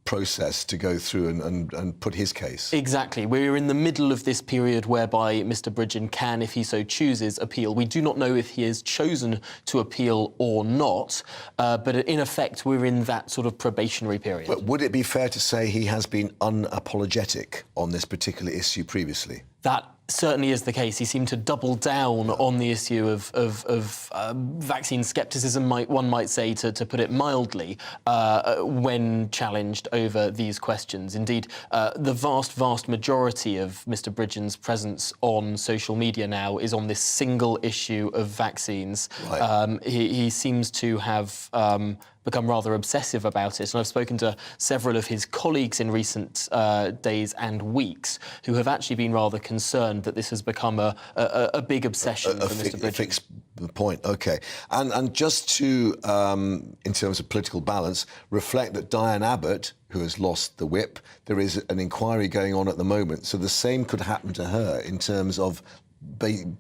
[SPEAKER 4] process to go through and put his case.
[SPEAKER 31] Exactly. We're in the middle of this period whereby Mr Bridgen can, if he so chooses, appeal. We do not know if he has chosen to appeal or not, but in effect we're in that sort of probationary period.
[SPEAKER 4] But would it be fair to say he has been unapologetic on this particular issue previously?
[SPEAKER 31] That certainly is the case. He seemed to double down on the issue of vaccine scepticism, one might say, to put it mildly, when challenged over these questions. Indeed, the vast majority of Mr Bridgen's presence on social media now is on this single issue of vaccines. Right. He seems to have become rather obsessive about it. And I've spoken to several of his colleagues in recent days and weeks who have actually been rather concerned that this has become a big obsession for Mr Bridgen.
[SPEAKER 4] Fix the point, OK. And just to, in terms of political balance, reflect that Diane Abbott, who has lost the whip, there is an inquiry going on at the moment. So the same could happen to her in terms of being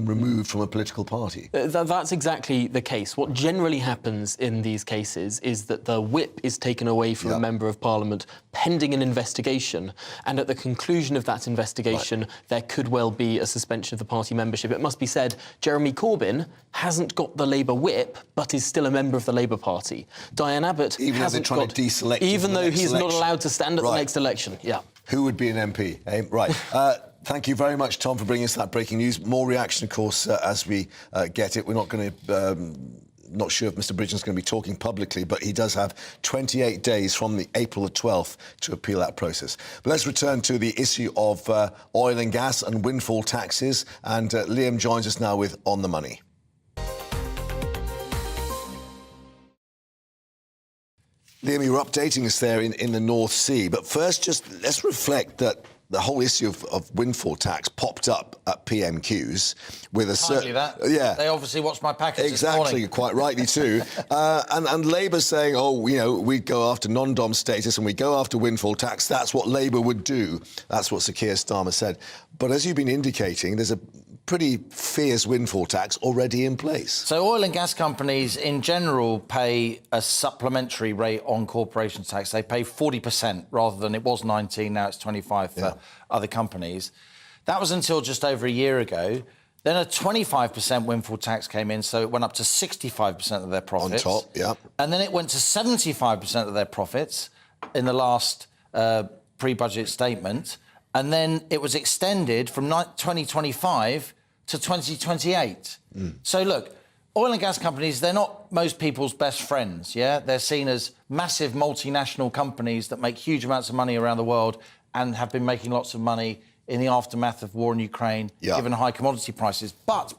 [SPEAKER 4] removed from a political party.
[SPEAKER 31] That's exactly the case. What generally happens in these cases is that the whip is taken away from a Member of Parliament pending an investigation, and at the conclusion of that investigation, there could well be a suspension of the party membership. It must be said, Jeremy Corbyn hasn't got the Labour whip, but is still a member of the Labour Party. Diane Abbott
[SPEAKER 4] even
[SPEAKER 31] hasn't
[SPEAKER 4] though they're trying to deselect him
[SPEAKER 31] even
[SPEAKER 4] for the
[SPEAKER 31] though
[SPEAKER 4] next
[SPEAKER 31] he's
[SPEAKER 4] election.
[SPEAKER 31] not allowed to stand at the next election. Yeah.
[SPEAKER 4] Who would be an MP? Eh? Right. Thank you very much, Tom, for bringing us that breaking news. More reaction, of course, as we get it. We're not going to... not sure if Mr Bridgen's going to be talking publicly, but he does have 28 days from the April the 12th to appeal that process. But let's return to the issue of oil and gas and windfall taxes. And Liam joins us now with On the Money. Liam, you were updating us there in the North Sea. But first, just let's reflect that the whole issue of windfall tax popped up at PMQs with a certain...
[SPEAKER 35] Yeah. They obviously watched my package this morning.
[SPEAKER 4] Exactly, quite rightly too. And Labour saying, oh, you know, we'd go after non-dom status and we go after windfall tax. That's what Labour would do. That's what Sir Keir Starmer said. But as you've been indicating, there's a pretty fierce windfall tax already in place.
[SPEAKER 35] So oil and gas companies in general pay a supplementary rate on corporation tax. They pay 40% rather than it was 19, now it's 25 for other companies. That was until just over a year ago. Then a 25% windfall tax came in, so it went up to 65% of their profits.
[SPEAKER 4] On top, yeah.
[SPEAKER 35] And then it went to 75% of their profits in the last pre-budget statement. And then it was extended from 2025 to 2028. So look, oil and gas companies, they're not most people's best friends, yeah? They're seen as massive multinational companies that make huge amounts of money around the world and have been making lots of money in the aftermath of war in Ukraine, given high commodity prices. But,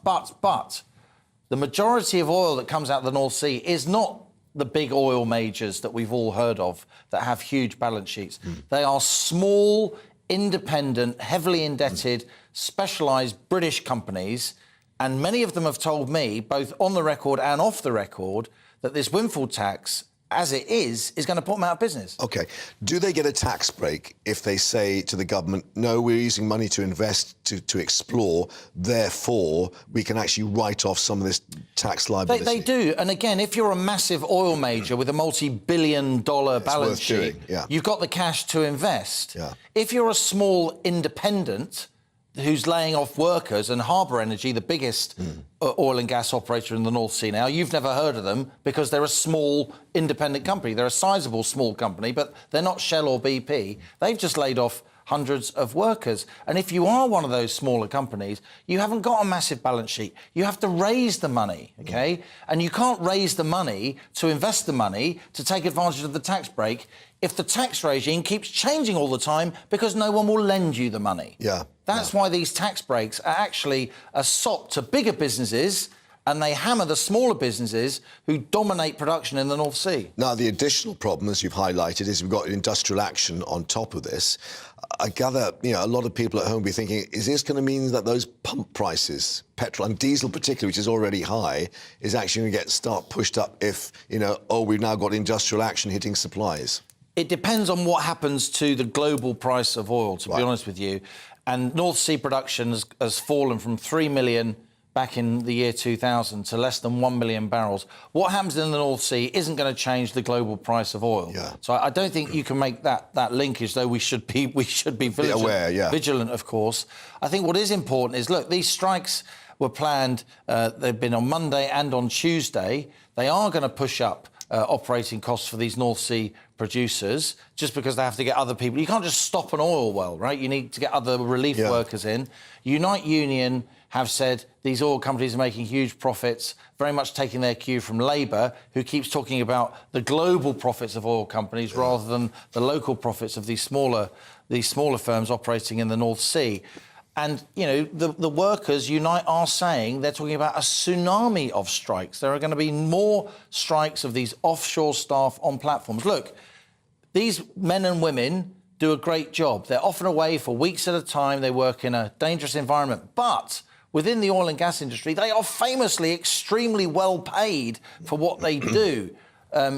[SPEAKER 35] the majority of oil that comes out of the North Sea is not the big oil majors that we've all heard of that have huge balance sheets. They are small, independent, heavily indebted, specialised British companies, and many of them have told me, both on the record and off the record, that this windfall tax, as it is going to put them out of business.
[SPEAKER 4] OK. Do they get a tax break if they say to the government, no, we're using money to invest, to explore, therefore we can actually write off some of this tax liability?
[SPEAKER 35] They do. And again, if you're a massive oil major with a multi-billion-dollar balance sheet, you've got the cash to invest. If you're a small independent who's laying off workers, and Harbour Energy, the biggest oil and gas operator in the North Sea now, you've never heard of them because they're a small independent company. They're a sizable small company, but they're not Shell or BP. They've just laid off hundreds of workers. And if you are one of those smaller companies, you haven't got a massive balance sheet. You have to raise the money, OK? And you can't raise the money to invest the money to take advantage of the tax break if the tax regime keeps changing all the time because no one will lend you the money. That's why these tax breaks are actually a sop to bigger businesses, and they hammer the smaller businesses who dominate production in the North Sea.
[SPEAKER 4] Now, the additional problem, as you've highlighted, is we've got industrial action on top of this. I gather, you know, a lot of people at home will be thinking, is this going to mean that those pump prices, petrol and diesel particularly, which is already high, is actually going to start pushed up if, you know, oh, we've now got industrial action hitting supplies?
[SPEAKER 35] It depends on what happens to the global price of oil, to be honest with you. And North Sea production has fallen from 3 million back in the year 2000 to less than 1 million barrels. What happens in the North Sea isn't going to change the global price of oil. So I don't think you can make that linkage, though we should be vigilant, vigilant, of course. I think what is important is, look, these strikes were planned, they've been on Monday and on Tuesday. They are going to push up operating costs for these North Sea producers just because they have to get other people. You can't just stop an oil well, right? You need to get other relief workers in. Unite Union have said these oil companies are making huge profits, very much taking their cue from Labour, who keeps talking about the global profits of oil companies rather than the local profits of these smaller firms operating in the North Sea. And, you know, the workers, Unite, are saying they're talking about a tsunami of strikes. There are going to be more strikes of these offshore staff on platforms. Look, these men and women do a great job. They're often away for weeks at a time. They work in a dangerous environment. But within the oil and gas industry, they are famously extremely well paid for what they do.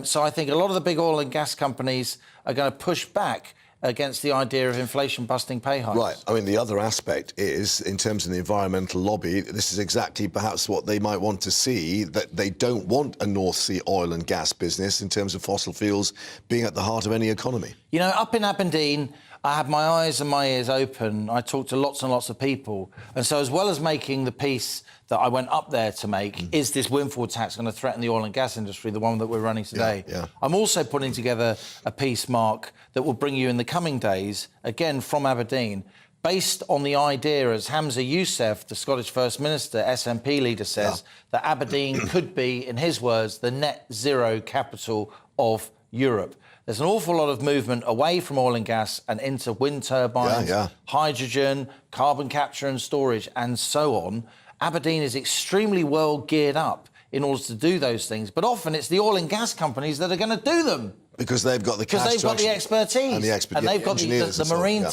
[SPEAKER 35] So I think a lot of the big oil and gas companies are going to push back against the idea of inflation-busting pay hikes.
[SPEAKER 4] Right. I mean, the other aspect is, in terms of the environmental lobby, this is exactly perhaps what they might want to see, that they don't want a North Sea oil and gas business in terms of fossil fuels being at the heart of any economy.
[SPEAKER 35] You know, up in Aberdeen, I had my eyes and my ears open. I talked to lots and lots of people. And so as well as making the piece that I went up there to make, is this windfall tax going to threaten the oil and gas industry, the one that we're running today?
[SPEAKER 4] Yeah.
[SPEAKER 35] I'm also putting together a piece, Mark, that will bring you in the coming days, again from Aberdeen, based on the idea, as Hamza Youssef, the Scottish First Minister, SNP leader, says, that Aberdeen could be, in his words, the net zero capital of Europe. There's an awful lot of movement away from oil and gas and into wind turbines, hydrogen, carbon capture and storage, and so on. Aberdeen is extremely well geared up in order to do those things, but often it's the oil and gas companies that are going to do them.
[SPEAKER 4] Because they've got the cash.
[SPEAKER 35] Because they've got the expertise.
[SPEAKER 4] And
[SPEAKER 35] they've got the marine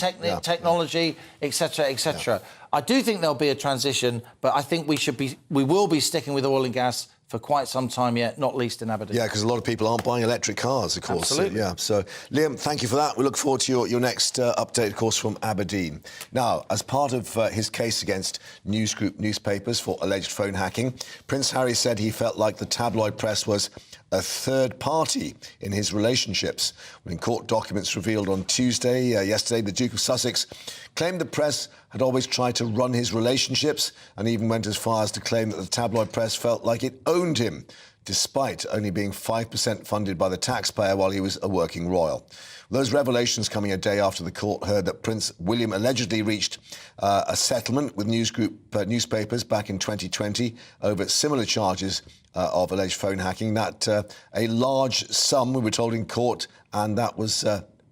[SPEAKER 35] technology,
[SPEAKER 4] Yeah.
[SPEAKER 35] etc., etc. I do think there'll be a transition, but I think we will be sticking with oil and gas for quite some time yet, not least in Aberdeen.
[SPEAKER 4] Yeah, because a lot of people aren't buying electric cars, of course.
[SPEAKER 35] Absolutely.
[SPEAKER 4] Yeah, so, Liam, thank you for that. We look forward to your next update, of course, from Aberdeen. Now, as part of his case against News Group newspapers for alleged phone hacking, Prince Harry said he felt like the tabloid press was a third party in his relationships. When court documents revealed on yesterday, the Duke of Sussex claimed the press had always tried to run his relationships and even went as far as to claim that the tabloid press felt like it owned him, despite only being 5% funded by the taxpayer while he was a working royal. Those revelations coming a day after the court heard that Prince William allegedly reached a settlement with News Group newspapers back in 2020 over similar charges of alleged phone hacking. That a large sum, we were told in court, and that was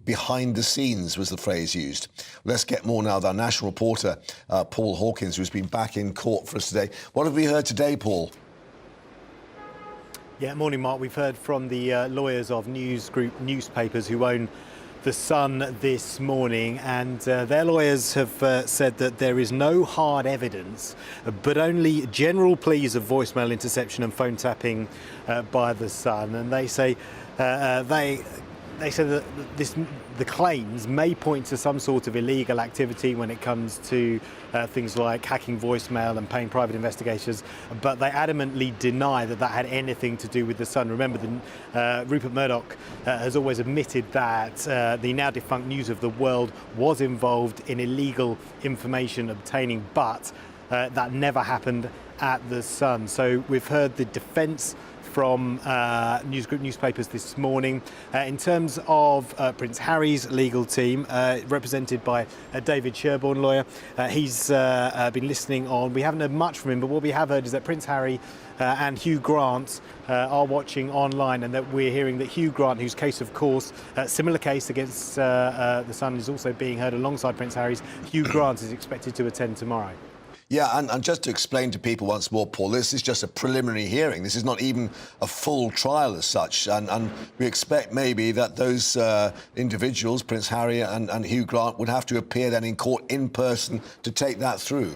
[SPEAKER 4] behind the scenes was the phrase used. Let's get more now with our national reporter, Paul Hawkins, who's been back in court for us today. What have we heard today, Paul?
[SPEAKER 2] Yeah, morning, Mark. We've heard from the lawyers of News Group newspapers who own The Sun this morning, and their lawyers have said that there is no hard evidence, but only general pleas of voicemail interception and phone tapping by The Sun. And they say they said that the claims may point to some sort of illegal activity when it comes to things like hacking voicemail and paying private investigators, but they adamantly deny that that had anything to do with The Sun. Remember, Rupert Murdoch has always admitted that the now defunct News of the World was involved in illegal information obtaining, but that never happened at The Sun. So we've heard the defence from News Group newspapers this morning. In terms of Prince Harry's legal team, represented by David Sherborne, lawyer, he's been listening on. We haven't heard much from him, but what we have heard is that Prince Harry and Hugh Grant are watching online, and that we're hearing that Hugh Grant, whose case, of course, similar case against The Sun, is also being heard alongside Prince Harry's. Hugh Grant is expected to attend tomorrow.
[SPEAKER 4] Yeah, and just to explain to people once more, Paul, this is just a preliminary hearing. This is not even a full trial as such. And we expect maybe that those individuals, Prince Harry and Hugh Grant, would have to appear then in court in person to take that through.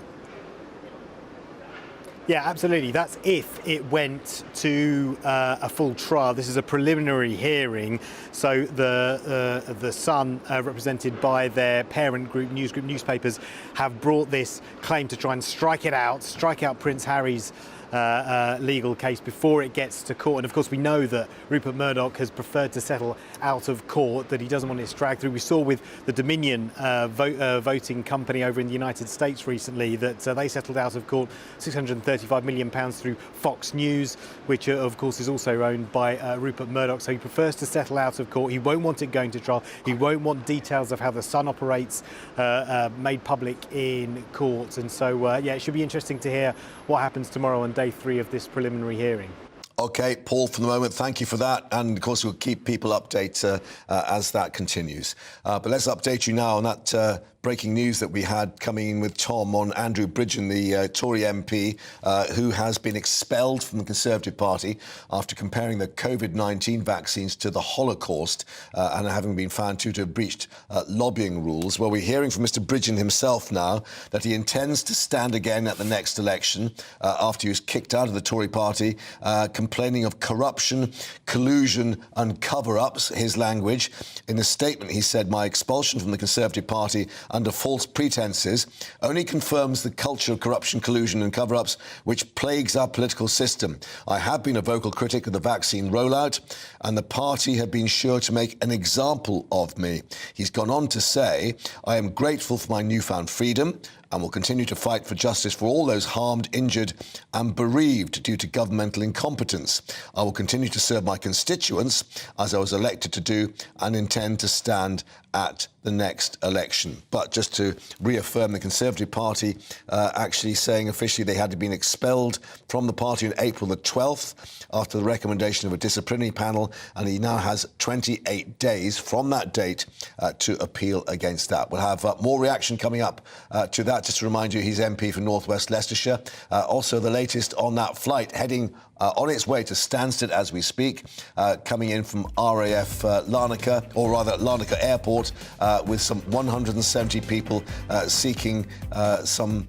[SPEAKER 2] Yeah, absolutely. That's if it went to a full trial. This is a preliminary hearing. So the Sun, represented by their parent group, News Group newspapers, have brought this claim to try and strike out Prince Harry's legal case before it gets to court. And of course we know that Rupert Murdoch has preferred to settle out of court, that he doesn't want it to drag through. We saw with the Dominion voting company over in the United States recently that they settled out of court £635 million through Fox News, which of course is also owned by Rupert Murdoch. So he prefers to settle out of court. He won't want it going to trial. He won't want details of how the Sun operates made public in court. And so yeah, it should be interesting to hear what happens tomorrow on day 3 of this preliminary hearing.
[SPEAKER 4] OK, Paul, for the moment, thank you for that. And, of course, we'll keep people updated as that continues. But let's update you now on that breaking news that we had coming in with Tom on Andrew Bridgen, the Tory MP, who has been expelled from the Conservative Party after comparing the COVID-19 vaccines to the Holocaust and having been found to have breached lobbying rules. Well, we're hearing from Mr Bridgen himself now that he intends to stand again at the next election after he was kicked out of the Tory party, complaining of corruption, collusion and cover-ups, his language. In a statement, he said, "My expulsion from the Conservative Party under false pretences only confirms the culture of corruption, collusion and cover-ups which plagues our political system. I have been a vocal critic of the vaccine rollout and the party have been sure to make an example of me." He's gone on to say, "I am grateful for my newfound freedom and will continue to fight for justice for all those harmed, injured and bereaved due to governmental incompetence. I will continue to serve my constituents as I was elected to do and intend to stand at the next election." But just to reaffirm, the Conservative Party actually saying officially they had been expelled from the party on April the 12th after the recommendation of a disciplinary panel, and he now has 28 days from that date to appeal against that. We'll have more reaction coming up to that. Just to remind you, he's MP for North West Leicestershire. Also, the latest on that flight heading on its way to Stansted as we speak, coming in from RAF Larnaca, or rather Larnaca Airport, with some 170 people seeking some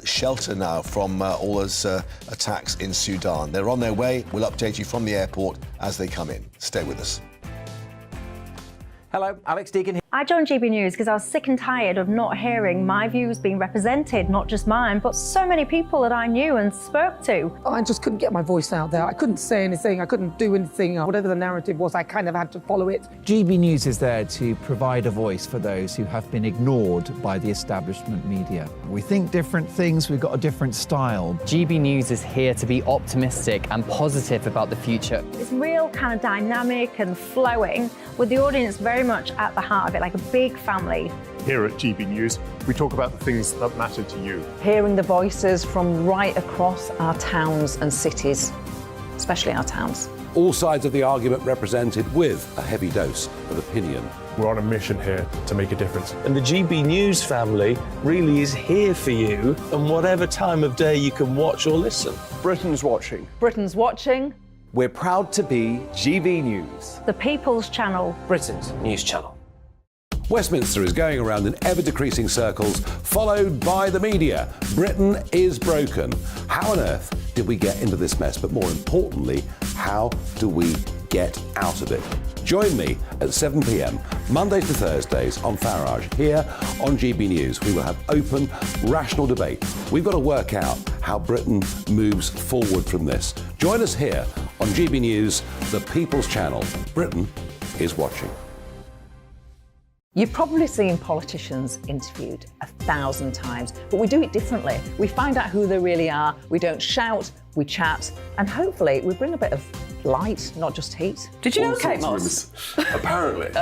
[SPEAKER 4] shelter now from all those attacks in Sudan. They're on their way. We'll update you from the airport as they come in. Stay with us.
[SPEAKER 3] Hello, Alex Deegan here.
[SPEAKER 24] I joined GB News because I was sick and tired of not hearing my views being represented, not just mine, but so many people that I knew and spoke to.
[SPEAKER 5] I just couldn't get my voice out there. I couldn't say anything, I couldn't do anything. Whatever the narrative was, I kind of had to follow it.
[SPEAKER 7] GB News is there to provide a voice for those who have been ignored by the establishment media. We think different things, we've got a different style.
[SPEAKER 8] GB News is here to be optimistic and positive about the future.
[SPEAKER 24] It's real kind of dynamic and flowing, with the audience very much at the heart of it, like a big family.
[SPEAKER 21] Here at GB News, we talk about the things that matter to you.
[SPEAKER 9] Hearing the voices from right across our towns and cities, especially our towns.
[SPEAKER 10] All sides of the argument represented with a heavy dose of opinion.
[SPEAKER 21] We're on a mission here to make a difference.
[SPEAKER 11] And the GB News family really is here for you, and whatever time of day you can watch or listen.
[SPEAKER 10] Britain's watching.
[SPEAKER 9] Britain's watching.
[SPEAKER 33] We're proud to be GB News.
[SPEAKER 24] The People's Channel.
[SPEAKER 20] Britain's news channel.
[SPEAKER 10] Westminster is going around in ever-decreasing circles, followed by the media. Britain is broken. How on earth did we get into this mess? But more importantly, how do we get out of it? Join me at 7 p.m, Mondays to Thursdays on Farage, here on GB News. We will have open, rational debate. We've got to work out how Britain moves forward from this. Join us here on GB News, the People's Channel. Britain is watching.
[SPEAKER 9] You've probably seen politicians interviewed 1,000 times, but we do it differently. We find out who they really are, we don't shout, we chat, and hopefully we bring a bit of light, not just heat. Did you know Kate Moss?
[SPEAKER 10] Apparently.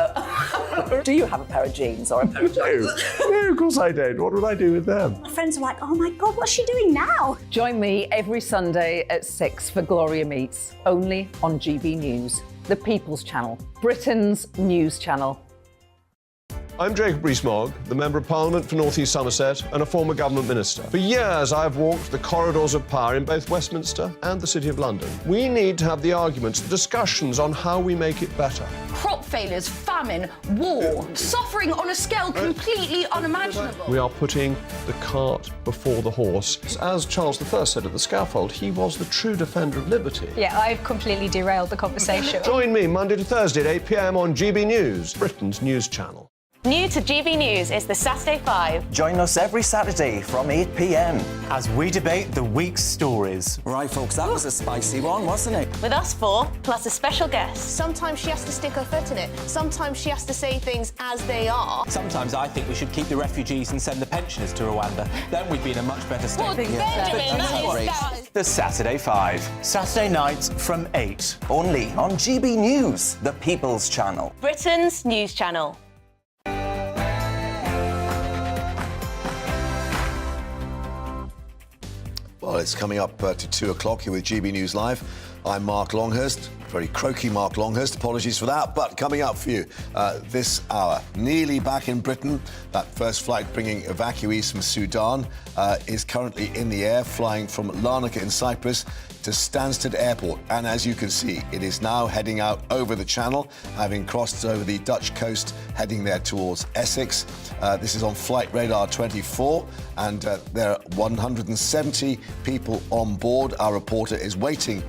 [SPEAKER 9] Do you have a pair of jeans or a pair of jeans?
[SPEAKER 10] No, of course I don't. What would I do with them?
[SPEAKER 12] My friends are like, oh my God, what's she doing now?
[SPEAKER 9] Join me every Sunday at 6 for Gloria Meets, only on GB News, the People's Channel, Britain's news channel.
[SPEAKER 13] I'm Jacob Rees-Mogg, the Member of Parliament for North East Somerset and a former government minister. For years, I've walked the corridors of power in both Westminster and the City of London. We need to have the arguments, the discussions on how we make it better.
[SPEAKER 15] Crop failures, famine, war, suffering on a scale completely unimaginable.
[SPEAKER 13] We are putting the cart before the horse. As Charles I said at the scaffold, he was the true defender of liberty.
[SPEAKER 12] Yeah, I've completely derailed the conversation.
[SPEAKER 13] Join me Monday to Thursday at 8 p.m. on GB News, Britain's news channel.
[SPEAKER 32] New to GB News is the Saturday 5.
[SPEAKER 33] Join us every Saturday from 8 p.m. as we debate the week's stories. Right, folks, that was a spicy one, wasn't it?
[SPEAKER 32] With us four, plus a special guest.
[SPEAKER 28] Sometimes she has to stick her foot in it. Sometimes she has to say things as they are.
[SPEAKER 33] Sometimes I think we should keep the refugees and send the pensioners to Rwanda. Then we'd be in a much better state.
[SPEAKER 32] Well, Benjamin, that is...
[SPEAKER 33] The Saturday 5. Saturday nights from 8. Only on GB News, the People's Channel.
[SPEAKER 32] Britain's news channel.
[SPEAKER 4] Well, it's coming up to 2 o'clock here with GB News Live. I'm Mark Longhurst, very croaky Mark Longhurst, apologies for that, but coming up for you this hour. Nearly back in Britain, that first flight bringing evacuees from Sudan is currently in the air, flying from Larnaca in Cyprus to Stansted Airport. And as you can see, it is now heading out over the Channel, having crossed over the Dutch coast, heading there towards Essex. This is on Flight Radar 24, and there are 170 people on board. Our reporter is waiting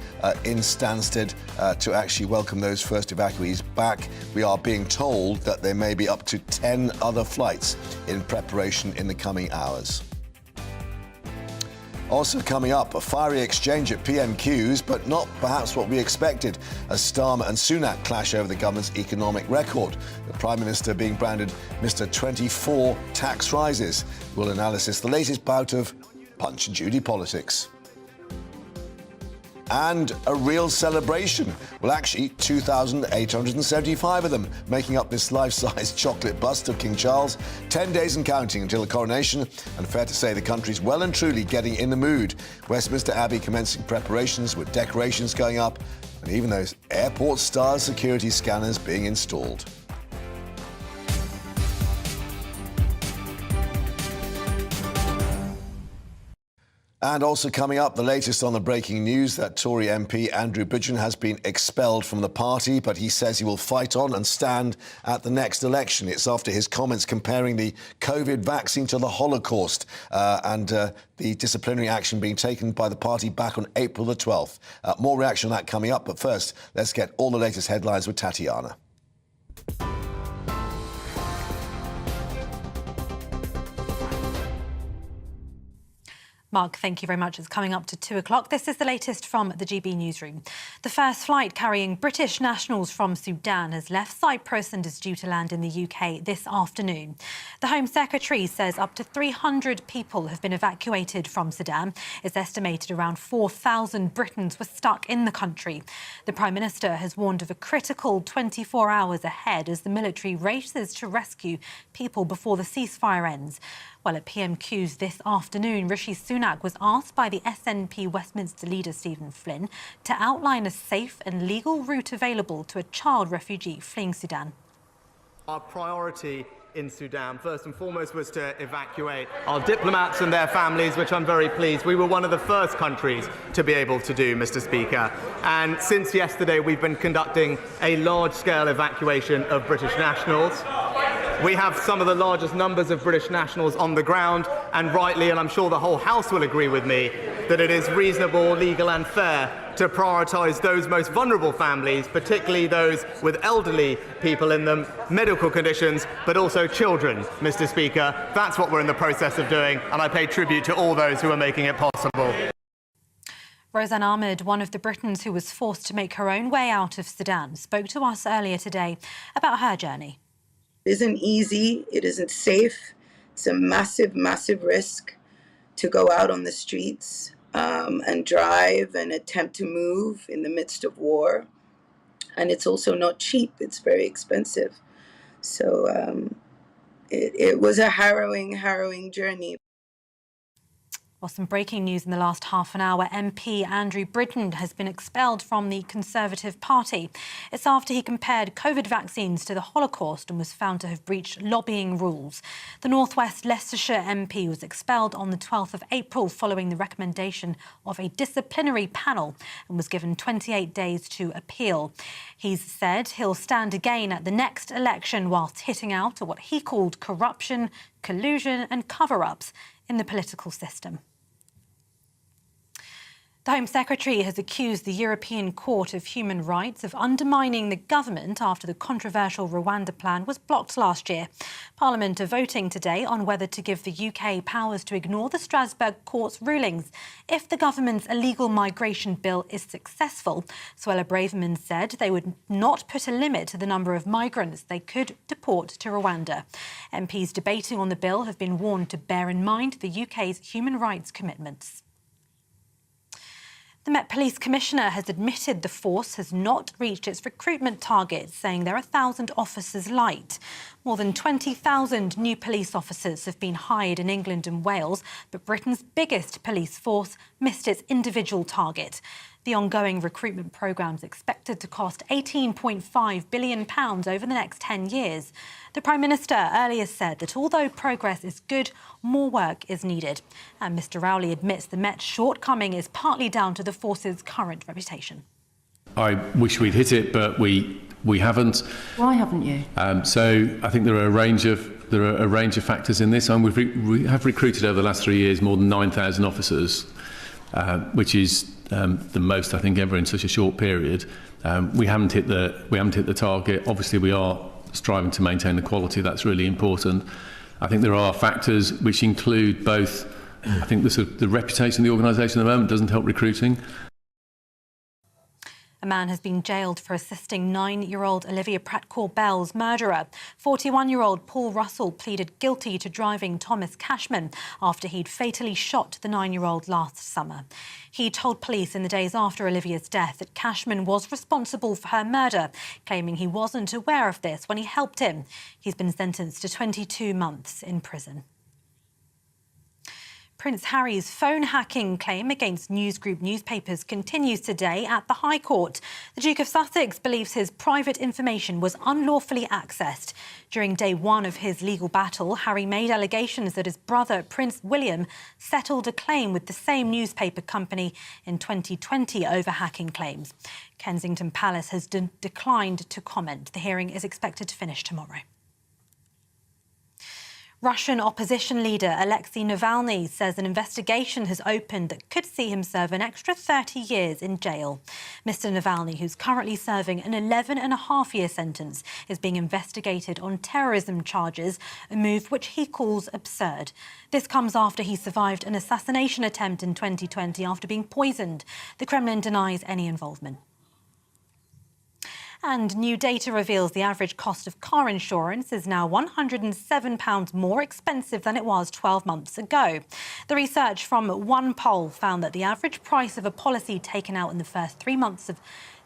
[SPEAKER 4] in Stansted to actually welcome those first evacuees back. We are being told that there may be up to 10 other flights in preparation in the coming hours. Also coming up, a fiery exchange at PMQs, but not perhaps what we expected, as Starmer and Sunak clash over the government's economic record. The Prime Minister being branded Mr. 24 tax rises. We'll analysis the latest bout of Punch and Judy politics. And a real celebration. Well, actually, 2,875 of them, making up this life-size chocolate bust of King Charles. 10 days and counting until the coronation, and fair to say the country's well and truly getting in the mood. Westminster Abbey commencing preparations with decorations going up, and even those airport-style security scanners being installed. And also coming up, the latest on the breaking news that Tory MP Andrew Bridgen has been expelled from the party, but he says he will fight on and stand at the next election. It's after his comments comparing the COVID vaccine to the Holocaust and the disciplinary action being taken by the party back on April the 12th. More reaction on that coming up, but first, let's get all the latest headlines with Tatiana.
[SPEAKER 1] Mark, thank you very much. It's coming up to 2 o'clock. This is the latest from the GB newsroom. The first flight carrying British nationals from Sudan has left Cyprus and is due to land in the UK this afternoon. The Home Secretary says up to 300 people have been evacuated from Sudan. It's estimated around 4,000 Britons were stuck in the country. The Prime Minister has warned of a critical 24 hours ahead as the military races to rescue people before the ceasefire ends. Well, at PMQs this afternoon, Rishi Sunak was asked by the SNP Westminster leader Stephen Flynn to outline a safe and legal route available to a child refugee fleeing Sudan.
[SPEAKER 3] Our priority in Sudan, first and foremost, was to evacuate our diplomats and their families, which I'm very pleased. We were one of the first countries to be able to do, Mr. Speaker. And since yesterday, we've been conducting a large-scale evacuation of British nationals. We have some of the largest numbers of British nationals on the ground, and rightly, and I'm sure the whole House will agree with me, that it is reasonable, legal and fair to prioritise those most vulnerable families, particularly those with elderly people in them, medical conditions, but also children, Mr. Speaker. That's what we're in the process of doing, and I pay tribute to all those who are making it possible.
[SPEAKER 1] Roseanne Ahmed, one of the Britons who was forced to make her own way out of Sudan, spoke to us earlier today about her journey.
[SPEAKER 6] It isn't easy, it isn't safe. It's a massive, massive risk to go out on the streets and drive and attempt to move in the midst of war. And it's also not cheap, it's very expensive. So it was a harrowing journey.
[SPEAKER 1] Well, some breaking news in the last half an hour. MP Andrew Bridgen has been expelled from the Conservative Party. It's after he compared COVID vaccines to the Holocaust and was found to have breached lobbying rules. The North West Leicestershire MP was expelled on the 12th of April following the recommendation of a disciplinary panel and was given 28 days to appeal. He's said he'll stand again at the next election whilst hitting out at what he called corruption, collusion and cover-ups in the political system. The Home Secretary has accused the European Court of Human Rights of undermining the government after the controversial Rwanda plan was blocked last year. Parliament are voting today on whether to give the UK powers to ignore the Strasbourg Court's rulings if the government's illegal migration bill is successful. Suella Braverman said they would not put a limit to the number of migrants they could deport to Rwanda. MPs debating on the bill have been warned to bear in mind the UK's human rights commitments. The Met Police Commissioner has admitted the force has not reached its recruitment targets, saying they're 1,000 officers light. More than 20,000 new police officers have been hired in England and Wales, but Britain's biggest police force missed its individual target. The ongoing recruitment programme is expected to cost £18.5 billion over the next 10 years. The Prime Minister earlier said that although progress is good, more work is needed. And Mr Rowley admits the Met's shortcoming is partly down to the force's current reputation.
[SPEAKER 14] I wish we'd hit it, but we haven't.
[SPEAKER 16] Why haven't you?
[SPEAKER 14] So I think there are a range of factors in this. We have recruited over the last 3 years more than 9,000 officers, which is the most I think ever in such a short period. We haven't hit the target. Obviously, we are striving to maintain the quality. That's really important. I think there are factors which include both. I think the reputation of the organisation at the moment doesn't help recruiting.
[SPEAKER 1] A man has been jailed for assisting 9-year-old Olivia Pratt-Corbell's murderer. 41-year-old Paul Russell pleaded guilty to driving Thomas Cashman after he'd fatally shot the 9-year-old last summer. He told police in the days after Olivia's death that Cashman was responsible for her murder, claiming he wasn't aware of this when he helped him. He's been sentenced to 22 months in prison. Prince Harry's phone hacking claim against News Group newspapers continues today at the High Court. The Duke of Sussex believes his private information was unlawfully accessed. During day one of his legal battle, Harry made allegations that his brother, Prince William, settled a claim with the same newspaper company in 2020 over hacking claims. Kensington Palace has declined to comment. The hearing is expected to finish tomorrow. Russian opposition leader Alexei Navalny says an investigation has opened that could see him serve an extra 30 years in jail. Mr Navalny, who's currently serving an 11-and-a-half-year sentence, is being investigated on terrorism charges, a move which he calls absurd. This comes after he survived an assassination attempt in 2020 after being poisoned. The Kremlin denies any involvement. And new data reveals the average cost of car insurance is now £107 more expensive than it was 12 months ago. The research from one poll found that the average price of a policy taken out in the first 3 months of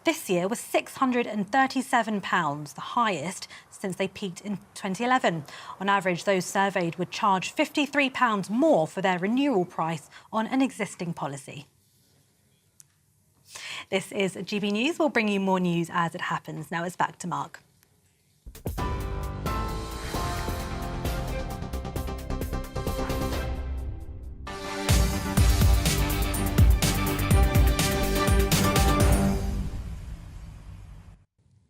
[SPEAKER 1] this year was £637, the highest since they peaked in 2011. On average, those surveyed would charge £53 more for their renewal price on an existing policy. This is GB News. We'll bring you more news as it happens. Now it's back to Mark.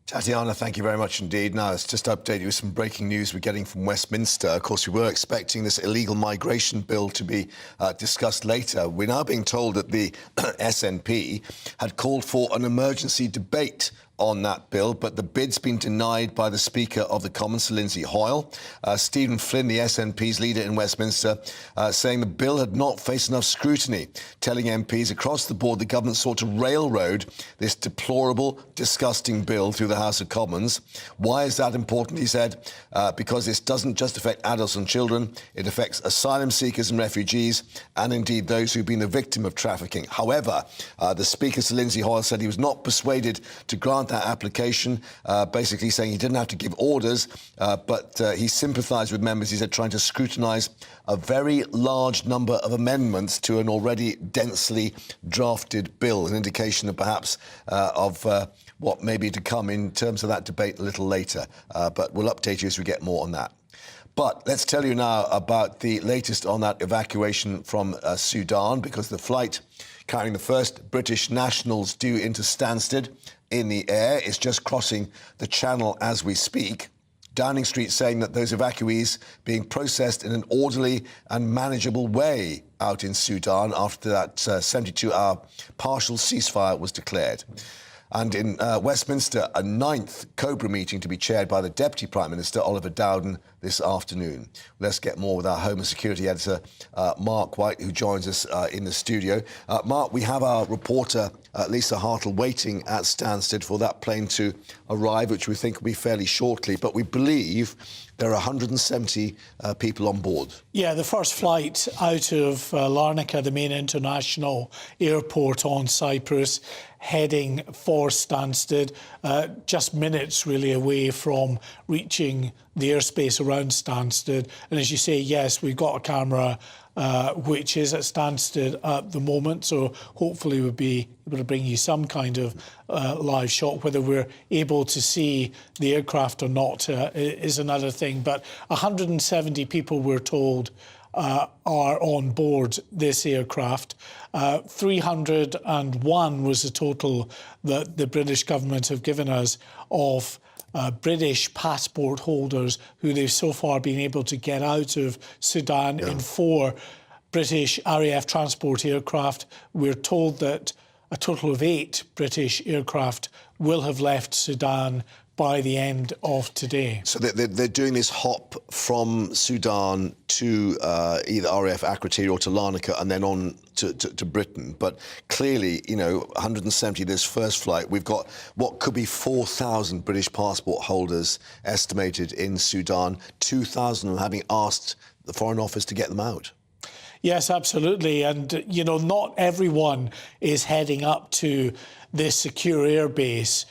[SPEAKER 4] Tatiana, thank you very much indeed. Now, let's just update you with some breaking news we're getting from Westminster. Of course, we were expecting this illegal migration bill to be discussed later. We're now being told that the SNP had called for an emergency debate on that bill, but the bid's been denied by the Speaker of the Commons, Sir Lindsay Hoyle. Stephen Flynn, the SNP's leader in Westminster, saying the bill had not faced enough scrutiny, telling MPs across the board the government sought to railroad this deplorable, disgusting bill through the House of Commons. Why is that important, he said? Because this doesn't just affect adults and children, it affects asylum seekers and refugees, and indeed those who've been the victim of trafficking. However, the Speaker, Sir Lindsay Hoyle, said he was not persuaded to grant that application, basically saying he didn't have to give orders, but he sympathised with members, he said, trying to scrutinise a very large number of amendments to an already densely drafted bill, an indication of perhaps of what may be to come in terms of that debate a little later. But we'll update you as we get more on that. But let's tell you now about the latest on that evacuation from Sudan, because the flight carrying the first British nationals due into Stansted in the air is just crossing the channel as we speak. Downing Street saying that those evacuees being processed in an orderly and manageable way out in Sudan after that 72-hour partial ceasefire was declared. And in Westminster, a 9th Cobra meeting to be chaired by the Deputy Prime Minister, Oliver Dowden, this afternoon. Let's get more with our Home and Security Editor, Mark White, who joins us in the studio. Mark, we have our reporter, Lisa Hartle, waiting at Stansted for that plane to arrive, which we think will be fairly shortly. But we believe there are 170 people on board.
[SPEAKER 17] Yeah, the first flight out of Larnaca, the main international airport on Cyprus,
[SPEAKER 2] heading for Stansted, just minutes really away from reaching the airspace around Stansted. And as you say, yes, we've got a camera which is at Stansted at the moment, so hopefully we'll be able to bring you some kind of live shot. Whether we're able to see the aircraft or not is another thing. But 170 people, we're told, are on board this aircraft. 301 was the total that the British government have given us of British passport holders who they've so far been able to get out of Sudan in 4 British RAF transport aircraft. We're told that a total of 8 British aircraft will have left Sudan by the end of today.
[SPEAKER 4] So they're doing this hop from Sudan to either RAF Akrotiri or to Larnaca and then on to Britain. But clearly, 170 this first flight, we've got what could be 4,000 British passport holders estimated in Sudan, 2,000 of them having asked the Foreign Office to get them out.
[SPEAKER 2] Yes, absolutely. And, not everyone is heading up to this secure airbase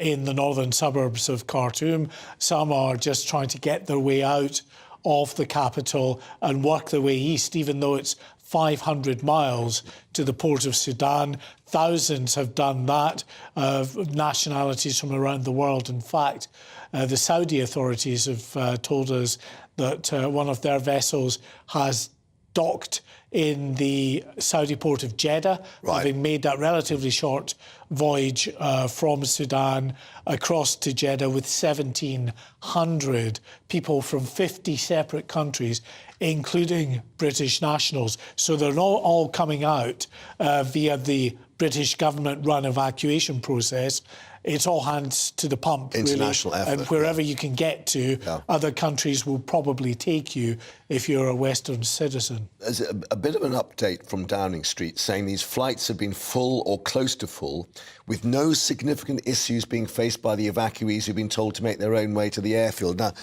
[SPEAKER 2] in the northern suburbs of Khartoum. Some are just trying to get their way out of the capital and work their way east, even though it's 500 miles to the port of Sudan. Thousands have done that, nationalities from around the world. In fact, the Saudi authorities have told us that one of their vessels has docked in the Saudi port of Jeddah, having made that relatively short voyage from Sudan across to Jeddah with 1,700 people from 50 separate countries, including British nationals. So they're not all coming out via the British government-run evacuation process. It's all hands to the pump,
[SPEAKER 4] international
[SPEAKER 2] really.
[SPEAKER 4] effort.
[SPEAKER 2] And wherever you can get to, other countries will probably take you if you're a Western citizen.
[SPEAKER 4] There's a bit of an update from Downing Street saying these flights have been full or close to full, with no significant issues being faced by the evacuees who've been told to make their own way to the airfield. Now,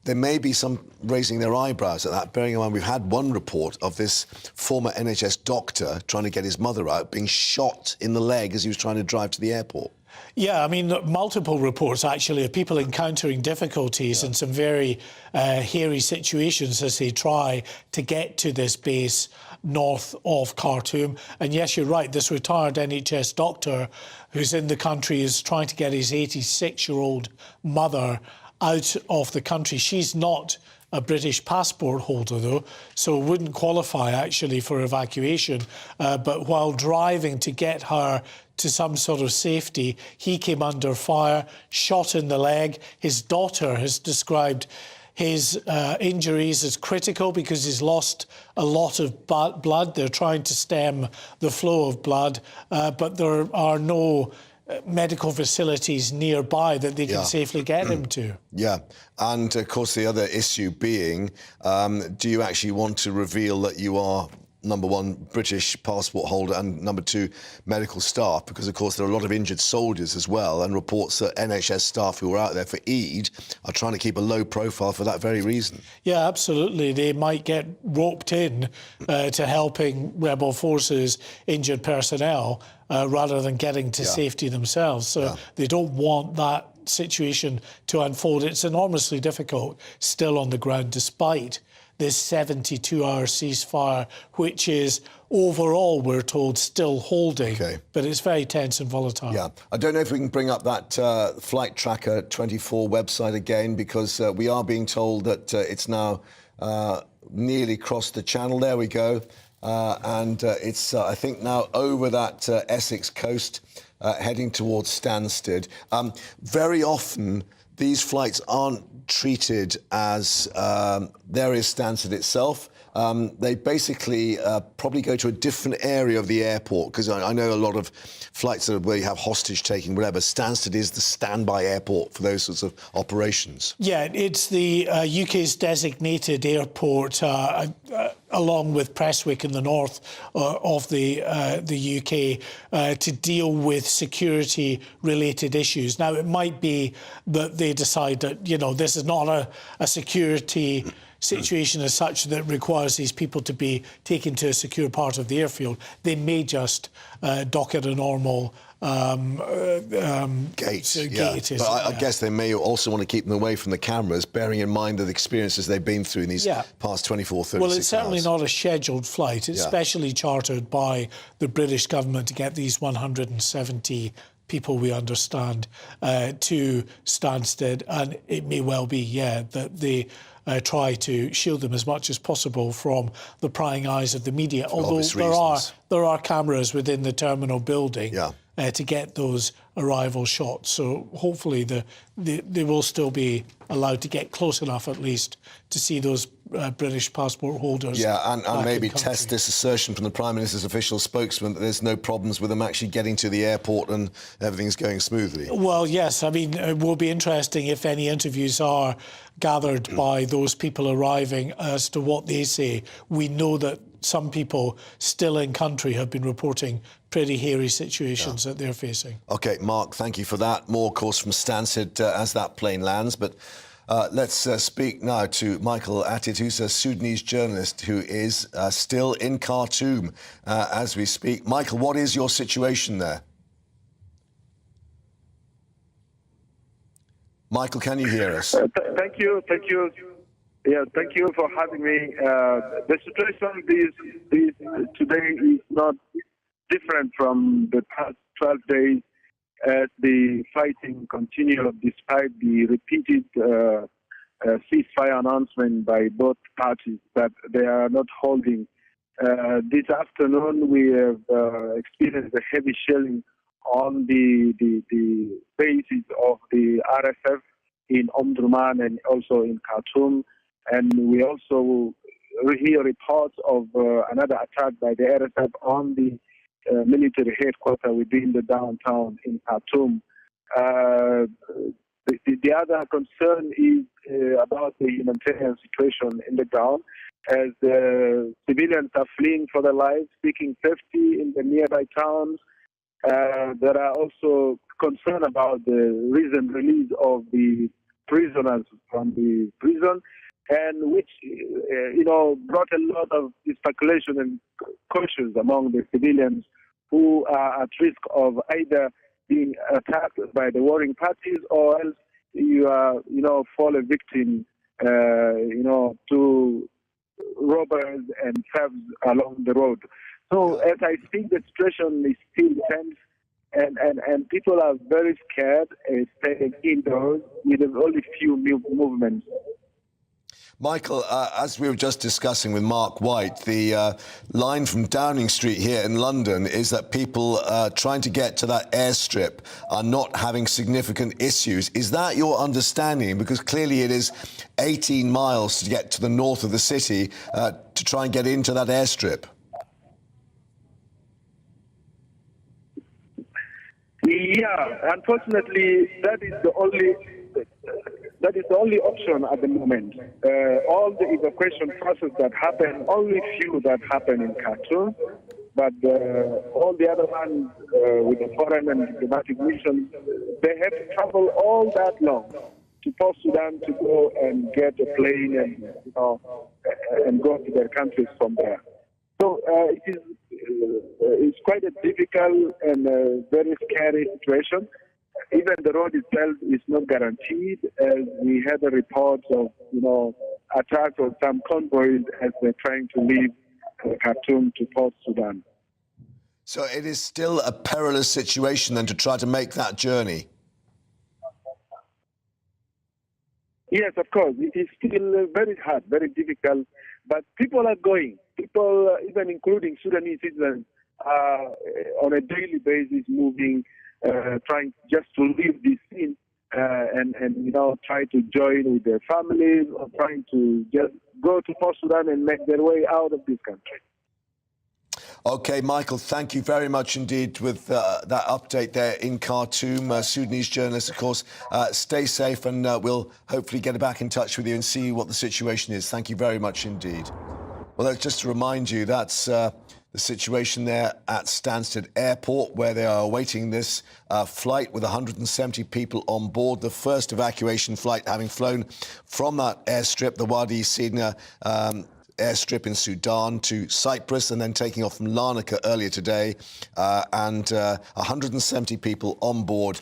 [SPEAKER 4] there may be some raising their eyebrows at that, bearing in mind we've had one report of this former NHS doctor trying to get his mother out, being shot in the leg as he was trying to drive to the airport.
[SPEAKER 2] Yeah, I mean, multiple reports, actually, of people encountering difficulties in some very hairy situations as they try to get to this base north of Khartoum. And yes, you're right, this retired NHS doctor who's in the country is trying to get his 86-year-old mother out of the country. She's not a British passport holder, though, so wouldn't qualify, actually, for evacuation. But while driving to get her to some sort of safety, he came under fire, shot in the leg. His daughter has described his injuries as critical because he's lost a lot of blood. They're trying to stem the flow of blood, but there are no medical facilities nearby that they can safely get him to.
[SPEAKER 4] Yeah, and of course the other issue being, do you actually want to reveal that you are, number one, British passport holder, and number two, medical staff? Because of course there are a lot of injured soldiers as well, and reports that NHS staff who are out there for Eid are trying to keep a low profile for that very reason.
[SPEAKER 2] Yeah, absolutely. They might get roped in to helping rebel forces, injured personnel, rather than getting to safety themselves. So they don't want that situation to unfold. It's enormously difficult still on the ground, despite this 72-hour ceasefire, which is overall, we're told, still holding. But it's very tense and volatile.
[SPEAKER 4] Yeah. I don't know if we can bring up that Flight Tracker 24 website again, because we are being told that it's now nearly crossed the channel. There we go. And it's, I think, now over that Essex coast, heading towards Stansted. Very often, these flights aren't treated as there is Stansted itself. They basically probably go to a different area of the airport, because I know a lot of flights where you have hostage taking, whatever. Stansted is the standby airport for those sorts of operations.
[SPEAKER 2] Yeah, it's the UK's designated airport, along with Prestwick in the north of the UK, to deal with security-related issues. Now, it might be that they decide that, this is not a security situation is such that it requires these people to be taken to a secure part of the airfield, they may just dock at a normal
[SPEAKER 4] gate.
[SPEAKER 2] Gate is,
[SPEAKER 4] but I guess they may also want to keep them away from the cameras, bearing in mind the experiences they've been through in these past 24, 36
[SPEAKER 2] Well, it's certainly
[SPEAKER 4] hours.
[SPEAKER 2] not a scheduled flight. It's specially chartered by the British government to get these 170 people, we understand, to Stansted, and it may well be, that they try to shield them as much as possible from the prying eyes of the media. Although there are cameras within the terminal building to get those arrival shots. So hopefully they will still be allowed to get close enough, at least, to see those British passport holders.
[SPEAKER 4] Yeah, and maybe test this assertion from the Prime Minister's official spokesman that there's no problems with them actually getting to the airport and everything's going smoothly.
[SPEAKER 2] Well, yes. I mean, it will be interesting if any interviews are gathered by those people arriving as to what they say. We know that some people still in country have been reporting pretty hairy situations that they're facing.
[SPEAKER 4] OK, Mark, thank you for that. More, of course, from Stansted as that plane lands. But let's speak now to Michael Attit, who's a Sudanese journalist who is still in Khartoum as we speak. Michael, what is your situation there? Michael, can you hear us?
[SPEAKER 5] Thank you. Yeah, thank you for having me. The situation today is not different from the past 12 days as the fighting continues despite the repeated ceasefire announcement by both parties that they are not holding. This afternoon we have experienced a heavy shelling on the bases of the RSF in Omdurman and also in Khartoum. And we also hear reports of another attack by the RSF on the military headquarters within the downtown in Khartoum. The other concern is about the humanitarian situation in the ground, as civilians are fleeing for their lives, seeking safety in the nearby towns. There are also concern about the recent release of the prisoners from the prison, and which, brought a lot of speculation and caution among the civilians who are at risk of either being attacked by the warring parties or else fall a victim, to robbers and thefts along the road. So as I think, the situation is still tense, and people are very scared, staying indoors with only few movements.
[SPEAKER 4] Michael, as we were just discussing with Mark White, the line from Downing Street here in London is that people trying to get to that airstrip are not having significant issues. Is that your understanding? Because clearly it is 18 miles to get to the north of the city to try and get into that airstrip.
[SPEAKER 5] Yeah, unfortunately, that is the only option at the moment. All the evacuation process that happen, only few that happen in Khartoum, but all the other ones with the foreign and diplomatic missions, they have to travel all that long to Post-Sudan to go and get a plane and go to their countries from there. So it's quite a difficult and very scary situation. Even the road itself is not guaranteed, as we had a report of, attacks on some convoys as they're trying to leave Khartoum to Port Sudan.
[SPEAKER 4] So it is still a perilous situation then to try to make that journey?
[SPEAKER 5] Yes, of course. It is still very hard, very difficult, but people are going. People, even including Sudanese citizens, are on a daily basis moving, trying just to leave this scene and try to join with their families, or trying to just go to Port Sudan and make their way out of this country.
[SPEAKER 4] OK, Michael, thank you very much indeed with that update there in Khartoum. Sudanese journalist, of course. Stay safe, and we'll hopefully get back in touch with you and see what the situation is. Thank you very much indeed. Well, just to remind you, that's the the situation there at Stansted Airport, where they are awaiting this flight with 170 people on board. The first evacuation flight having flown from that airstrip, the Wadi Sidna airstrip in Sudan, to Cyprus, and then taking off from Larnaca earlier today, and 170 people on board,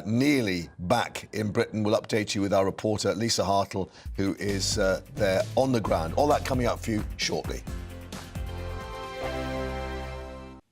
[SPEAKER 4] nearly back in Britain. We'll update you with our reporter Lisa Hartle, who is there on the ground. All that coming up for you shortly.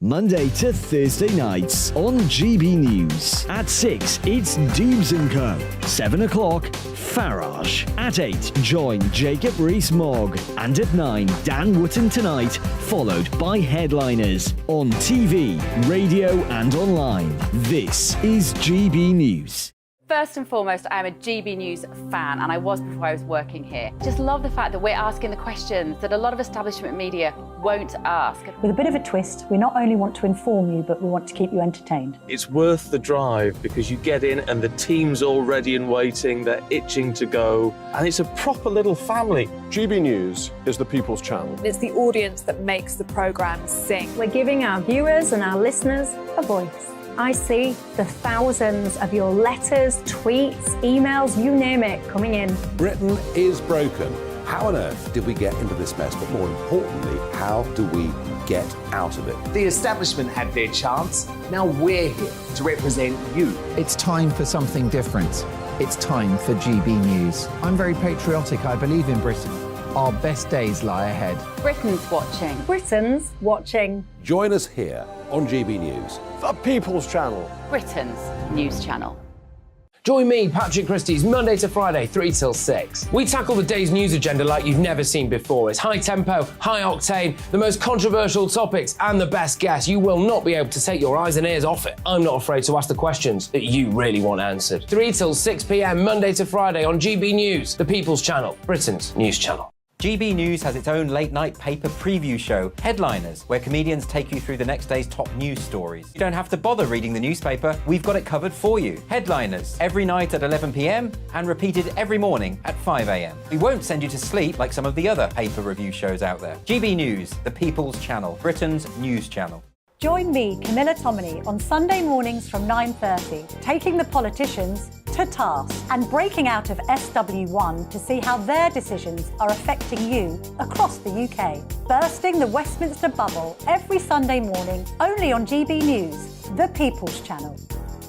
[SPEAKER 7] Monday to Thursday nights on GB News. At 6, it's Dubes & Co. 7 o'clock, Farage. At 8, join Jacob Rees-Mogg. And at 9, Dan Wootton Tonight, followed by Headliners. On TV, radio and online. This is GB News.
[SPEAKER 16] First and foremost, I'm a GB News fan, and I was before I was working here. Just love the fact that we're asking the questions that a lot of establishment media won't ask.
[SPEAKER 17] With a bit of a twist, we not only want to inform you, but we want to keep you entertained.
[SPEAKER 11] It's worth the drive because you get in and the team's all ready and waiting, they're itching to go, and it's a proper little family.
[SPEAKER 13] GB News is the People's Channel.
[SPEAKER 24] It's the audience that makes the programme sing. We're giving our viewers and our listeners a voice. I see the thousands of your letters, tweets, emails, you name it, coming in.
[SPEAKER 10] Britain is broken. How on earth did we get into this mess? But more importantly, how do we get out of it?
[SPEAKER 18] The establishment had their chance. Now we're here to represent you.
[SPEAKER 19] It's time for something different. It's time for GB News. I'm very patriotic. I believe in Britain. Our best days lie ahead.
[SPEAKER 16] Britain's watching.
[SPEAKER 24] Britain's watching.
[SPEAKER 10] Join us here on GB News.
[SPEAKER 13] The People's Channel.
[SPEAKER 16] Britain's news channel.
[SPEAKER 20] Join me, Patrick Christie's, Monday to Friday, 3 till 6. We tackle the day's news agenda like you've never seen before. It's high tempo, high octane, the most controversial topics, and the best guests. You will not be able to take your eyes and ears off it. I'm not afraid to ask the questions that you really want answered. 3 till 6 p.m, Monday to Friday on GB News, the People's Channel, Britain's news channel.
[SPEAKER 22] GB News has its own late-night paper preview show, Headliners, where comedians take you through the next day's top news stories. You don't have to bother reading the newspaper, we've got it covered for you. Headliners, every night at 11 p.m, and repeated every morning at 5 a.m. We won't send you to sleep like some of the other paper review shows out there. GB News, the People's Channel, Britain's news channel.
[SPEAKER 24] Join me, Camilla Tominey, on Sunday mornings from 9:30, taking the politicians to task and breaking out of SW1 to see how their decisions are affecting you across the UK. Bursting the Westminster bubble every Sunday morning, only on GB News, the People's Channel.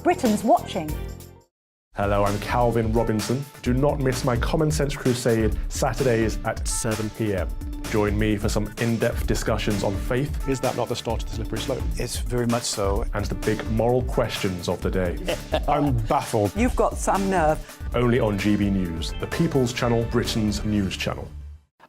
[SPEAKER 24] Britain's watching.
[SPEAKER 21] Hello, I'm Calvin Robinson. Do not miss my Common Sense Crusade Saturdays at 7 p.m. Join me for some in-depth discussions on faith. Is that not the start of the slippery slope?
[SPEAKER 23] It's very much so.
[SPEAKER 21] And the big moral questions of the day. I'm baffled.
[SPEAKER 25] You've got some nerve.
[SPEAKER 21] Only on GB News, the People's Channel, Britain's news channel.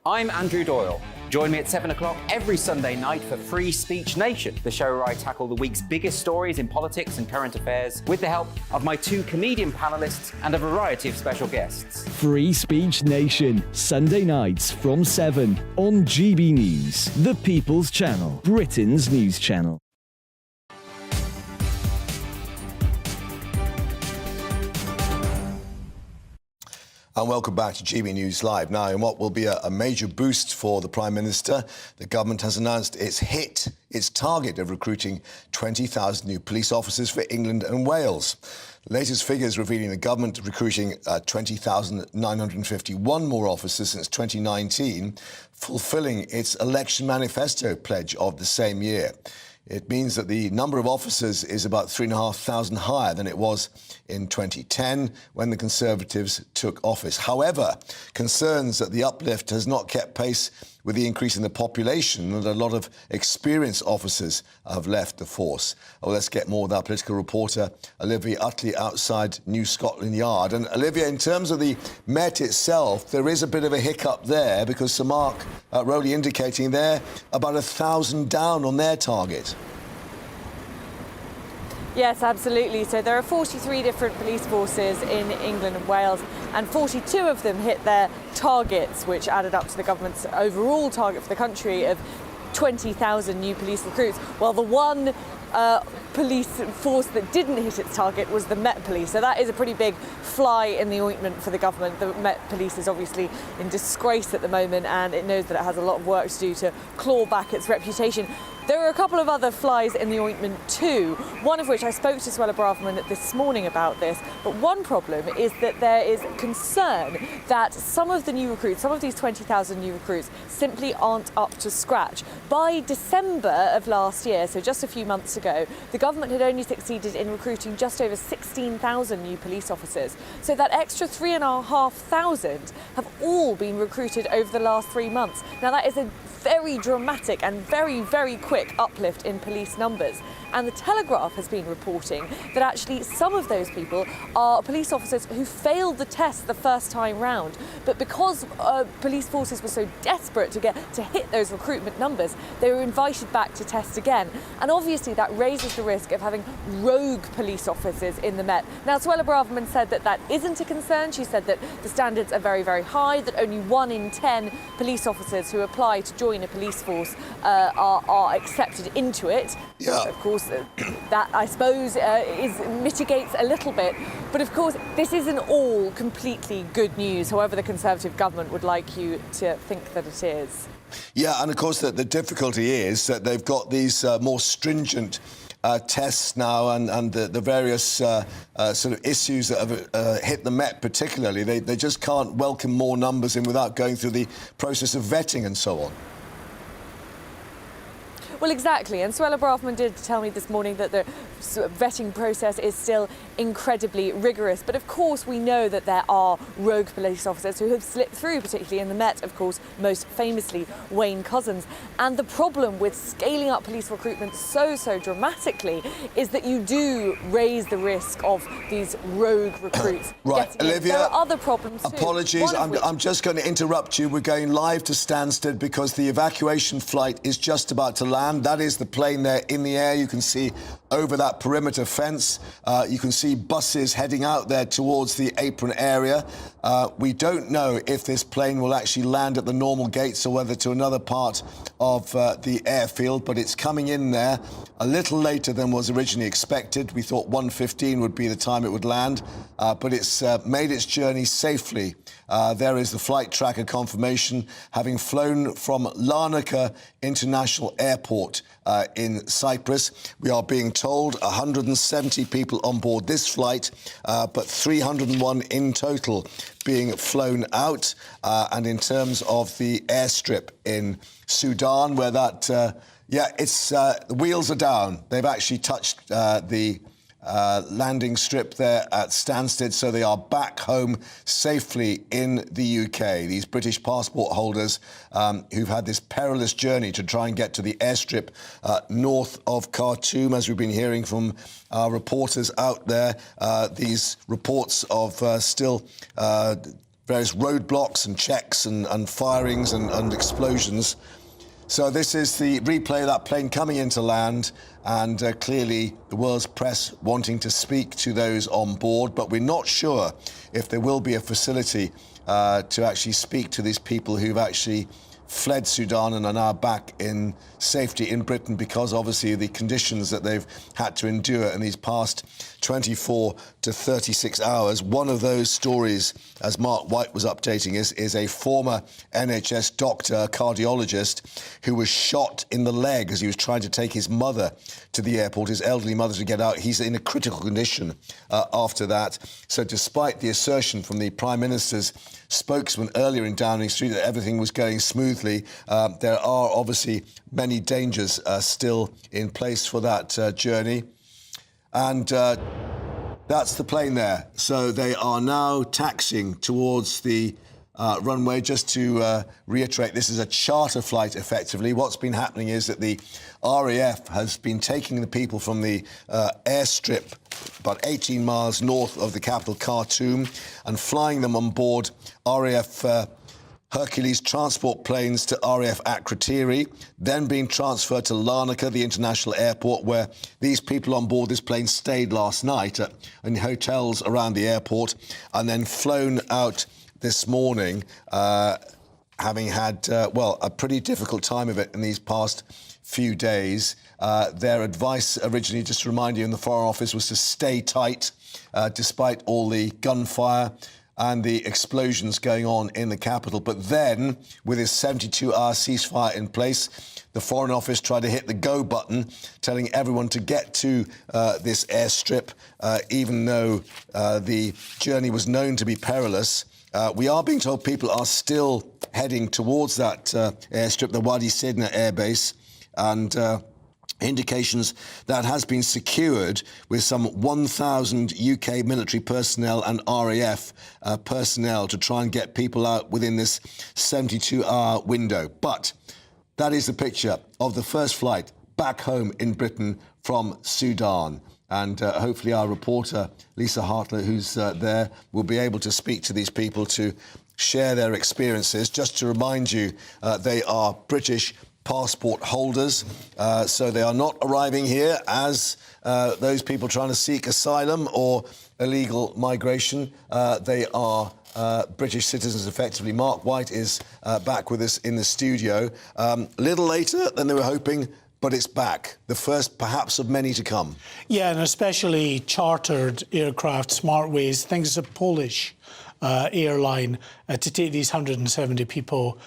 [SPEAKER 22] I'm Andrew Doyle. Join me at 7 o'clock every Sunday night for Free Speech Nation, the show where I tackle the week's biggest stories in politics and current affairs with the help of my 2 comedian panellists and a variety of special guests.
[SPEAKER 7] Free Speech Nation, Sunday nights from 7 on GB News, the People's Channel, Britain's news channel.
[SPEAKER 4] And welcome back to GB News Live. Now, in what will be a major boost for the Prime Minister, the government has announced its target of recruiting 20,000 new police officers for England and Wales. The latest figures revealing the government recruiting 20,951 more officers since 2019, fulfilling its election manifesto pledge of the same year. It means that the number of officers is about 3,500 higher than it was in 2010 when the Conservatives took office. However, concerns that the uplift has not kept pace with the increase in the population and a lot of experienced officers have left the force. Well, let's get more with our political reporter, Olivia Utley, outside New Scotland Yard. And Olivia, in terms of the Met itself, there is a bit of a hiccup there because Sir Mark Rowley indicating they're about 1,000 down on their target.
[SPEAKER 24] Yes, absolutely. So there are 43 different police forces in England and Wales, and 42 of them hit their targets, which added up to the government's overall target for the country of 20,000 new police recruits, while the one police force that didn't hit its target was the Met Police. So that is a pretty big fly in the ointment for the government. The Met Police is obviously in disgrace at the moment, and it knows that it has a lot of work to do to claw back its reputation.
[SPEAKER 8] There are a couple of other flies in the ointment too, one of which I spoke to Suella Braverman this morning about this, but one problem is that there is concern that some of the new recruits, some of these 20,000 new recruits, simply aren't up to scratch. By December of last year, so just a few months ago, the government had only succeeded in recruiting just over 16,000 new police officers. So that extra 3,500 have all been recruited over the last 3 months. Now that is a very dramatic and very, very quick uplift in police numbers. And the Telegraph has been reporting that actually some of those people are police officers who failed the test the first time round. But because police forces were so desperate to hit those recruitment numbers, they were invited back to test again. And obviously that raises the risk of having rogue police officers in the Met. Now, Suella Braverman said that that isn't a concern. She said that the standards are very, very high, that only 1 in 10 police officers who apply to join a police force are accepted into it.
[SPEAKER 4] Yeah.
[SPEAKER 8] Of course, that, I suppose, mitigates a little bit. But of course, this isn't all completely good news, however the Conservative government would like you to think that it is.
[SPEAKER 4] Yeah, and of course the difficulty is that they've got these more stringent tests now and the various sort of issues that have hit the Met particularly. They just can't welcome more numbers in without going through the process of vetting and so on.
[SPEAKER 8] Well, exactly. And Suella Braverman did tell me this morning that the vetting process is still incredibly rigorous. But of course, we know that there are rogue police officers who have slipped through, particularly in the Met, of course, most famously Wayne Couzens. And the problem with scaling up police recruitment so dramatically is that you do raise the risk of these rogue recruits.
[SPEAKER 4] Right, Olivia,
[SPEAKER 8] there are other problems too.
[SPEAKER 4] Apologies, I'm just going to interrupt you. We're going live to Stansted because the evacuation flight is just about to land. That is the plane there in the air. You can see over that perimeter fence. You can see buses heading out there towards the apron area. We don't know if this plane will actually land at the normal gates or whether to another part of the airfield, but it's coming in there a little later than was originally expected. We thought 1:15 would be the time it would land, but it's made its journey safely. There is the flight tracker confirmation, having flown from Larnaca International Airport in Cyprus. We are being told 170 people on board this flight, but 301 in total being flown out. And in terms of the airstrip in Sudan, where that, the wheels are down. They've actually touched the landing strip there at Stansted, so they are back home safely in the UK. These British passport holders who've had this perilous journey to try and get to the airstrip north of Khartoum, as we've been hearing from our reporters out there. These reports of still various roadblocks and checks and firings and explosions. So this is the replay of that plane coming into land, and clearly the world's press wanting to speak to those on board, but we're not sure if there will be a facility to actually speak to these people who've actually fled Sudan and are now back in safety in Britain because obviously of the conditions that they've had to endure in these past 24 to 36 hours. One of those stories, as Mark White was updating, is a former NHS doctor, a cardiologist, who was shot in the leg as he was trying to take his mother to the airport, his elderly mother, to get out. He's in a critical condition after that. So despite the assertion from the Prime Minister's spokesman earlier in Downing Street that everything was going smoothly, there are obviously many dangers still in place for that journey. And that's the plane there. So they are now taxiing towards the runway. Just to reiterate, this is a charter flight, effectively. What's been happening is that the RAF has been taking the people from the airstrip about 18 miles north of the capital, Khartoum, and flying them on board RAF Hercules transport planes to RAF Akrotiri, then being transferred to Larnaca, the international airport, where these people on board this plane stayed last night in hotels around the airport, and then flown out this morning, having had, a pretty difficult time of it in these past few days. Their advice originally, just to remind you, in the Foreign Office was to stay tight, despite all the gunfire. and the explosions going on in the capital. But then, with his 72-hour ceasefire in place, the Foreign Office tried to hit the go button, telling everyone to get to this airstrip, even though the journey was known to be perilous. We are being told people are still heading towards that airstrip, the Wadi Sidna airbase, and indications that has been secured with some 1,000 UK military personnel and RAF personnel to try and get people out within this 72-hour window. But that is the picture of the first flight back home in Britain from Sudan. And hopefully our reporter, Lisa Hartlett, who's there, will be able to speak to these people to share their experiences. Just to remind you, they are British passport holders, so they are not arriving here as those people trying to seek asylum or illegal migration. They are British citizens, effectively. Mark White is back with us in the studio. A little later than they were hoping, but it's back. The first, perhaps, of many to come.
[SPEAKER 2] Yeah, and especially chartered aircraft, Smartways. I think it's a Polish airline to take these 170 people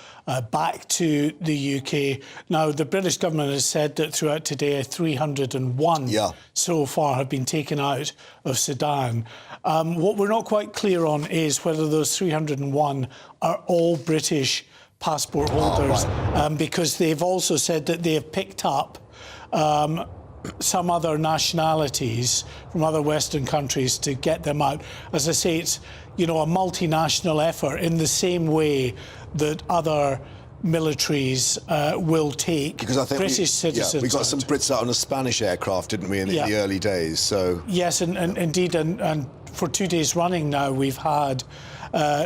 [SPEAKER 2] back to the UK. Now, the British government has said that throughout today, 301 so far have been taken out of Sudan. What we're not quite clear on is whether those 301 are all British passport holders, because they've also said that they have picked up some other nationalities from other Western countries to get them out. As I say, it's, you know, a multinational effort in the same way that other militaries will take
[SPEAKER 4] because I think
[SPEAKER 2] British citizens.
[SPEAKER 4] We got some Brits out on a Spanish aircraft, didn't we, in the early days? So
[SPEAKER 2] yes, and indeed, and for 2 days running now, we've had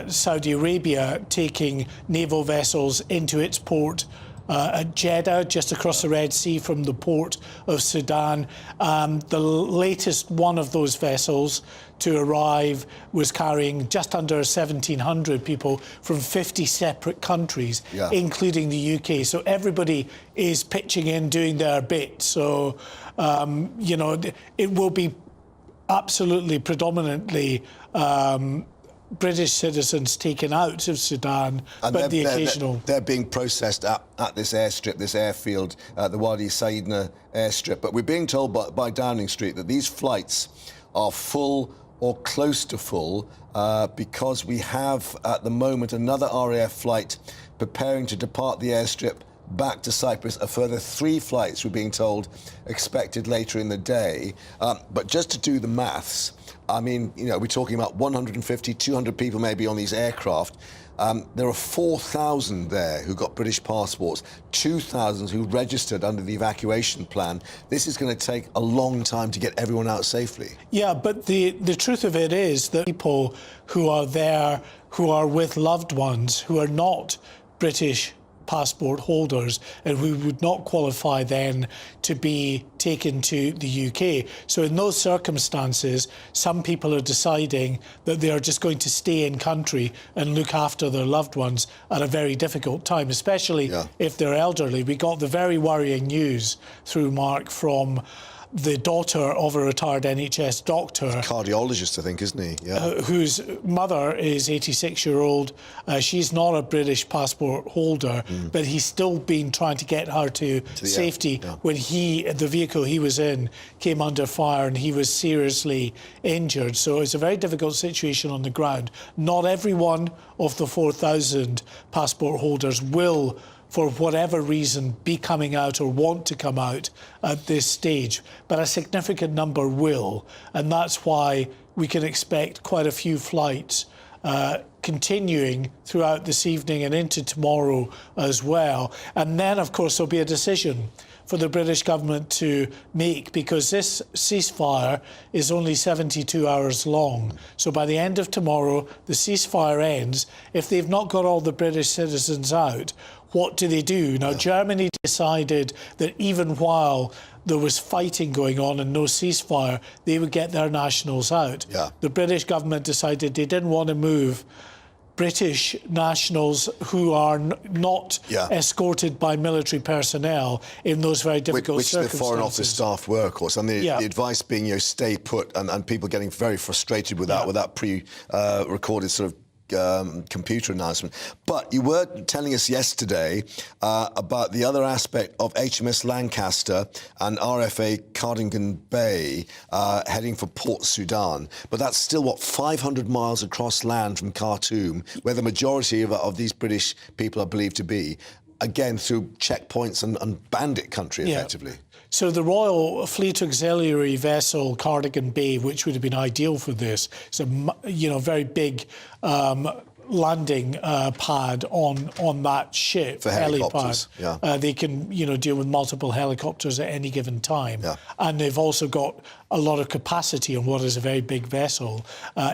[SPEAKER 2] Saudi Arabia taking naval vessels into its port at Jeddah, just across the Red Sea from the port of Sudan. The latest one of those vessels to arrive was carrying just under 1,700 people from 50 separate countries, including the UK. So everybody is pitching in, doing their bit. So, you know, it will be absolutely predominantly British citizens taken out of Sudan,
[SPEAKER 4] and
[SPEAKER 2] but the occasional...
[SPEAKER 4] They're being processed at this airstrip, this airfield, the Wadi Sidna airstrip. But we're being told by Downing Street that these flights are full or close to full because we have, at the moment, another RAF flight preparing to depart the airstrip back to Cyprus. A further 3 flights, we're being told, expected later in the day. But just to do the maths, I mean, you know, we're talking about 150, 200 people maybe on these aircraft. There are 4,000 there who got British passports, 2,000 who registered under the evacuation plan. This is going to take a long time to get everyone out safely.
[SPEAKER 2] Yeah, but the truth of it is that people who are there, who are with loved ones, who are not British passport holders and who would not qualify then to be taken to the UK. So in those circumstances, some people are deciding that they are just going to stay in country and look after their loved ones at a very difficult time, especially if they're elderly. We got the very worrying news through Mark from the daughter of a retired NHS doctor.
[SPEAKER 4] He's a cardiologist, I think, isn't he? Yeah.
[SPEAKER 2] Whose mother is 86-year-old. She's not a British passport holder, but he's still been trying to get her to safety when the vehicle he was in came under fire and he was seriously injured. So it's a very difficult situation on the ground. Not every one of the 4,000 passport holders will, for whatever reason, be coming out or want to come out at this stage. But a significant number will, and that's why we can expect quite a few flights continuing throughout this evening and into tomorrow as well. And then, of course, there'll be a decision for the British government to make, because this ceasefire is only 72 hours long. So by the end of tomorrow, the ceasefire ends. If they've not got all the British citizens out, what do they do? Now, Germany decided that even while there was fighting going on and no ceasefire, they would get their nationals out. The British government decided they didn't want to move British nationals who are not escorted by military personnel in those very difficult
[SPEAKER 4] which
[SPEAKER 2] circumstances.
[SPEAKER 4] the Foreign Office staff were, of course, and the advice being, stay put, and people getting very frustrated with that pre-recorded sort of computer announcement. But you were telling us yesterday about the other aspect of HMS Lancaster and RFA Cardigan Bay heading for Port Sudan. But that's still, 500 miles across land from Khartoum, where the majority of these British people are believed to be, again, through checkpoints and bandit country, effectively.
[SPEAKER 2] So the Royal Fleet Auxiliary vessel Cardigan Bay, which would have been ideal for this, it's a very big landing pad on that ship,
[SPEAKER 4] for helicopters.
[SPEAKER 2] They can deal with multiple helicopters at any given time, and they've also got a lot of capacity on what is a very big vessel.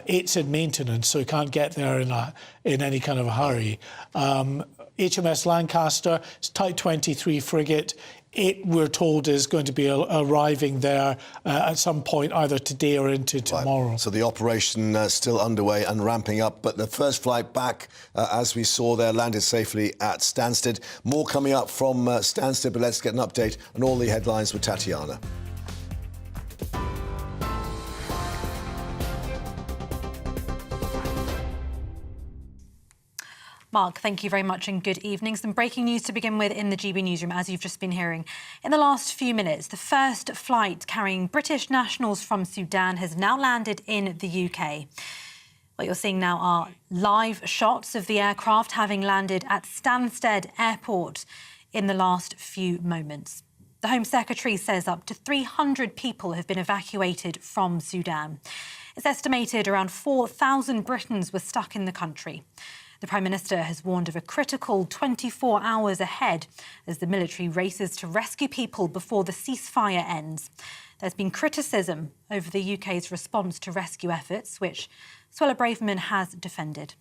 [SPEAKER 2] It's in maintenance, so it can't get there in any kind of a hurry. HMS Lancaster, it's Type 23 frigate. It, we're told, is going to be arriving there at some point, either today or into tomorrow.
[SPEAKER 4] So the operation still underway and ramping up, but the first flight back, as we saw there, landed safely at Stansted. More coming up from Stansted, but let's get an update on all the headlines with Tatiana.
[SPEAKER 1] Mark, thank you very much and good evening. Some breaking news to begin with in the GB newsroom, as you've just been hearing. In the last few minutes, the first flight carrying British nationals from Sudan has now landed in the UK. What you're seeing now are live shots of the aircraft having landed at Stansted Airport in the last few moments. The Home Secretary says up to 300 people have been evacuated from Sudan. It's estimated around 4,000 Britons were stuck in the country. The Prime Minister has warned of a critical 24 hours ahead as the military races to rescue people before the ceasefire ends. There's been criticism over the UK's response to rescue efforts, which Suella Braverman has defended.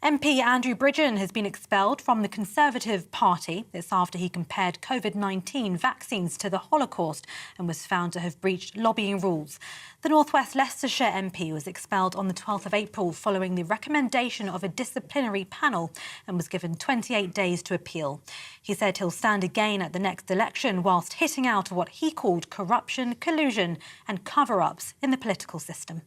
[SPEAKER 1] MP Andrew Bridgen has been expelled from the Conservative Party. This after he compared COVID-19 vaccines to the Holocaust and was found to have breached lobbying rules. The North West Leicestershire MP was expelled on the 12th of April following the recommendation of a disciplinary panel and was given 28 days to appeal. He said he'll stand again at the next election whilst hitting out what he called corruption, collusion and cover-ups in the political system.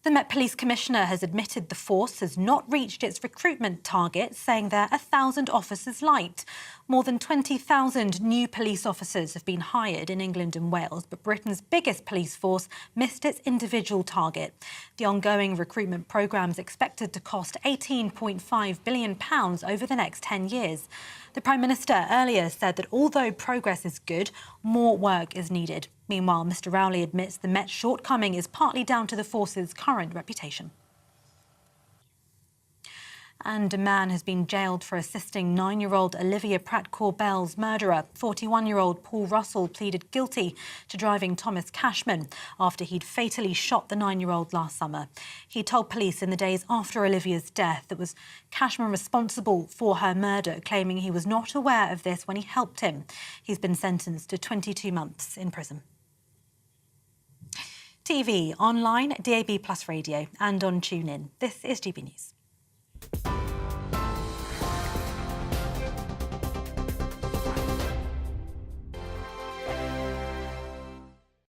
[SPEAKER 1] The Met Police Commissioner has admitted the force has not reached its recruitment target, saying they're 1,000 officers light. More than 20,000 new police officers have been hired in England and Wales, but Britain's biggest police force missed its individual target. The ongoing recruitment programme is expected to cost £18.5 billion over the next 10 years. The Prime Minister earlier said that although progress is good, more work is needed. Meanwhile, Mr Rowley admits the Met's shortcoming is partly down to the force's current reputation. And a man has been jailed for assisting 9-year-old Olivia Pratt-Corbell's murderer. 41-year-old Paul Russell pleaded guilty to driving Thomas Cashman after he'd fatally shot the 9-year-old last summer. He told police in the days after Olivia's death that was Cashman responsible for her murder, claiming he was not aware of this when he helped him. He's been sentenced to 22 months in prison. TV, online, DAB+ radio and on TuneIn. This is GB News.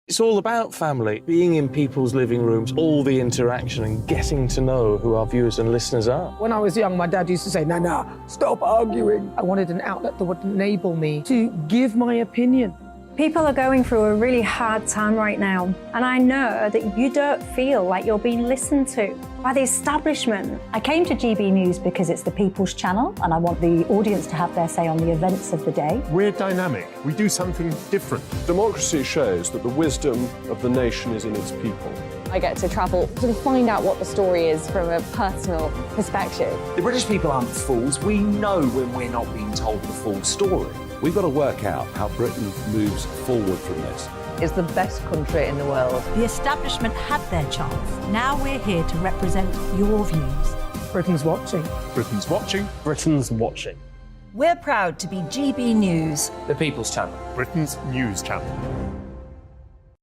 [SPEAKER 11] It's all about family, being in people's living rooms, all the interaction and getting to know who our viewers and listeners are.
[SPEAKER 9] When I was young, my dad used to say, Nana, stop arguing. I wanted an outlet that would enable me to give my opinion.
[SPEAKER 24] People are going through a really hard time right now, and I know that you don't feel like you're being listened to by the establishment.
[SPEAKER 17] I came to GB News because it's the people's channel and I want the audience to have their say on the events of the day.
[SPEAKER 21] We're dynamic. We do something different.
[SPEAKER 13] Democracy shows that the wisdom of the nation is in its people.
[SPEAKER 8] I get to travel to find out what the story is from a personal perspective.
[SPEAKER 18] The British people aren't fools. We know when we're not being told the full story.
[SPEAKER 10] We've got to work out how Britain moves forward from this.
[SPEAKER 12] It's the best country in the world.
[SPEAKER 15] The establishment had their chance. Now we're here to represent your views.
[SPEAKER 9] Britain's watching.
[SPEAKER 21] Britain's watching.
[SPEAKER 9] Britain's watching.
[SPEAKER 15] We're proud to be GB News.
[SPEAKER 20] The People's Channel.
[SPEAKER 21] Britain's news channel.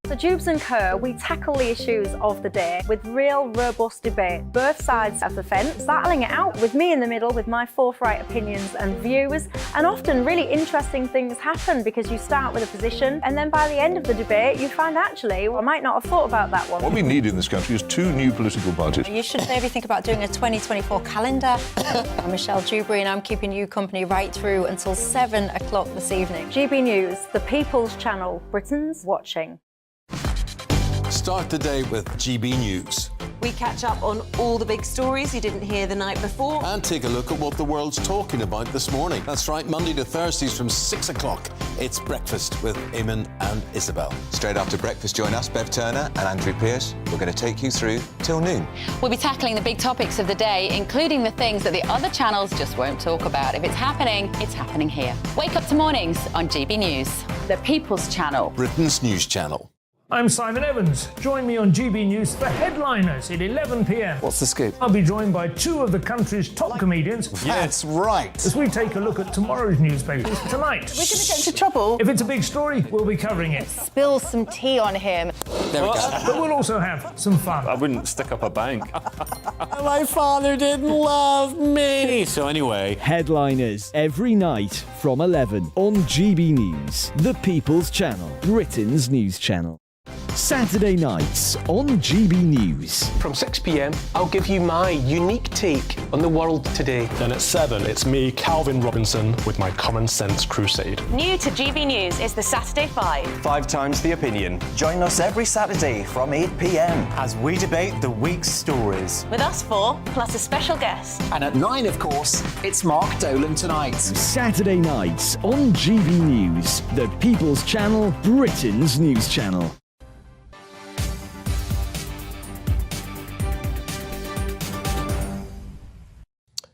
[SPEAKER 24] So Jubes and Co, we tackle the issues of the day with real robust debate, both sides of the fence, battling it out with me in the middle with my forthright opinions and views. And often really interesting things happen because you start with a position and then by the end of the debate you find actually, well, I might not have thought about that one.
[SPEAKER 3] What we need in this country is 2 new political parties.
[SPEAKER 6] You should maybe think about doing a 2024 calendar. I'm Michelle Dewberry and I'm keeping you company right through until 7 o'clock this evening.
[SPEAKER 24] GB News, the People's Channel, Britain's watching.
[SPEAKER 14] Start the day with GB News.
[SPEAKER 23] We catch up on all the big stories you didn't hear the night before.
[SPEAKER 14] And take a look at what the world's talking about this morning. That's right, Monday to Thursdays from 6 o'clock. It's Breakfast with Eamon and Isabel.
[SPEAKER 25] Straight after breakfast, join us, Bev Turner and Andrew Pearce. We're going to take you through till noon.
[SPEAKER 16] We'll be tackling the big topics of the day, including the things that the other channels just won't talk about. If it's happening here. Wake up to mornings on GB News, the People's Channel.
[SPEAKER 14] Britain's news channel.
[SPEAKER 26] I'm Simon Evans. Join me on GB News for Headliners at 11 p.m.
[SPEAKER 25] What's the scoop?
[SPEAKER 26] I'll be joined by 2 of the country's top comedians.
[SPEAKER 14] That's right.
[SPEAKER 26] As we take a look at tomorrow's newspapers tonight.
[SPEAKER 23] We're going to get into trouble.
[SPEAKER 26] If it's a big story, we'll be covering it.
[SPEAKER 23] Spill some tea on him.
[SPEAKER 14] There we go.
[SPEAKER 26] But we'll also have some fun.
[SPEAKER 21] I wouldn't stick up a bank.
[SPEAKER 14] My father didn't love me. So anyway.
[SPEAKER 7] Headliners every night from 11 on GB News, the People's Channel, Britain's news channel. Saturday nights on GB News.
[SPEAKER 27] From 6 p.m, I'll give you my unique take on the world today.
[SPEAKER 21] Then at 7, it's me, Calvin Robinson, with my Common Sense Crusade.
[SPEAKER 23] New to GB News is the Saturday 5.
[SPEAKER 28] 5 times the opinion. Join us every Saturday from 8 p.m. as we debate the week's stories.
[SPEAKER 23] With us 4, plus a special guest.
[SPEAKER 28] And at 9, of course, it's Mark Dolan Tonight.
[SPEAKER 7] Saturday nights on GB News, the People's Channel, Britain's news channel.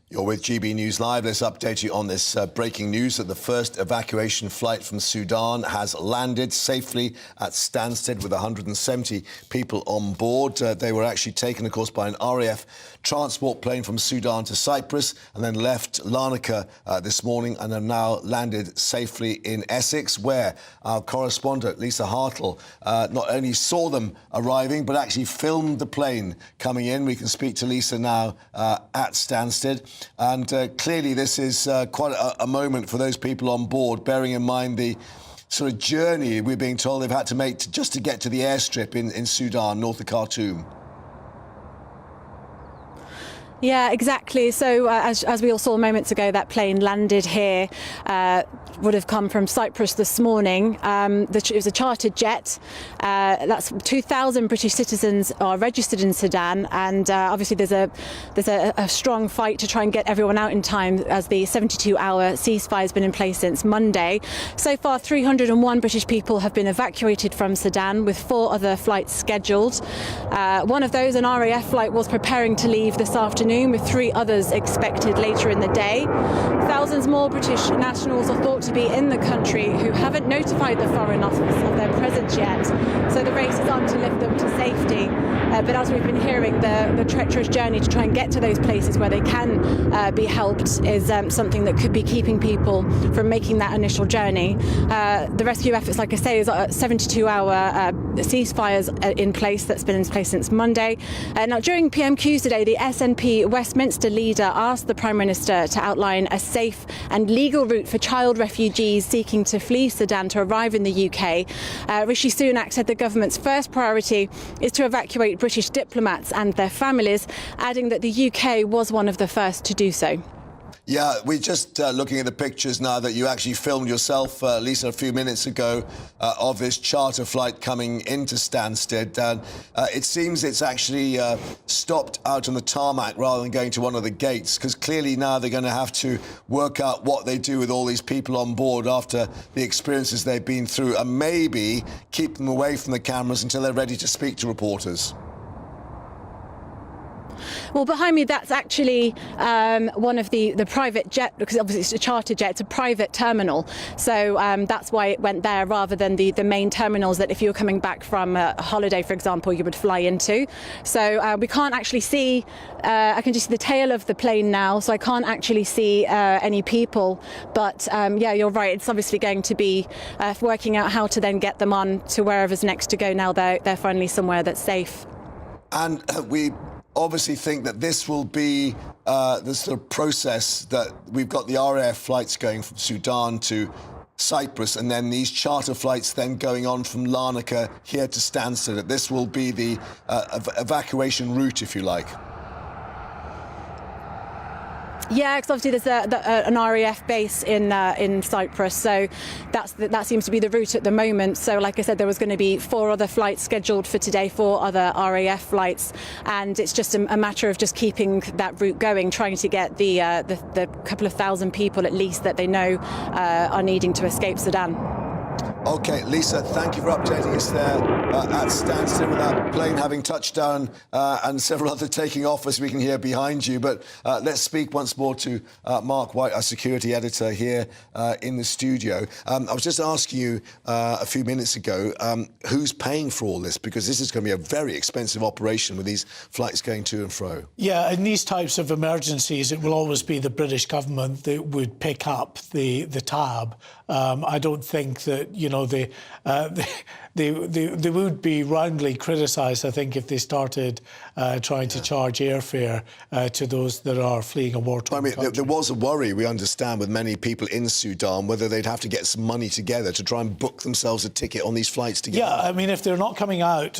[SPEAKER 4] You're with GB News Live. Let's update you on this breaking news that the first evacuation flight from Sudan has landed safely at Stansted with 170 people on board. They were actually taken, of course, by an RAF transport plane from Sudan to Cyprus and then left Larnaca this morning and have now landed safely in Essex, where our correspondent, Lisa Hartle, not only saw them arriving, but actually filmed the plane coming in. We can speak to Lisa now at Stansted. And clearly this is quite a moment for those people on board, bearing in mind the sort of journey we're being told they've had to make just to get to the airstrip in Sudan, north of Khartoum.
[SPEAKER 29] Yeah, exactly. So as we all saw moments ago, that plane landed here, would have come from Cyprus this morning. It was a chartered jet. That's 2,000 British citizens are registered in Sudan, and obviously there's a strong fight to try and get everyone out in time as the 72-hour ceasefire has been in place since Monday. So far, 301 British people have been evacuated from Sudan, with 4 other flights scheduled. One of those, an RAF flight, was preparing to leave this afternoon, with 3 others expected later in the day. Thousands more British nationals are thought to be in the country who haven't notified the Foreign Office of their presence yet, so the race is on to lift them to safety. But as we've been hearing, the treacherous journey to try and get to those places where they can be helped is something that could be keeping people from making that initial journey. The rescue efforts, like I say, is a 72-hour ceasefires in place that's been in place since Monday. Now, during PMQs today, the SNP Westminster leader asked the Prime Minister to outline a safe and legal route for child refugees seeking to flee Sudan to arrive in the UK. Rishi Sunak said the government's first priority is to evacuate British diplomats and their families, adding that the UK was one of the first to do so.
[SPEAKER 4] Yeah, we're just looking at the pictures now that you actually filmed yourself, Lisa, a few minutes ago, of this charter flight coming into Stansted. And it seems it's actually stopped out on the tarmac rather than going to one of the gates, because clearly now they're going to have to work out what they do with all these people on board after the experiences they've been through, and maybe keep them away from the cameras until they're ready to speak to reporters.
[SPEAKER 29] Well, behind me, that's actually one of the private jet, because obviously it's a charter jet, it's a private terminal. So that's why it went there rather than the main terminals that if you were coming back from a holiday, for example, you would fly into. So we can't actually see, I can just see the tail of the plane now, so I can't actually see any people. But yeah, you're right, it's obviously going to be working out how to then get them on to wherever's next to go now they're finally somewhere that's safe.
[SPEAKER 4] And we obviously think that this will be the sort of process that we've got the RAF flights going from Sudan to Cyprus, and then these charter flights then going on from Larnaca here to Stansted. That this will be the evacuation route, if you like.
[SPEAKER 29] Yeah, because obviously there's an RAF base in Cyprus, so that seems to be the route at the moment. So, like I said, there was going to be 4 other flights scheduled for today, 4 other RAF flights, and it's just a matter of just keeping that route going, trying to get the couple of thousand people at least that they know are needing to escape Sudan.
[SPEAKER 4] OK, Lisa, thank you for updating us there at Stansted with that plane having touched down and several other taking off, as we can hear behind you. But let's speak once more to Mark White, our security editor here in the studio. I was just asking you a few minutes ago, who's paying for all this? Because this is going to be a very expensive operation with these flights going to and fro.
[SPEAKER 1] Yeah, in these types of emergencies, it will always be the British government that would pick up the tab. I don't think that, you know, they would be roundly criticised, I think, if they started trying to charge airfare to those that are fleeing a war-torn country.
[SPEAKER 4] There was a worry, we understand, with many people in Sudan, whether they'd have to get some money together to try and book themselves a ticket on these flights to get
[SPEAKER 1] Yeah,
[SPEAKER 4] out.
[SPEAKER 1] I mean, if they're not coming out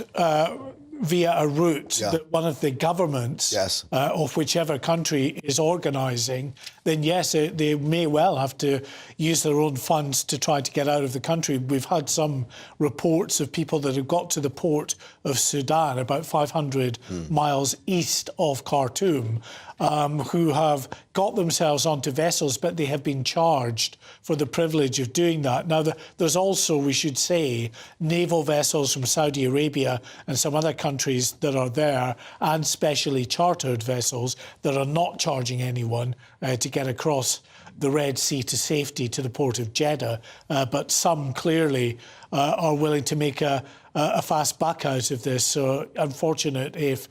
[SPEAKER 1] via a route that one of the governments of whichever country is organising, then yes, they may well have to use their own funds to try to get out of the country. We've had some reports of people that have got to the port of Sudan, about 500 miles east of Khartoum, who have got themselves onto vessels, but they have been charged for the privilege of doing that. Now, there's also, we should say, naval vessels from Saudi Arabia and some other countries that are there, and specially chartered vessels that are not charging anyone to get across the Red Sea to safety to the port of Jeddah. But some clearly are willing to make a fast buck out of this. So unfortunate if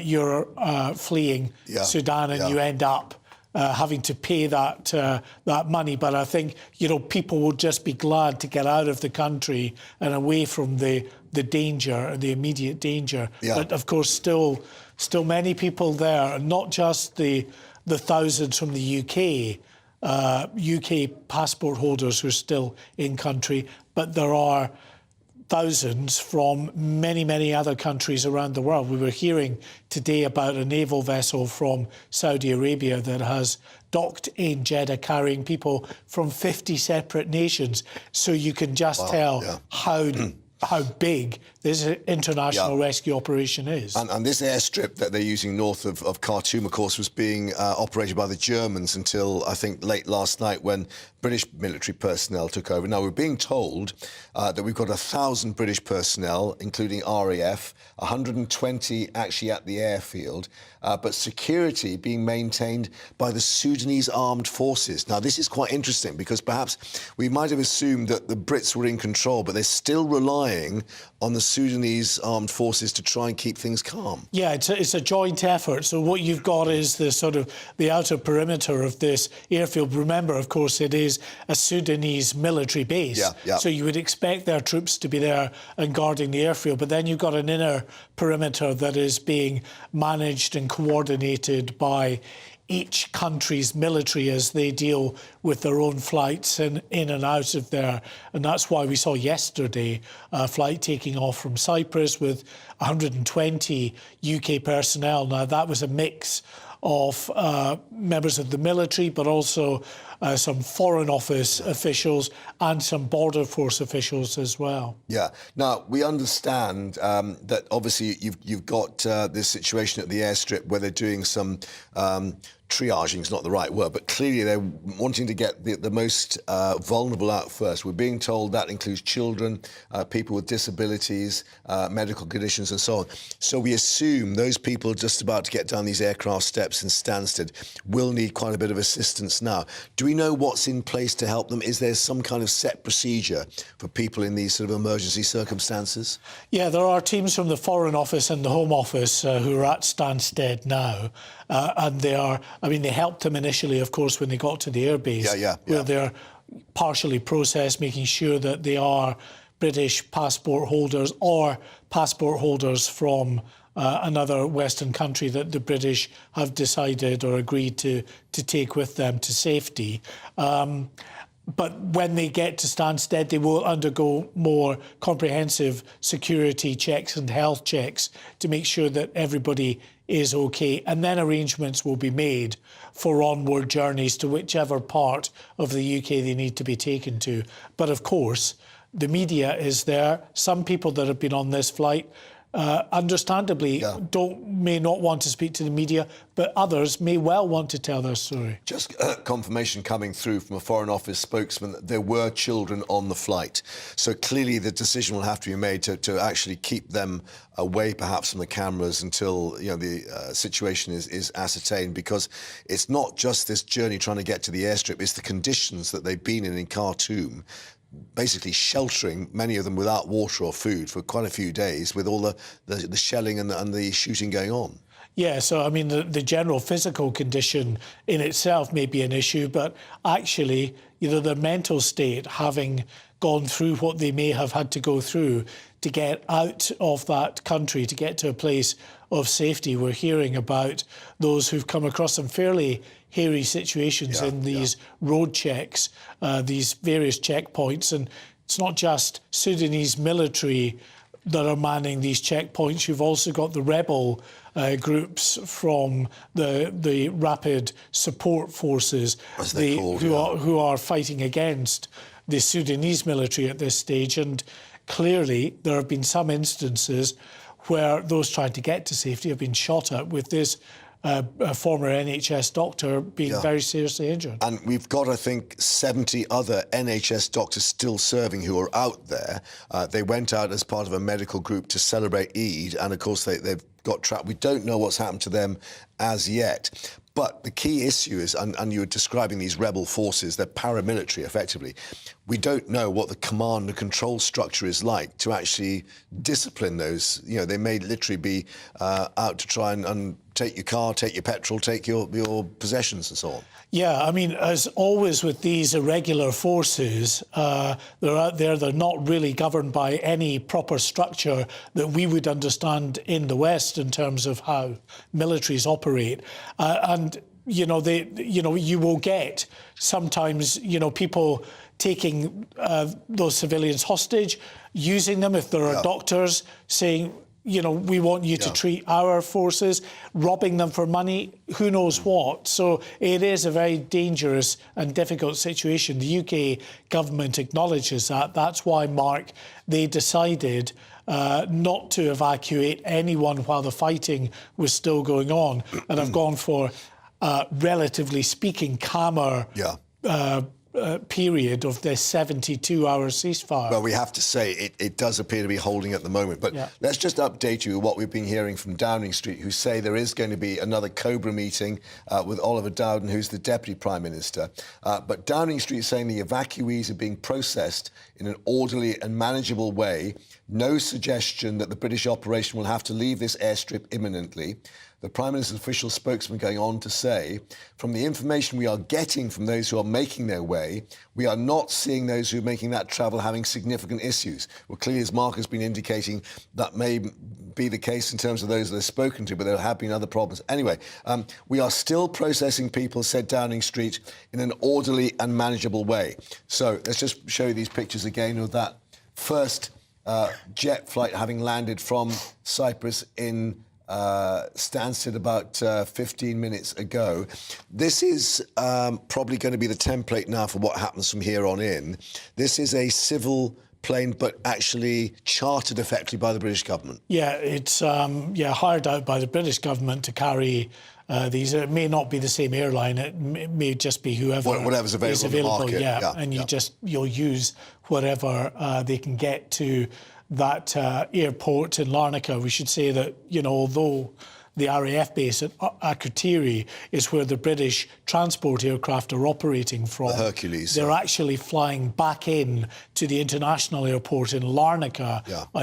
[SPEAKER 1] you're fleeing Sudan and you end up having to pay that money. But I think, you know, people will just be glad to get out of the country and away from the danger, the immediate danger. But of course, still many people there, not just the thousands from the UK, UK passport holders who are still in country, but there are thousands from many, many other countries around the world. We were hearing today about a naval vessel from Saudi Arabia that has docked in Jeddah carrying people from 50 separate nations. So you can just tell how big this international rescue operation is.
[SPEAKER 4] And this airstrip that they're using north of Khartoum, of course, was being operated by the Germans until, I think, late last night when British military personnel took over. Now, we're being told that we've got 1,000 British personnel, including RAF, 120 actually at the airfield, but security being maintained by the Sudanese armed forces. Now, this is quite interesting because perhaps we might have assumed that the Brits were in control, but they're still relying on the Sudanese armed forces to try and keep things calm.
[SPEAKER 1] Yeah, it's a joint effort. So what you've got is the sort of the outer perimeter of this airfield. Remember, of course, it is a Sudanese military base. So you would expect their troops to be there and guarding the airfield. But then you've got an inner perimeter that is being managed and coordinated by each country's military as they deal with their own flights and in and out of there. And that's why we saw yesterday a flight taking off from Cyprus with 120 UK personnel. Now, that was a mix of members of the military, but also some Foreign Office officials and some Border Force officials as well.
[SPEAKER 4] Yeah. Now, we understand that obviously you've got this situation at the airstrip where they're doing some triaging is not the right word, but clearly they're wanting to get the most vulnerable out first. We're being told that includes children, people with disabilities, medical conditions and so on. So we assume those people just about to get down these aircraft steps in Stansted will need quite a bit of assistance now. Do we know what's in place to help them? Is there some kind of set procedure for people in these sort of emergency circumstances?
[SPEAKER 1] Yeah, there are teams from the Foreign Office and the Home Office who are at Stansted now. And they helped them initially, of course, when they got to the airbase, where they're partially processed, making sure that they are British passport holders or passport holders from another Western country that the British have decided or agreed to take with them to safety. But when they get to Stansted, they will undergo more comprehensive security checks and health checks to make sure that everybody is OK. And then arrangements will be made for onward journeys to whichever part of the UK they need to be taken to. But of course, the media is there. Some people that have been on this flight understandably may not want to speak to the media, but others may well want to tell their story.
[SPEAKER 4] Just confirmation coming through from a Foreign Office spokesman that there were children on the flight. So clearly the decision will have to be made to actually keep them away perhaps from the cameras until the situation is ascertained, because it's not just this journey trying to get to the airstrip, it's the conditions that they've been in Khartoum, basically sheltering, many of them without water or food for quite a few days, with all the shelling and the shooting going on.
[SPEAKER 1] Yeah, so I mean, the general physical condition in itself may be an issue, but actually, their mental state, having gone through what they may have had to go through to get out of that country, to get to a place of safety. We're hearing about those who've come across some fairly hairy situations in these road checks, these various checkpoints. And it's not just Sudanese military that are manning these checkpoints. You've also got the rebel groups from the Rapid Support Forces, who are fighting against the Sudanese military at this stage. And clearly there have been some instances where those trying to get to safety have been shot at, with this a former NHS doctor being very seriously injured. And
[SPEAKER 4] we've got, I think, 70 other NHS doctors still serving who are out there. They went out as part of a medical group to celebrate Eid, and of course they've got trapped. We don't know what's happened to them as yet. But the key issue is, and you were describing these rebel forces, they're paramilitary effectively. We don't know what the command and control structure is like to actually discipline those. They may literally be out to try and take your car, take your petrol, take your possessions and so on.
[SPEAKER 1] Yeah, I mean, as always with these irregular forces, they're out there, they're not really governed by any proper structure that we would understand in the West in terms of how militaries operate. And you will get sometimes, people taking those civilians hostage, using them if there are doctors, saying, we want you to treat our forces, robbing them for money, who knows what. So it is a very dangerous and difficult situation. The UK government acknowledges that. That's why, Mark, they decided not to evacuate anyone while the fighting was still going on, and have gone for, relatively speaking, calmer period of this 72-hour ceasefire.
[SPEAKER 4] Well, we have to say it does appear to be holding at the moment. But let's just update you with what we've been hearing from Downing Street, who say there is going to be another Cobra meeting with Oliver Dowden, who's the Deputy Prime Minister. But Downing Street is saying the evacuees are being processed in an orderly and manageable way. No suggestion that the British operation will have to leave this airstrip imminently. The Prime Minister's official spokesman going on to say, from the information we are getting from those who are making their way, we are not seeing those who are making that travel having significant issues. Well, clearly, as Mark has been indicating, that may be the case in terms of those that are spoken to, but there have been other problems. Anyway, we are still processing people, said Downing Street, in an orderly and manageable way. So let's just show you these pictures again of that first jet flight having landed from Cyprus in Stansted about 15 minutes ago. This is probably going to be the template now for what happens from here on in. This is a civil plane, but actually chartered effectively by the British government.
[SPEAKER 1] Yeah, it's hired out by the British government to carry these. It may not be the same airline. It may just be
[SPEAKER 4] whatever's available
[SPEAKER 1] is
[SPEAKER 4] on the market.
[SPEAKER 1] Yeah, and you'll use whatever they can get to that airport in Larnaca. We should say that, although the RAF base at Akrotiri is where the British transport aircraft are operating from.
[SPEAKER 4] The Hercules.
[SPEAKER 1] They're actually flying back in to the international airport in Larnaca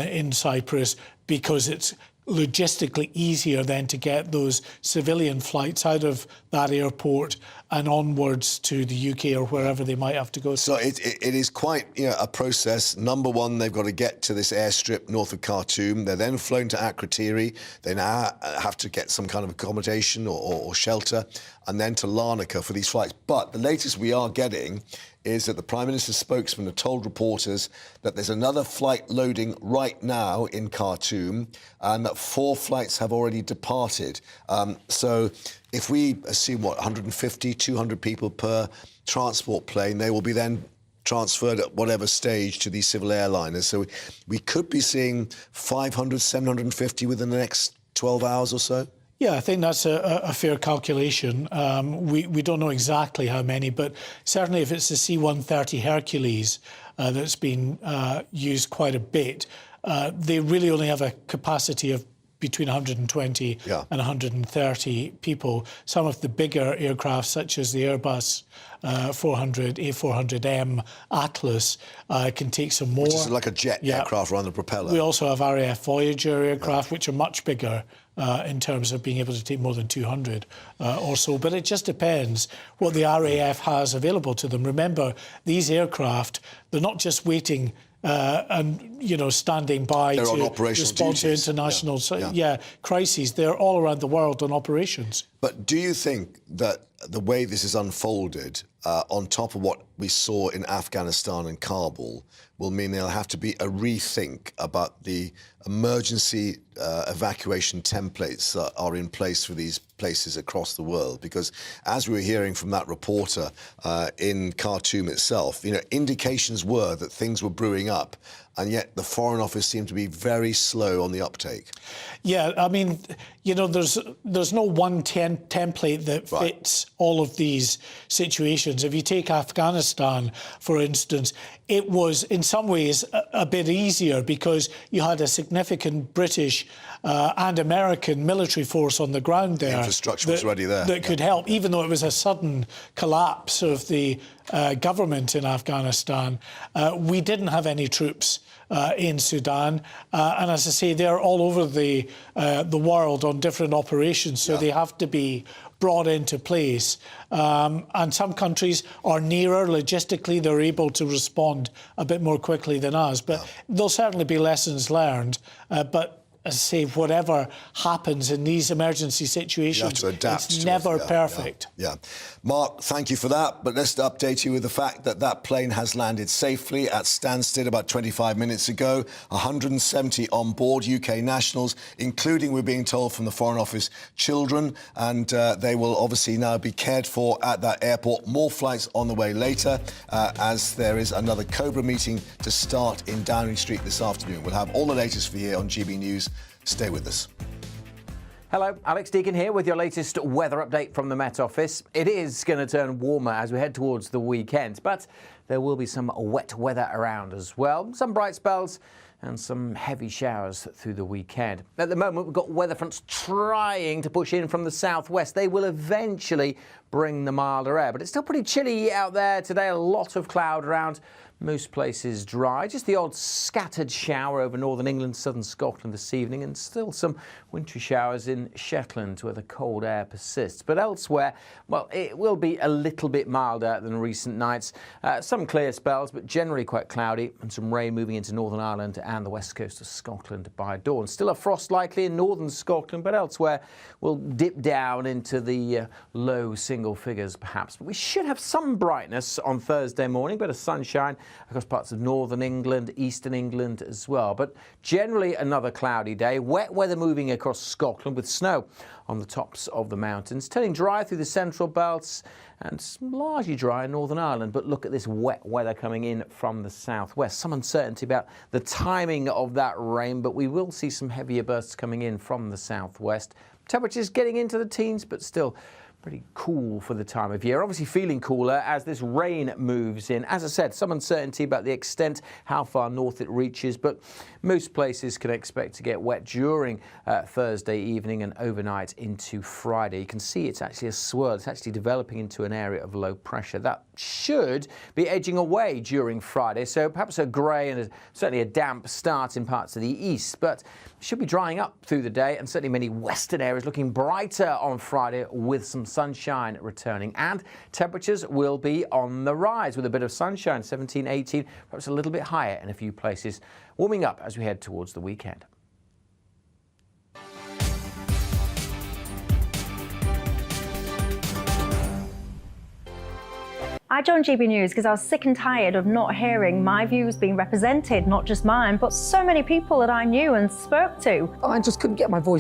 [SPEAKER 1] in Cyprus, because it's logistically easier then to get those civilian flights out of that airport and onwards to the UK or wherever they might have to go.
[SPEAKER 4] So it is quite a process. Number one, they've got to get to this airstrip north of Khartoum. They're then flown to Akrotiri. They now have to get some kind of accommodation or shelter, and then to Larnaca for these flights. But the latest we are getting is that the Prime Minister's spokesman have told reporters that there's another flight loading right now in Khartoum, and that 4 flights have already departed. So if we assume, 150, 200 people per transport plane, they will be then transferred at whatever stage to these civil airliners. So we could be seeing 500, 750 within the next 12 hours or so?
[SPEAKER 1] Yeah, I think that's a fair calculation. We don't know exactly how many, but certainly if it's the C-130 Hercules that's been used quite a bit, they really only have a capacity of between 120 and 130 people. Some of the bigger aircraft, such as the Airbus A400M Atlas, can take some more.
[SPEAKER 4] Which is like a jet aircraft rather than a propeller.
[SPEAKER 1] We also have RAF Voyager aircraft, which are much bigger in terms of being able to take more than 200 or so. But it just depends what the RAF has available to them. Remember, these aircraft, they're not just waiting and standing by
[SPEAKER 4] to
[SPEAKER 1] respond to international crises. They're all around the world on operations.
[SPEAKER 4] But do you think that the way this is unfolded, on top of what we saw in Afghanistan and Kabul, will mean there'll have to be a rethink about the emergency evacuation templates that are in place for these places across the world? Because as we were hearing from that reporter in Khartoum itself, indications were that things were brewing up, and yet the Foreign Office seemed to be very slow on the uptake.
[SPEAKER 1] Yeah, I mean, there's no one template that fits all of these situations. If you take Afghanistan, for instance, it was in some ways a bit easier because you had a significant British and American military force on the ground there.
[SPEAKER 4] The infrastructure was already there.
[SPEAKER 1] That could help, even though it was a sudden collapse of the government in Afghanistan. We didn't have any troops in Sudan, and as I say, they're all over the world on different operations, so they have to be brought into place. And some countries are nearer logistically; they're able to respond a bit more quickly than us. But there'll certainly be lessons learned. But as I say, whatever happens in these emergency situations, it's never perfect.
[SPEAKER 4] Yeah. Mark, thank you for that. But let's update you with the fact that that plane has landed safely at Stansted about 25 minutes ago. 170 on board, UK nationals, including, we're being told from the Foreign Office, children. And they will obviously now be cared for at that airport. More flights on the way later, as there is another Cobra meeting to start in Downing Street this afternoon. We'll have all the latest for you here on GB News. Stay with us.
[SPEAKER 2] Hello, Alex Deacon here with your latest weather update from the Met Office. It is going to turn warmer as we head towards the weekend, but there will be some wet weather around as well. Some bright spells and some heavy showers through the weekend. At the moment, we've got weather fronts trying to push in from the southwest. They will eventually bring the milder air, but it's still pretty chilly out there today. A lot of cloud around. Most places dry, just the odd scattered shower over northern England, southern Scotland this evening, and still some wintry showers in Shetland where the cold air persists. But elsewhere, well, it will be a little bit milder than recent nights. Some clear spells, but generally quite cloudy, and some rain moving into Northern Ireland and the west coast of Scotland by dawn. Still a frost likely in northern Scotland, but elsewhere we'll dip down into the low single figures perhaps. But we should have some brightness on Thursday morning, bit of sunshine across parts of northern England, eastern England as well. But generally another cloudy day. Wet weather moving across Scotland with snow on the tops of the mountains, turning dry through the central belts and largely dry in Northern Ireland. But look at this wet weather coming in from the southwest. Some uncertainty about the timing of that rain, but we will see some heavier bursts coming in from the southwest. Temperatures getting into the teens, but still pretty cool for the time of year. Obviously feeling cooler as this rain moves in. As I said, some uncertainty about the extent, how far north it reaches, but most places can expect to get wet during Thursday evening and overnight into Friday. You can see it's actually a swirl. It's actually developing into an area of low pressure. That should be edging away during Friday, so perhaps a grey and certainly a damp start in parts of the east, but should be drying up through the day, and certainly many western areas looking brighter on Friday with some sunshine returning, and temperatures will be on the rise with a bit of sunshine, 17, 18, perhaps a little bit higher in a few places, warming up as we head towards the weekend.
[SPEAKER 24] I joined GB News because I was sick and tired of not hearing my views being represented, not just mine, but so many people that I knew and spoke to.
[SPEAKER 9] I just couldn't get my voice